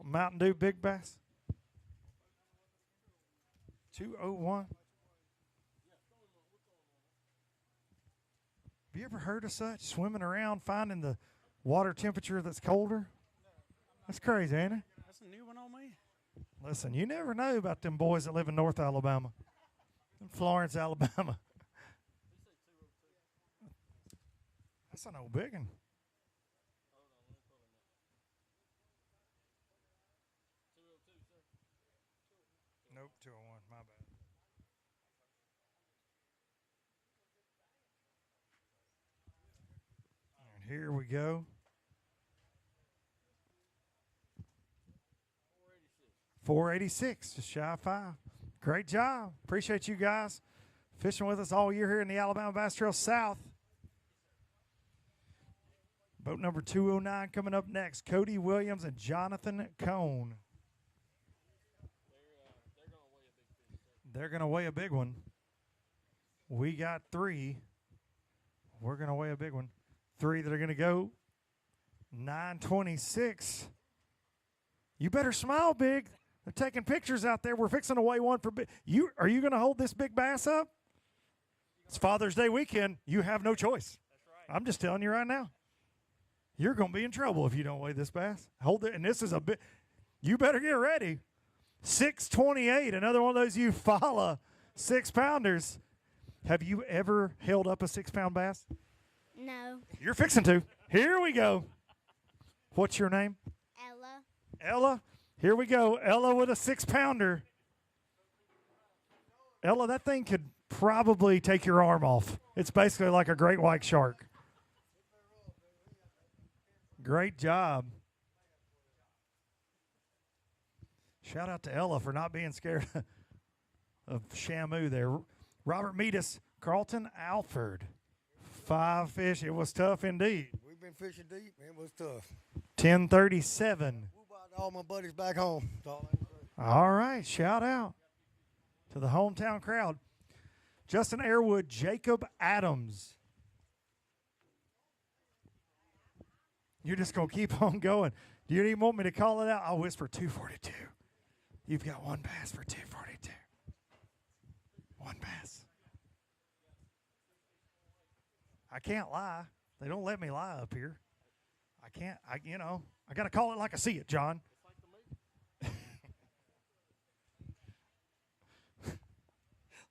Mountain Dew Big Bass. 201. you ever heard of such? Swimming around, finding the water temperature that's colder? That's crazy, ain't it? That's a new one on me. Listen, you never know about them boys that live in North Alabama, in Florence, Alabama. That's an old big one. Nope, 201, my bad. And here we go. 486, just shy of 5. Great job. Appreciate you guys fishing with us all year here in the Alabama Bass Trail South. Boat number 209 coming up next. Cody Williams and Jonathan Cone. They're going to weigh a big one. We got 3. We're going to weigh a big one. 3 that are going to go 926. You better smile big. They're taking pictures out there. We're fixing to weigh one for big. Are you going to hold this big bass up? It's Father's Day weekend. You have no choice. That's right. I'm just telling you right now. You're going to be in trouble if you don't weigh this bass. Hold it. And this is a bit. You better get ready. 628. Another one of those Eufaula 6-pounders. Have you ever held up a 6-pound bass? No. You're fixing to. Here we go. What's your name? Ella. Ella. Here we go. Ella with a 6-pounder. Ella, that thing could probably take your arm off. It's basically like a great white shark. Great job. Shout out to Ella for not being scared of Shamu there. Robert Meadus, Carlton Alford. 5 fish. It was tough indeed. We've been fishing deep. It was tough. 1037. All my buddies back home. All right. Shout out to the hometown crowd. Justin Airwood, Jacob Adams. You're just going to keep on going. Do you even want me to call it out? I'll whisper 242. You've got one bass for 242. One bass. I can't lie. They don't let me lie up here. I can't, I got to call it like I see it, John.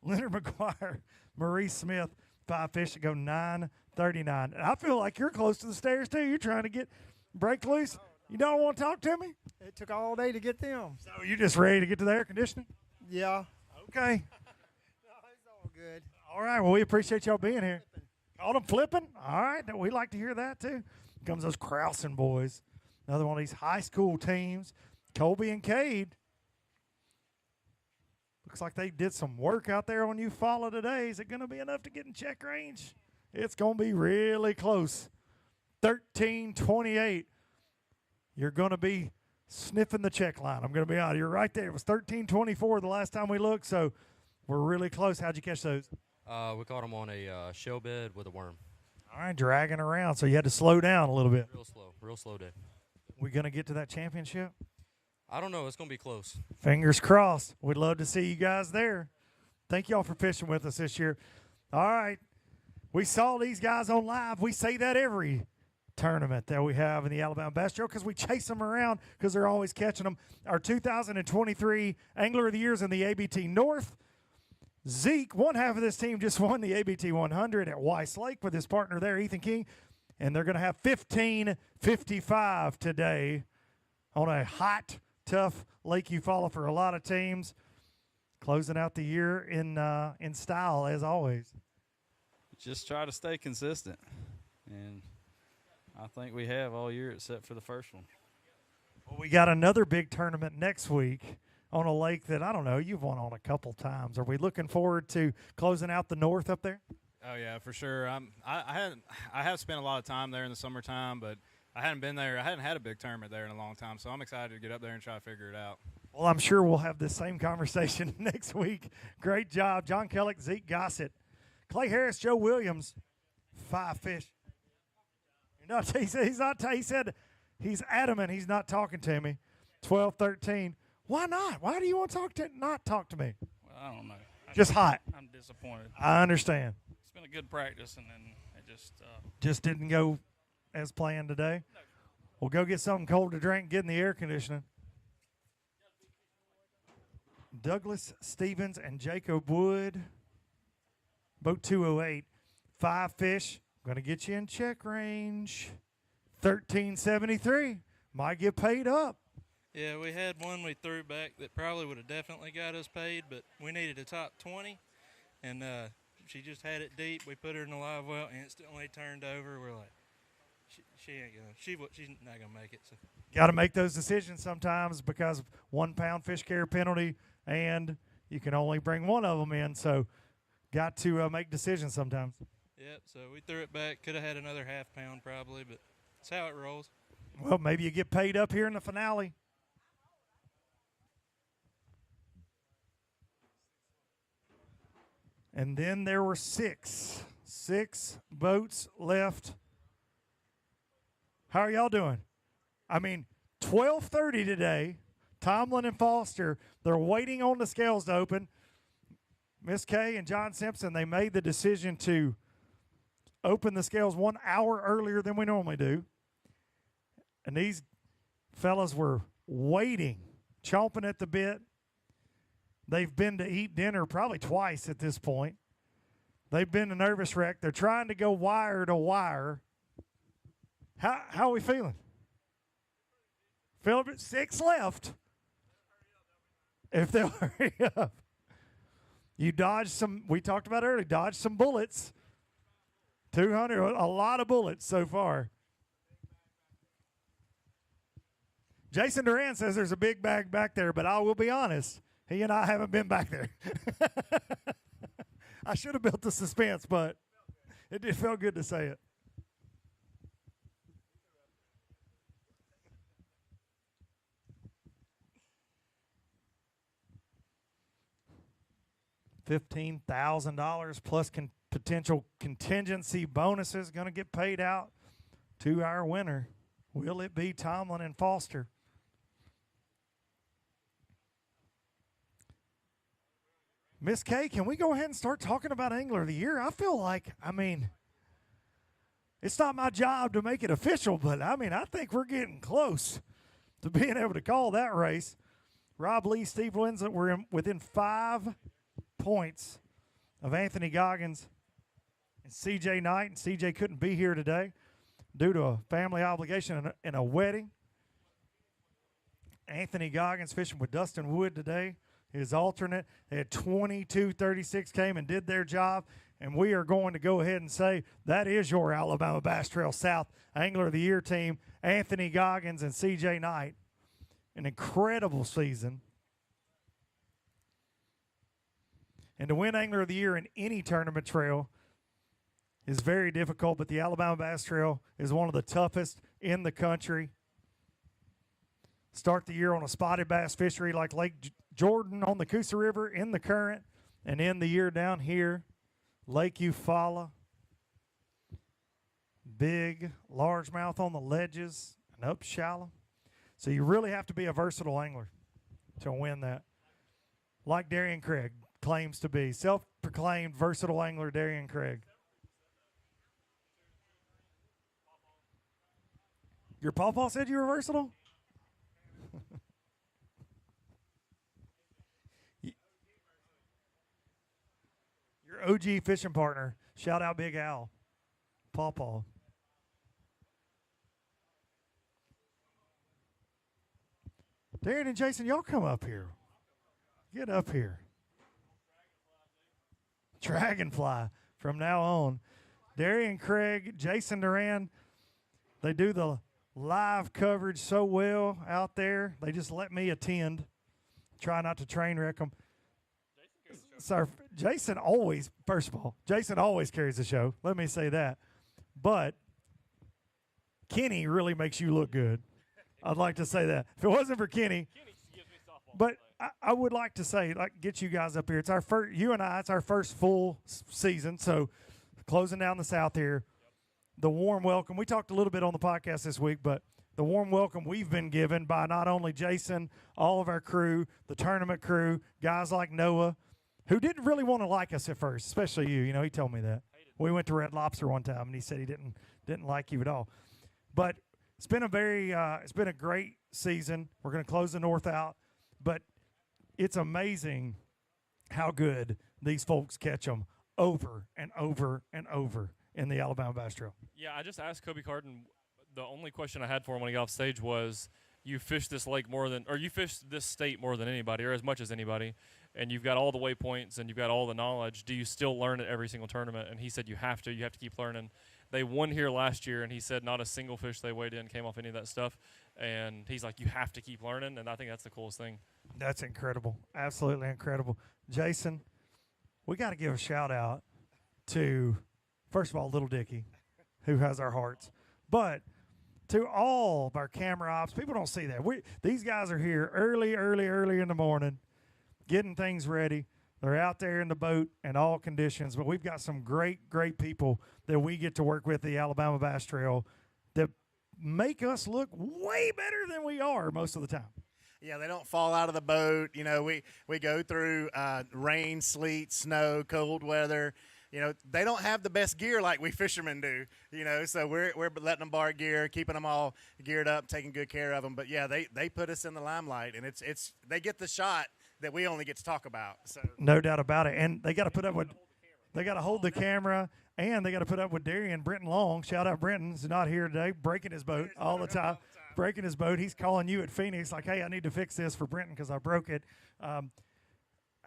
Leonard McGuire, Maurice Smith, 5 fish to go 939. And I feel like you're close to the stairs, too. You're trying to break loose. You don't want to talk to me? It took all day to get them. So you just ready to get to the air conditioning? Yeah. Okay. It's all good. All right. Well, we appreciate y'all being here. Called them flipping? All right. We like to hear that, too. Comes those Krausen boys. Another one of these high school teams. Colby and Cade. Looks like they did some work out there on Eufaula today. Is it going to be enough to get in check range? It's going to be really close. 13-28. You're going to be sniffing the check line. I'm going to be out. You're right there. It was 13-24 the last time we looked, so we're really close. How'd you catch those? We caught them on a shell bed with a worm. All right, dragging around, so you had to slow down a little bit. Real slow day. We going to get to that championship? I don't know. It's going to be close. Fingers crossed. We'd love to see you guys there. Thank y'all for fishing with us this year. All right. We saw these guys on live. We say that every tournament that we have in the Alabama Bass Trail because we chase them around because they're always catching them. Our 2023 Angler of the Year is in the ABT North. Zeke, one half of this team, just won the ABT 100 at Weiss Lake with his partner there, Ethan King. And they're going to have 15:55 today on a hot, tough Lake Eufaula for a lot of teams. Closing out the year in style, as always. Just try to stay consistent. And I think we have all year except for the first one. Well, we got another big tournament next week on a lake that, I don't know, you've won on a couple times. Are we looking forward to closing out the north up there? Oh, yeah, for sure. I have spent a lot of time there in the summertime, but I hadn't been there. I hadn't had a big tournament there in a long time, so I'm excited to get up there and try to figure it out. Well, I'm sure we'll have this same conversation next week. Great job. John Kellick, Zeke Gossett, Clay Harris, Joe Williams, 5 fish. He said he's adamant he's not talking to me. 12-13. Why not? Why do you want to not talk to me? Well, I don't know. Just hot. I'm disappointed. I understand. It's been a good practice, and then Just didn't go as planned today. We'll go get something cold to drink, get in the air conditioning. Douglas Stevens and Jacob Wood, boat 208. 5 fish, going to get you in check range. 1373, might get paid up. Yeah, we had one we threw back that probably would have definitely got us paid, but we needed a top 20, and she just had it deep. We put her in the live well, instantly turned over. We're like, she ain't gonna, she's not gonna make it. So. Got to make those decisions sometimes because 1 pound fish carrier penalty, and you can only bring one of them in. So, got to make decisions sometimes. Yep. So we threw it back. Could have had another ½ pound probably, but that's how it rolls. Well, maybe you get paid up here in the finale. And then there were 6 boats left. How are y'all doing? I mean, 12:30 today. Tomlin and Foster, they're waiting on the scales to open. Miss Kay and John Simpson, they made the decision to open the scales 1 hour earlier than we normally do. And these fellas were waiting, chomping at the bit. They've been to eat dinner probably twice at this point. They've been a nervous wreck. They're trying to go wire to wire. How are we feeling? Feeling 6 left. If they'll hurry up. You dodged some, we talked about earlier, dodged some bullets. 200, a lot of bullets so far. Jason Duran says there's a big bag back there, but I will be honest, he and I haven't been back there. I should have built the suspense, but it did feel good to say it. $15,000 plus potential contingency bonuses going to get paid out to our winner. Will it be Tomlin and Foster? Miss Kay, can we go ahead and start talking about Angler of the Year? I feel like, it's not my job to make it official, but, I think we're getting close to being able to call that race. Rob Lee, Steve Winslet were within 5 points of Anthony Goggins and C.J. Knight. And C.J. couldn't be here today due to a family obligation and a wedding. Anthony Goggins fishing with Dustin Wood today, his alternate. They had 22-36 came and did their job, and we are going to go ahead and say that is your Alabama Bass Trail South Angler of the Year team, Anthony Goggins and C.J. Knight. An incredible season. And to win Angler of the Year in any tournament trail is very difficult, but the Alabama Bass Trail is one of the toughest in the country. Start the year on a spotted bass fishery like Lake Jordan on the Coosa River in the current, and end the year down here, Lake Eufaula. Big largemouth on the ledges and up shallow. So you really have to be a versatile angler to win that. Like Darian Craig claims to be. Self-proclaimed versatile angler Darian Craig. Your pawpaw said you were versatile? Your OG fishing partner. Shout out Big Al. Pawpaw. Darren and Jason, y'all come up here. Get up here. Dragonfly from now on. Darian Craig, Jason Duran, they do the live coverage so well out there. They just let me attend. Try not to train wreck them. So Jason always, first of all, Jason always carries the show. Let me say that. But Kenny really makes you look good. I'd like to say that. If it wasn't for Kenny. But I would like to say, get you guys up here. It's our first, you and I, it's our first full season. So closing down the South here. The warm welcome. We talked a little bit on the podcast this week, but the warm welcome we've been given by not only Jason, all of our crew, the tournament crew, guys like Noah, who didn't really want to like us at first, especially you. You know, he told me that. Hated We went to Red Lobster one time, and he said he didn't like you at all. But it's been a great season. We're going to close the North out, but it's amazing how good these folks catch them over and over and over in the Alabama Bass Trail. Yeah, I just asked Kobe Carton. The only question I had for him when he got off stage was, you fish this lake you fish this state more than anybody, or as much as anybody, and you've got all the waypoints and you've got all the knowledge. Do you still learn at every single tournament? And he said you have to keep learning. They won here last year, and he said not a single fish they weighed in came off any of that stuff. And he's like, you have to keep learning, and I think that's the coolest thing. That's incredible. Absolutely incredible. Jason, we got to give a shout-out to, first of all, Little Dicky, who has our hearts. But to all of our camera ops, people don't see that. These guys are here early in the morning, getting things ready. They're out there in the boat in all conditions. But we've got some great people that we get to work with the Alabama Bass Trail that make us look way better than we are most of the time. Yeah, they don't fall out of the boat. You know, we go through rain, sleet, snow, cold weather. You know, they don't have the best gear like we fishermen do, you know, so we're letting them borrow gear, keeping them all geared up, taking good care of them. But, yeah, they put us in the limelight, and it's they get the shot that we only get to talk about. So no doubt about it. And they got to put up with – they got to hold the camera, and they got to put up with Darian Brenton Long. Shout out Brenton. He's not here today, breaking his boat all the time. Breaking his boat. He's calling you at Phoenix like, hey, I need to fix this for Brenton because I broke it.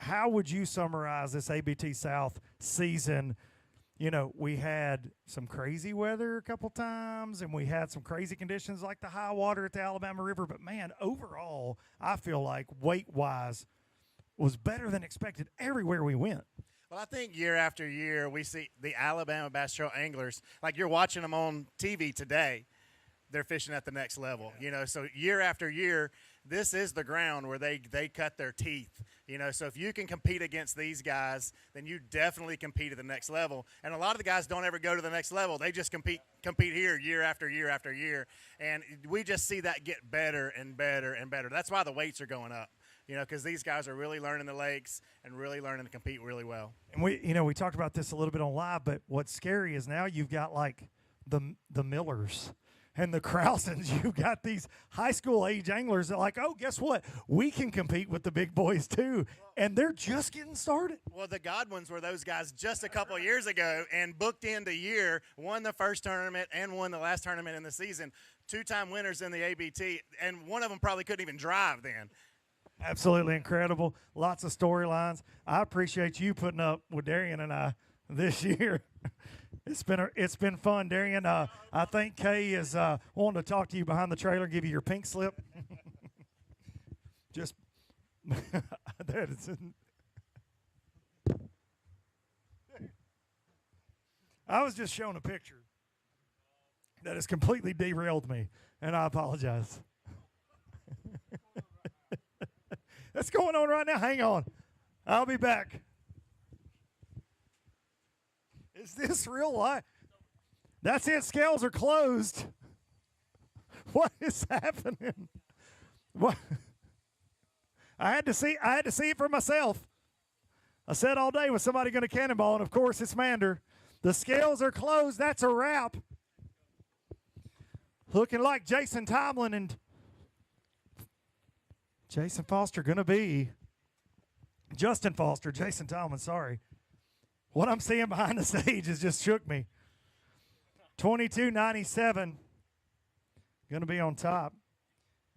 How would you summarize this ABT South season? You know, we had some crazy weather a couple times, and we had some crazy conditions like the high water at the Alabama River. But, man, overall, I feel like weight-wise was better than expected everywhere we went. Well, I think year after year we see the Alabama Bass Trail anglers, like you're watching them on TV today, they're fishing at the next level. You know, so year after year, this is the ground where they cut their teeth. You know, so if you can compete against these guys, then you definitely compete at the next level. And a lot of the guys don't ever go to the next level. They just compete here year after year after year. And we just see that get better and better and better. That's why the weights are going up. You know, because these guys are really learning the lakes and really learning to compete really well. And we talked about this a little bit on live, but what's scary is now you've got like the Millers and the Krausens. You've got these high school age anglers that are like, oh, guess what? We can compete with the big boys too, and they're just getting started. Well, the Godwins were those guys just a couple of years ago and booked into year, won the first tournament and won the last tournament in the season, 2-time winners in the ABT, and one of them probably couldn't even drive then. Absolutely incredible. Lots of storylines. I appreciate you putting up with Darian and I this year. It's been fun, Darian. I think Kay is wanting to talk to you behind the trailer, give you your pink slip. Just that is. I was just showing a picture that has completely derailed me, and I apologize. That's going on right now. Hang on. I'll be back. Is this real life? That's it. Scales are closed. What is happening? What? I had to see it for myself. I said all day, was somebody going to cannonball? And, of course, it's Mander. The scales are closed. That's a wrap. Looking like Jason Tomlin and Jason Foster going to be Justin Foster, Jason Tomlin, sorry. What I'm seeing behind the stage has just shook me. 22.97 going to be on top.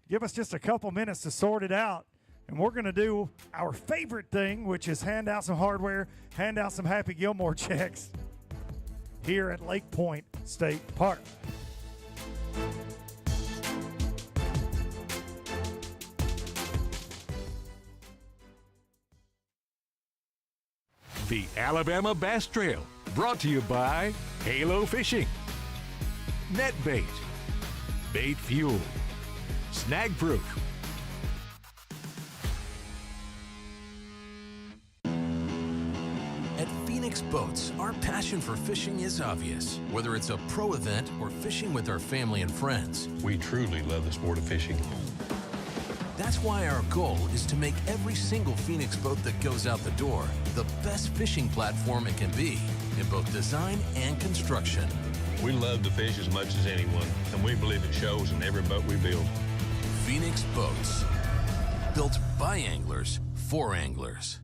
Give us just a couple minutes to sort it out, and we're going to do our favorite thing, which is hand out some hardware, hand out some Happy Gilmore checks here at Lake Point State Park. The Alabama Bass Trail, brought to you by Halo Fishing, Net Bait, Bait Fuel, Snag Proof. At Phoenix Boats, our passion for fishing is obvious. Whether it's a pro event or fishing with our family and friends, we truly love the sport of fishing. That's why our goal is to make every single Phoenix boat that goes out the door the best fishing platform it can be. in both design and construction. We love to fish as much as anyone, and we believe it shows in every boat we build. Phoenix Boats, built by anglers for anglers.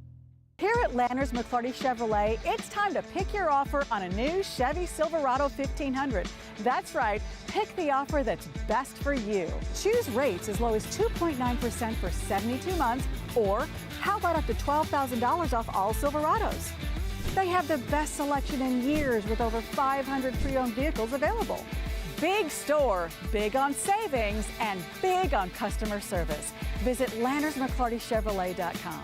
Here at Lanners McClarty Chevrolet, it's time to pick your offer on a new Chevy Silverado 1500. That's right, pick the offer that's best for you. Choose rates as low as 2.9% for 72 months, or how about up to $12,000 off all Silverados? They have the best selection in years with over 500 pre-owned vehicles available. Big store, big on savings, and big on customer service. Visit LannersMcClartyChevrolet.com.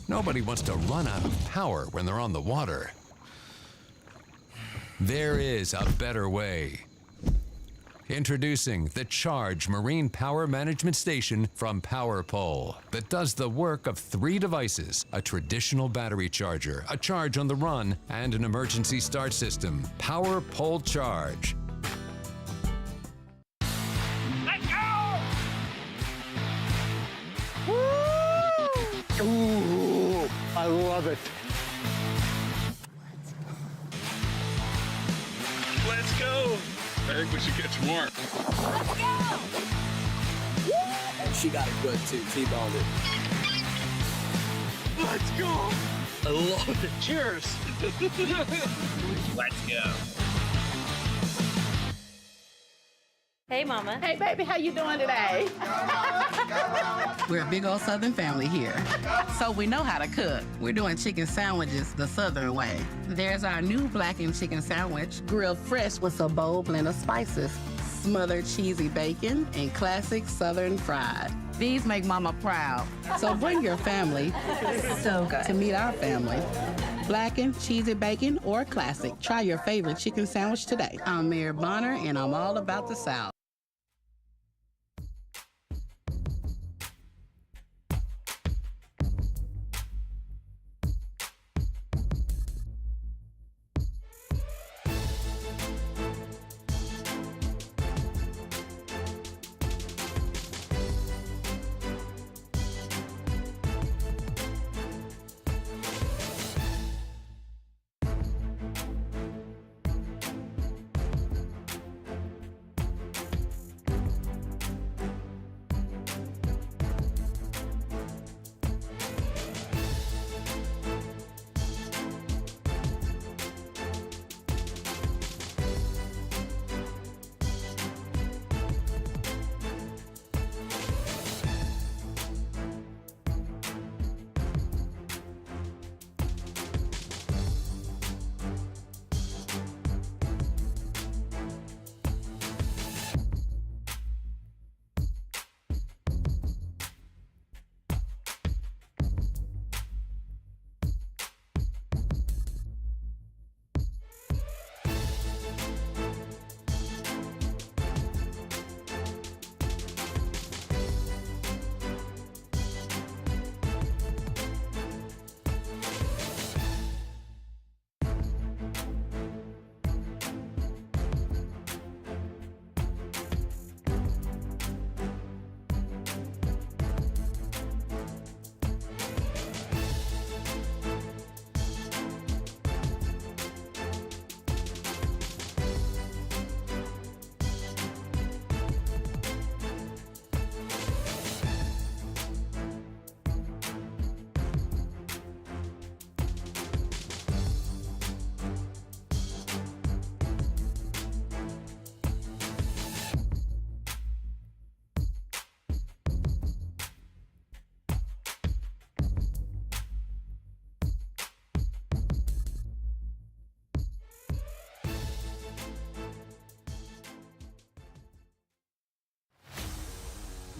Nobody wants to run out of power when they're on the water. There is a better way. Introducing the Charge Marine Power Management Station from PowerPole that does the work of 3 devices: a traditional battery charger, a charge on the run, and an emergency start system. PowerPole Charge. Let's go! Ooh, I love it. Let's go! I think we should get some more. Let's go! She got it good too, T-boned it. Let's go! I love it. Cheers! Let's go! Hey, Mama. Hey, baby, how you doing today? We're a big old Southern family here, so we know how to cook. We're doing chicken sandwiches the Southern way. There's our new blackened chicken sandwich, grilled fresh with a bold blend of spices, smothered cheesy bacon, and classic Southern fried. These make Mama proud, so bring your family So good. to meet our family. Blackened, cheesy bacon, or classic. Try your favorite chicken sandwich today. I'm Mayor Bonner, and I'm all about the South.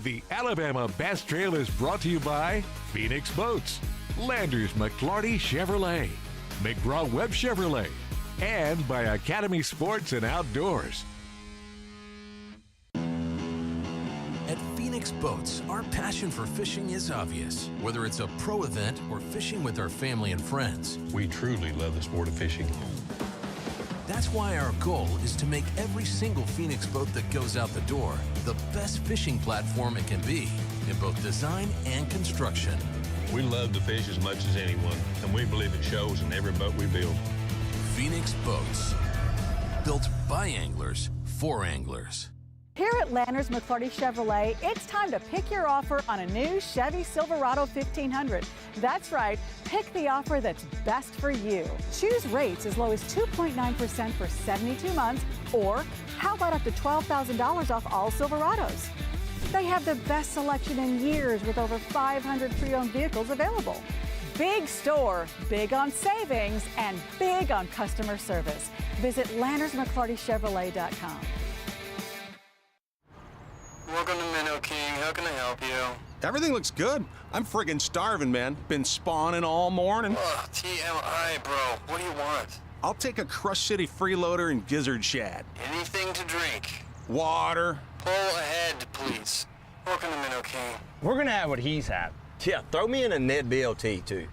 The Alabama Bass Trail is brought to you by Phoenix Boats, Landers McClarty Chevrolet, McGraw-Webb Chevrolet, and by Academy Sports and Outdoors. At Phoenix Boats, our passion for fishing is obvious. Whether it's a pro event or fishing with our family and friends, We truly love the sport of fishing. that's why our goal is to make every single Phoenix boat that goes out the door the best fishing platform it can be in both design and construction. We love to fish as much as anyone, and we believe it shows in every boat we build. Phoenix Boats, built by anglers for anglers. Here at Landers McClarty Chevrolet, it's time to pick your offer on a new Chevy Silverado 1500. That's right, pick the offer that's best for you. Choose rates as low as 2.9% for 72 months, or how about up to $12,000 off all Silverados? They have the best selection in years with over 500 pre-owned vehicles available. Big store, big on savings, and big on customer service. Visit LandersMcClartyChevrolet.com. Welcome to Minnow King. How can I help you? Everything looks good. I'm friggin' starving, man. Been spawning all morning. Ugh, TMI, bro. What do you want? I'll take a Crush City freeloader and gizzard shad. Anything to drink. Water. Pull ahead, please. Welcome to Minnow King. We're gonna have what he's had. Yeah, throw me in a Ned BLT, too.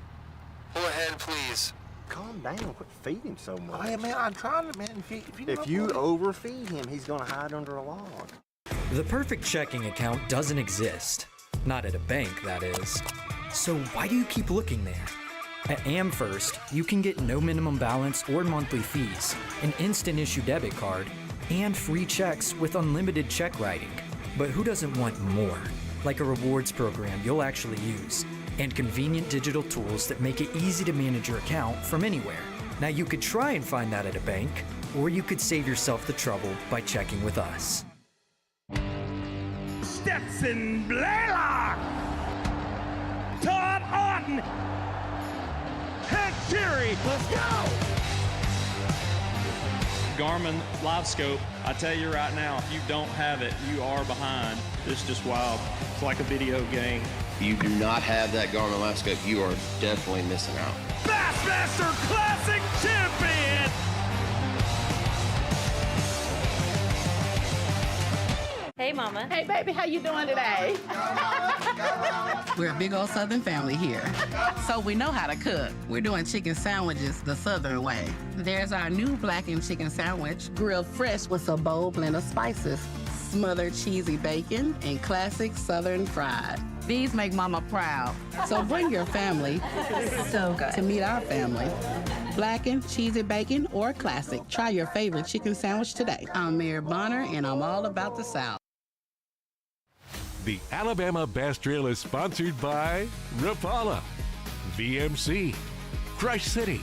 Pull ahead, please. Calm down. Quit feeding so much. Oh, yeah, man, I'm trying to, man. If you overfeed him, he's gonna hide under a log. The perfect checking account doesn't exist. Not at a bank, that is. So why do you keep looking there? At AmFirst, you can get no minimum balance or monthly fees, an instant issue debit card, and free checks with unlimited check writing. But who doesn't want more? Like a rewards program you'll actually use, and convenient digital tools that make it easy to manage your account from anywhere. Now you could try and find that at a bank, or you could save yourself the trouble by checking with us. Stetson Blaylock, Todd Auden, and Jerry. Let's go! Garmin Live Scope, I tell you right now, if you don't have it, you are behind. It's just wild. It's like a video game. If you do not have that Garmin Live Scope, you are definitely missing out. Bassmaster Classic Champion! Hey, Mama. Hey, baby, how you doing today? We're a big old Southern family here, so we know how to cook. We're doing chicken sandwiches the Southern way. There's our new blackened chicken sandwich, grilled fresh with a bold blend of spices, smothered cheesy bacon, and classic Southern fried. These make Mama proud, so bring your family So good. to meet our family. Blackened, cheesy bacon, or classic. Try your favorite chicken sandwich today. I'm Mary Bonner, and I'm all about the South. The Alabama Bass Trail is sponsored by Rapala, VMC, Crush City,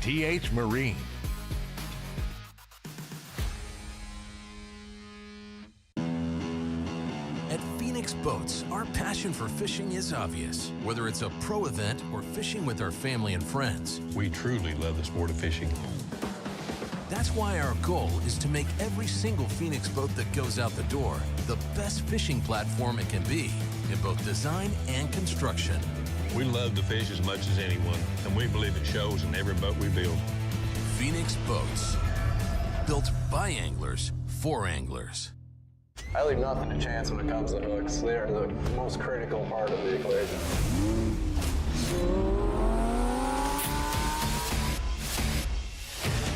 TH Marine. At Phoenix Boats, our passion for fishing is obvious. Whether it's a pro event or fishing with our family and friends, We truly love the sport of fishing. that's why our goal is to make every single Phoenix boat that goes out the door the best fishing platform it can be in both design and construction. We love to fish as much as anyone, and we believe it shows in every boat we build. Phoenix Boats, built by anglers for anglers. I leave nothing to chance when it comes to hooks. They are the most critical part of the equation.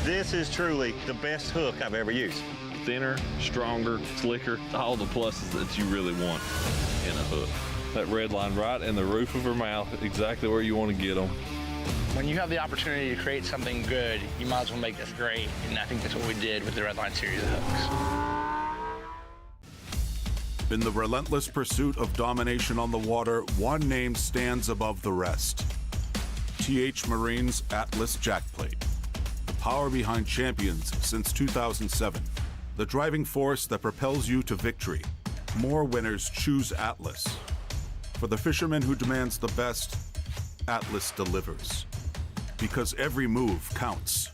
This is truly the best hook I've ever used. Thinner, stronger, slicker, all the pluses that you really want in a hook. That red line right in the roof of her mouth, exactly where you want to get them. When you have the opportunity to create something good, you might as well make this great. And I think that's what we did with the Red Line series of hooks. In the relentless pursuit of domination on the water, one name stands above the rest. TH Marine's Atlas Jackplate. The power behind champions since 2007. The driving force that propels you to victory. More winners choose Atlas. For the fisherman who demands the best, Atlas delivers. Because every move counts.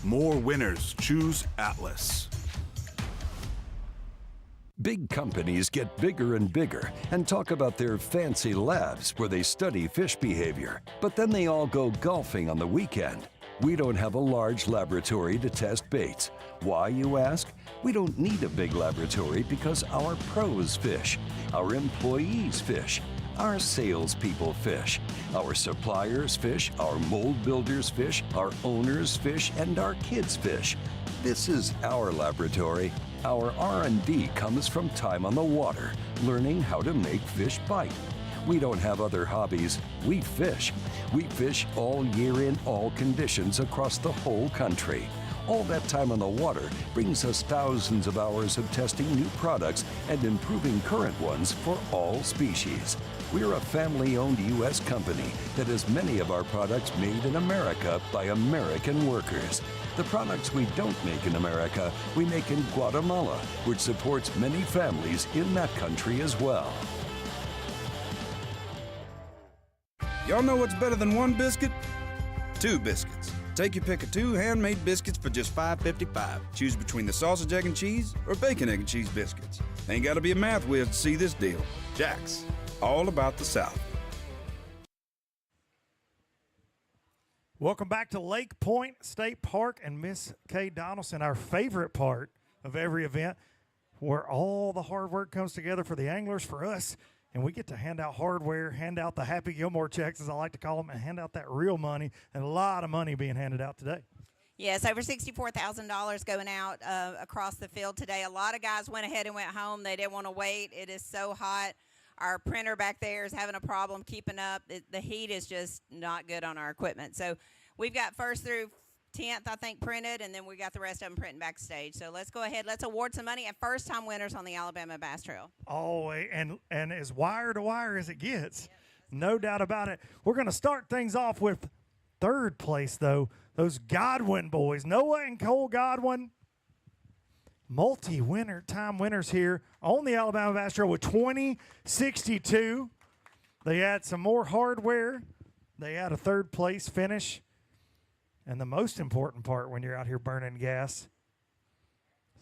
More winners choose Atlas. Big companies get bigger and bigger and talk about their fancy labs where they study fish behavior, but then they all go golfing on the weekend. We don't have a large laboratory to test baits. Why, you ask? We don't need a big laboratory because our pros fish, our employees fish, our salespeople fish, our suppliers fish, our mold builders fish, our owners fish, and our kids fish. This is our laboratory. Our R&D comes from time on the water, learning how to make fish bite. We don't have other hobbies. We fish. We fish all year in all conditions across the whole country. All that time on the water brings us thousands of hours of testing new products and improving current ones for all species. We're a family-owned U.S. company that has many of our products made in America by American workers. The products we don't make in America, we make in Guatemala, which supports many families in that country as well. Y'all know what's better than one biscuit? Two biscuits. Take your pick of two handmade biscuits for just $5.55. Choose between the sausage, egg, and cheese or bacon, egg, and cheese biscuits. Ain't got to be a math whiz to see this deal. Jack's, all about the South. Welcome back to Lake Point State Park and Miss Kay Donaldson, our favorite part of every event, where all the hard work comes together for the anglers, for us, and we get to hand out hardware, hand out the Happy Gilmore checks, as I like to call them, and hand out that real money, and a lot of money being handed out today. Yes, over $64,000 going out across the field today. A lot of guys went ahead and went home. They didn't want to wait. It is so hot. Our printer back there is having a problem keeping up. The heat is just not good on our equipment. So we've got 1st through 10th, I think, printed, and then we got the rest of them printing backstage. So let's go ahead. Let's award some money and first-time winners on the Alabama Bass Trail. Oh, and as wire to wire as it gets, no doubt about it. We're going to start things off with 3rd place, though. Those Godwin boys, Noah and Cole Godwin, multi-winner time winners here on the Alabama Bass Trail with 2062. They had some more hardware. They had a 3rd place finish. And the most important part when you're out here burning gas,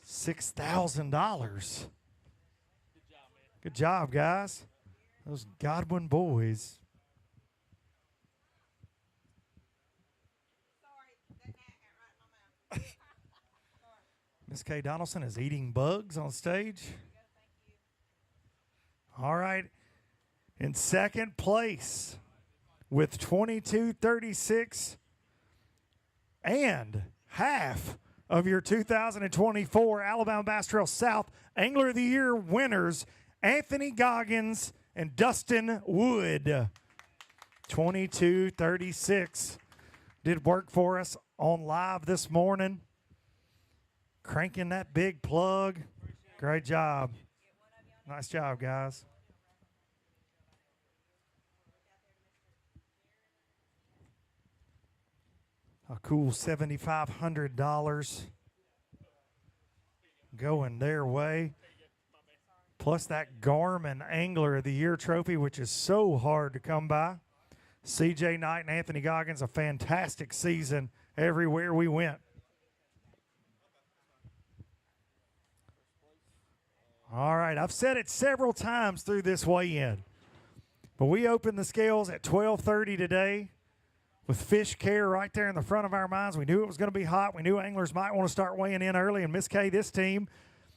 $6,000. Good job, guys. Those Godwin boys. Miss Kay Donaldson is eating bugs on stage. All right. In 2nd place with 2236 and half of your 2024 Alabama Bass Trail South Angler of the Year winners, Anthony Goggins and Dustin Wood. 2236 did work for us on live this morning. Cranking that big plug. Great job. Nice job, guys. A cool $7,500 going their way. Plus that Garmin Angler of the Year trophy, which is so hard to come by. CJ Knight and Anthony Goggins, a fantastic season everywhere we went. All right, I've said it several times through this weigh-in, but we opened the scales at 12:30 today with fish care right there in the front of our minds. We knew it was going to be hot. We knew anglers might want to start weighing in early, and Miss Kay, this team,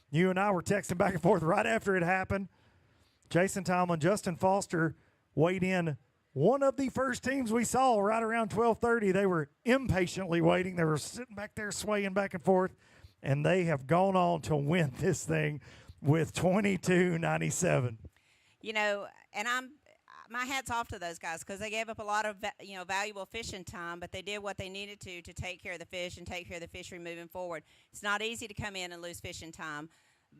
you and I were texting back and forth right after it happened. Jason Tomlin, Justin Foster weighed in. One of the first teams we saw right around 12:30, they were impatiently waiting. They were sitting back there swaying back and forth, and they have gone on to win this thing with 22.97. You know, and my hat's off to those guys because they gave up a lot of valuable fishing time, but they did what they needed to take care of the fish and take care of the fishery moving forward. It's not easy to come in and lose fishing time,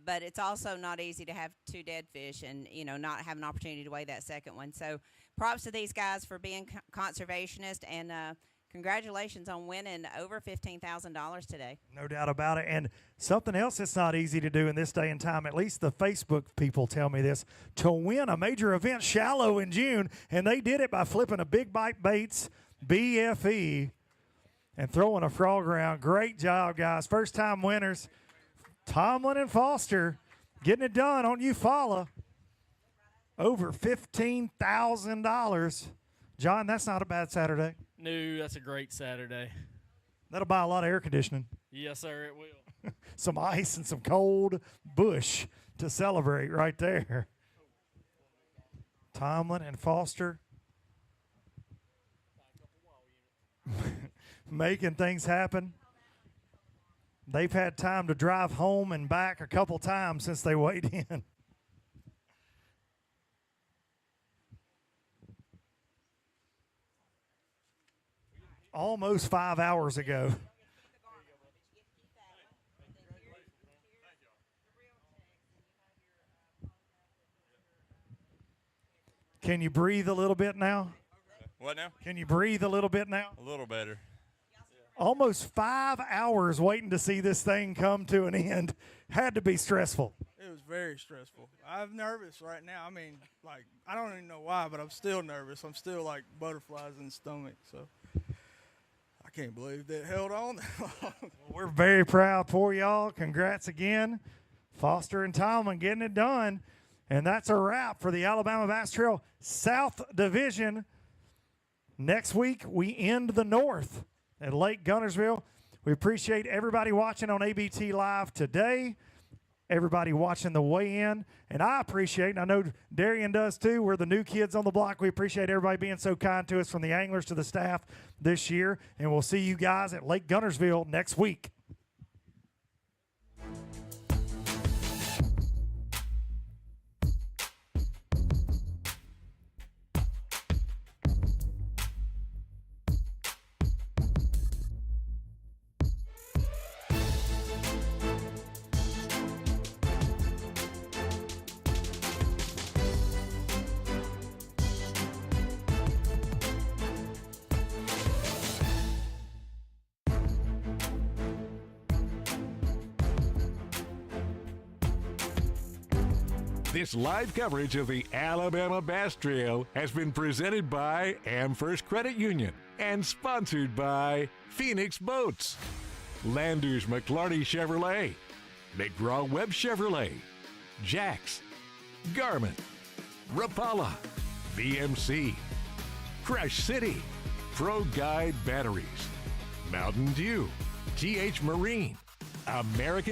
but it's also not easy to have 2 dead fish and not have an opportunity to weigh that second one. So props to these guys for being conservationists, and congratulations on winning over $15,000 today. No doubt about it. And something else that's not easy to do in this day and time, at least the Facebook people tell me this, to win a major event shallow in June, and they did it by flipping a Big Bite Baits BFE and throwing a frog around. Great job, guys. First-time winners, Tomlin and Foster. Getting it done on Eufaula. Over $15,000. John, that's not a bad Saturday. No, that's a great Saturday. That'll buy a lot of air conditioning. Yes, sir, it will. Some ice and some cold bush to celebrate right there. Tomlin and Foster making things happen. They've had time to drive home and back a couple times since they weighed in. Almost 5 hours ago. Can you breathe a little bit now? What now? Can you breathe a little bit now? A little better. Almost 5 hours waiting to see this thing come to an end. Had to be stressful. It was very stressful. I'm nervous right now. I mean, like, I don't even know why, but I'm still nervous. I'm still like butterflies in the stomach. So I can't believe that it held on that long. We're very proud for y'all. Congrats again. Foster and Tomlin getting it done. And that's a wrap for the Alabama Bass Trail South Division. Next week, we end the North at Lake Guntersville. We appreciate everybody watching on ABT Live today, everybody watching the weigh-in, and I appreciate, and I know Darian does too, we're the new kids on the block. We appreciate everybody being so kind to us, from the anglers to the staff this year, and we'll see you guys at Lake Guntersville next week. This live coverage of the Alabama Bass Trail has been presented by AmFirst Credit Union and sponsored by Phoenix Boats, Landers McLarty Chevrolet, McGraw-Webb Chevrolet, Jax, Garmin, Rapala, BMC, Crush City, Pro Guide Batteries, Mountain Dew, TH Marine, American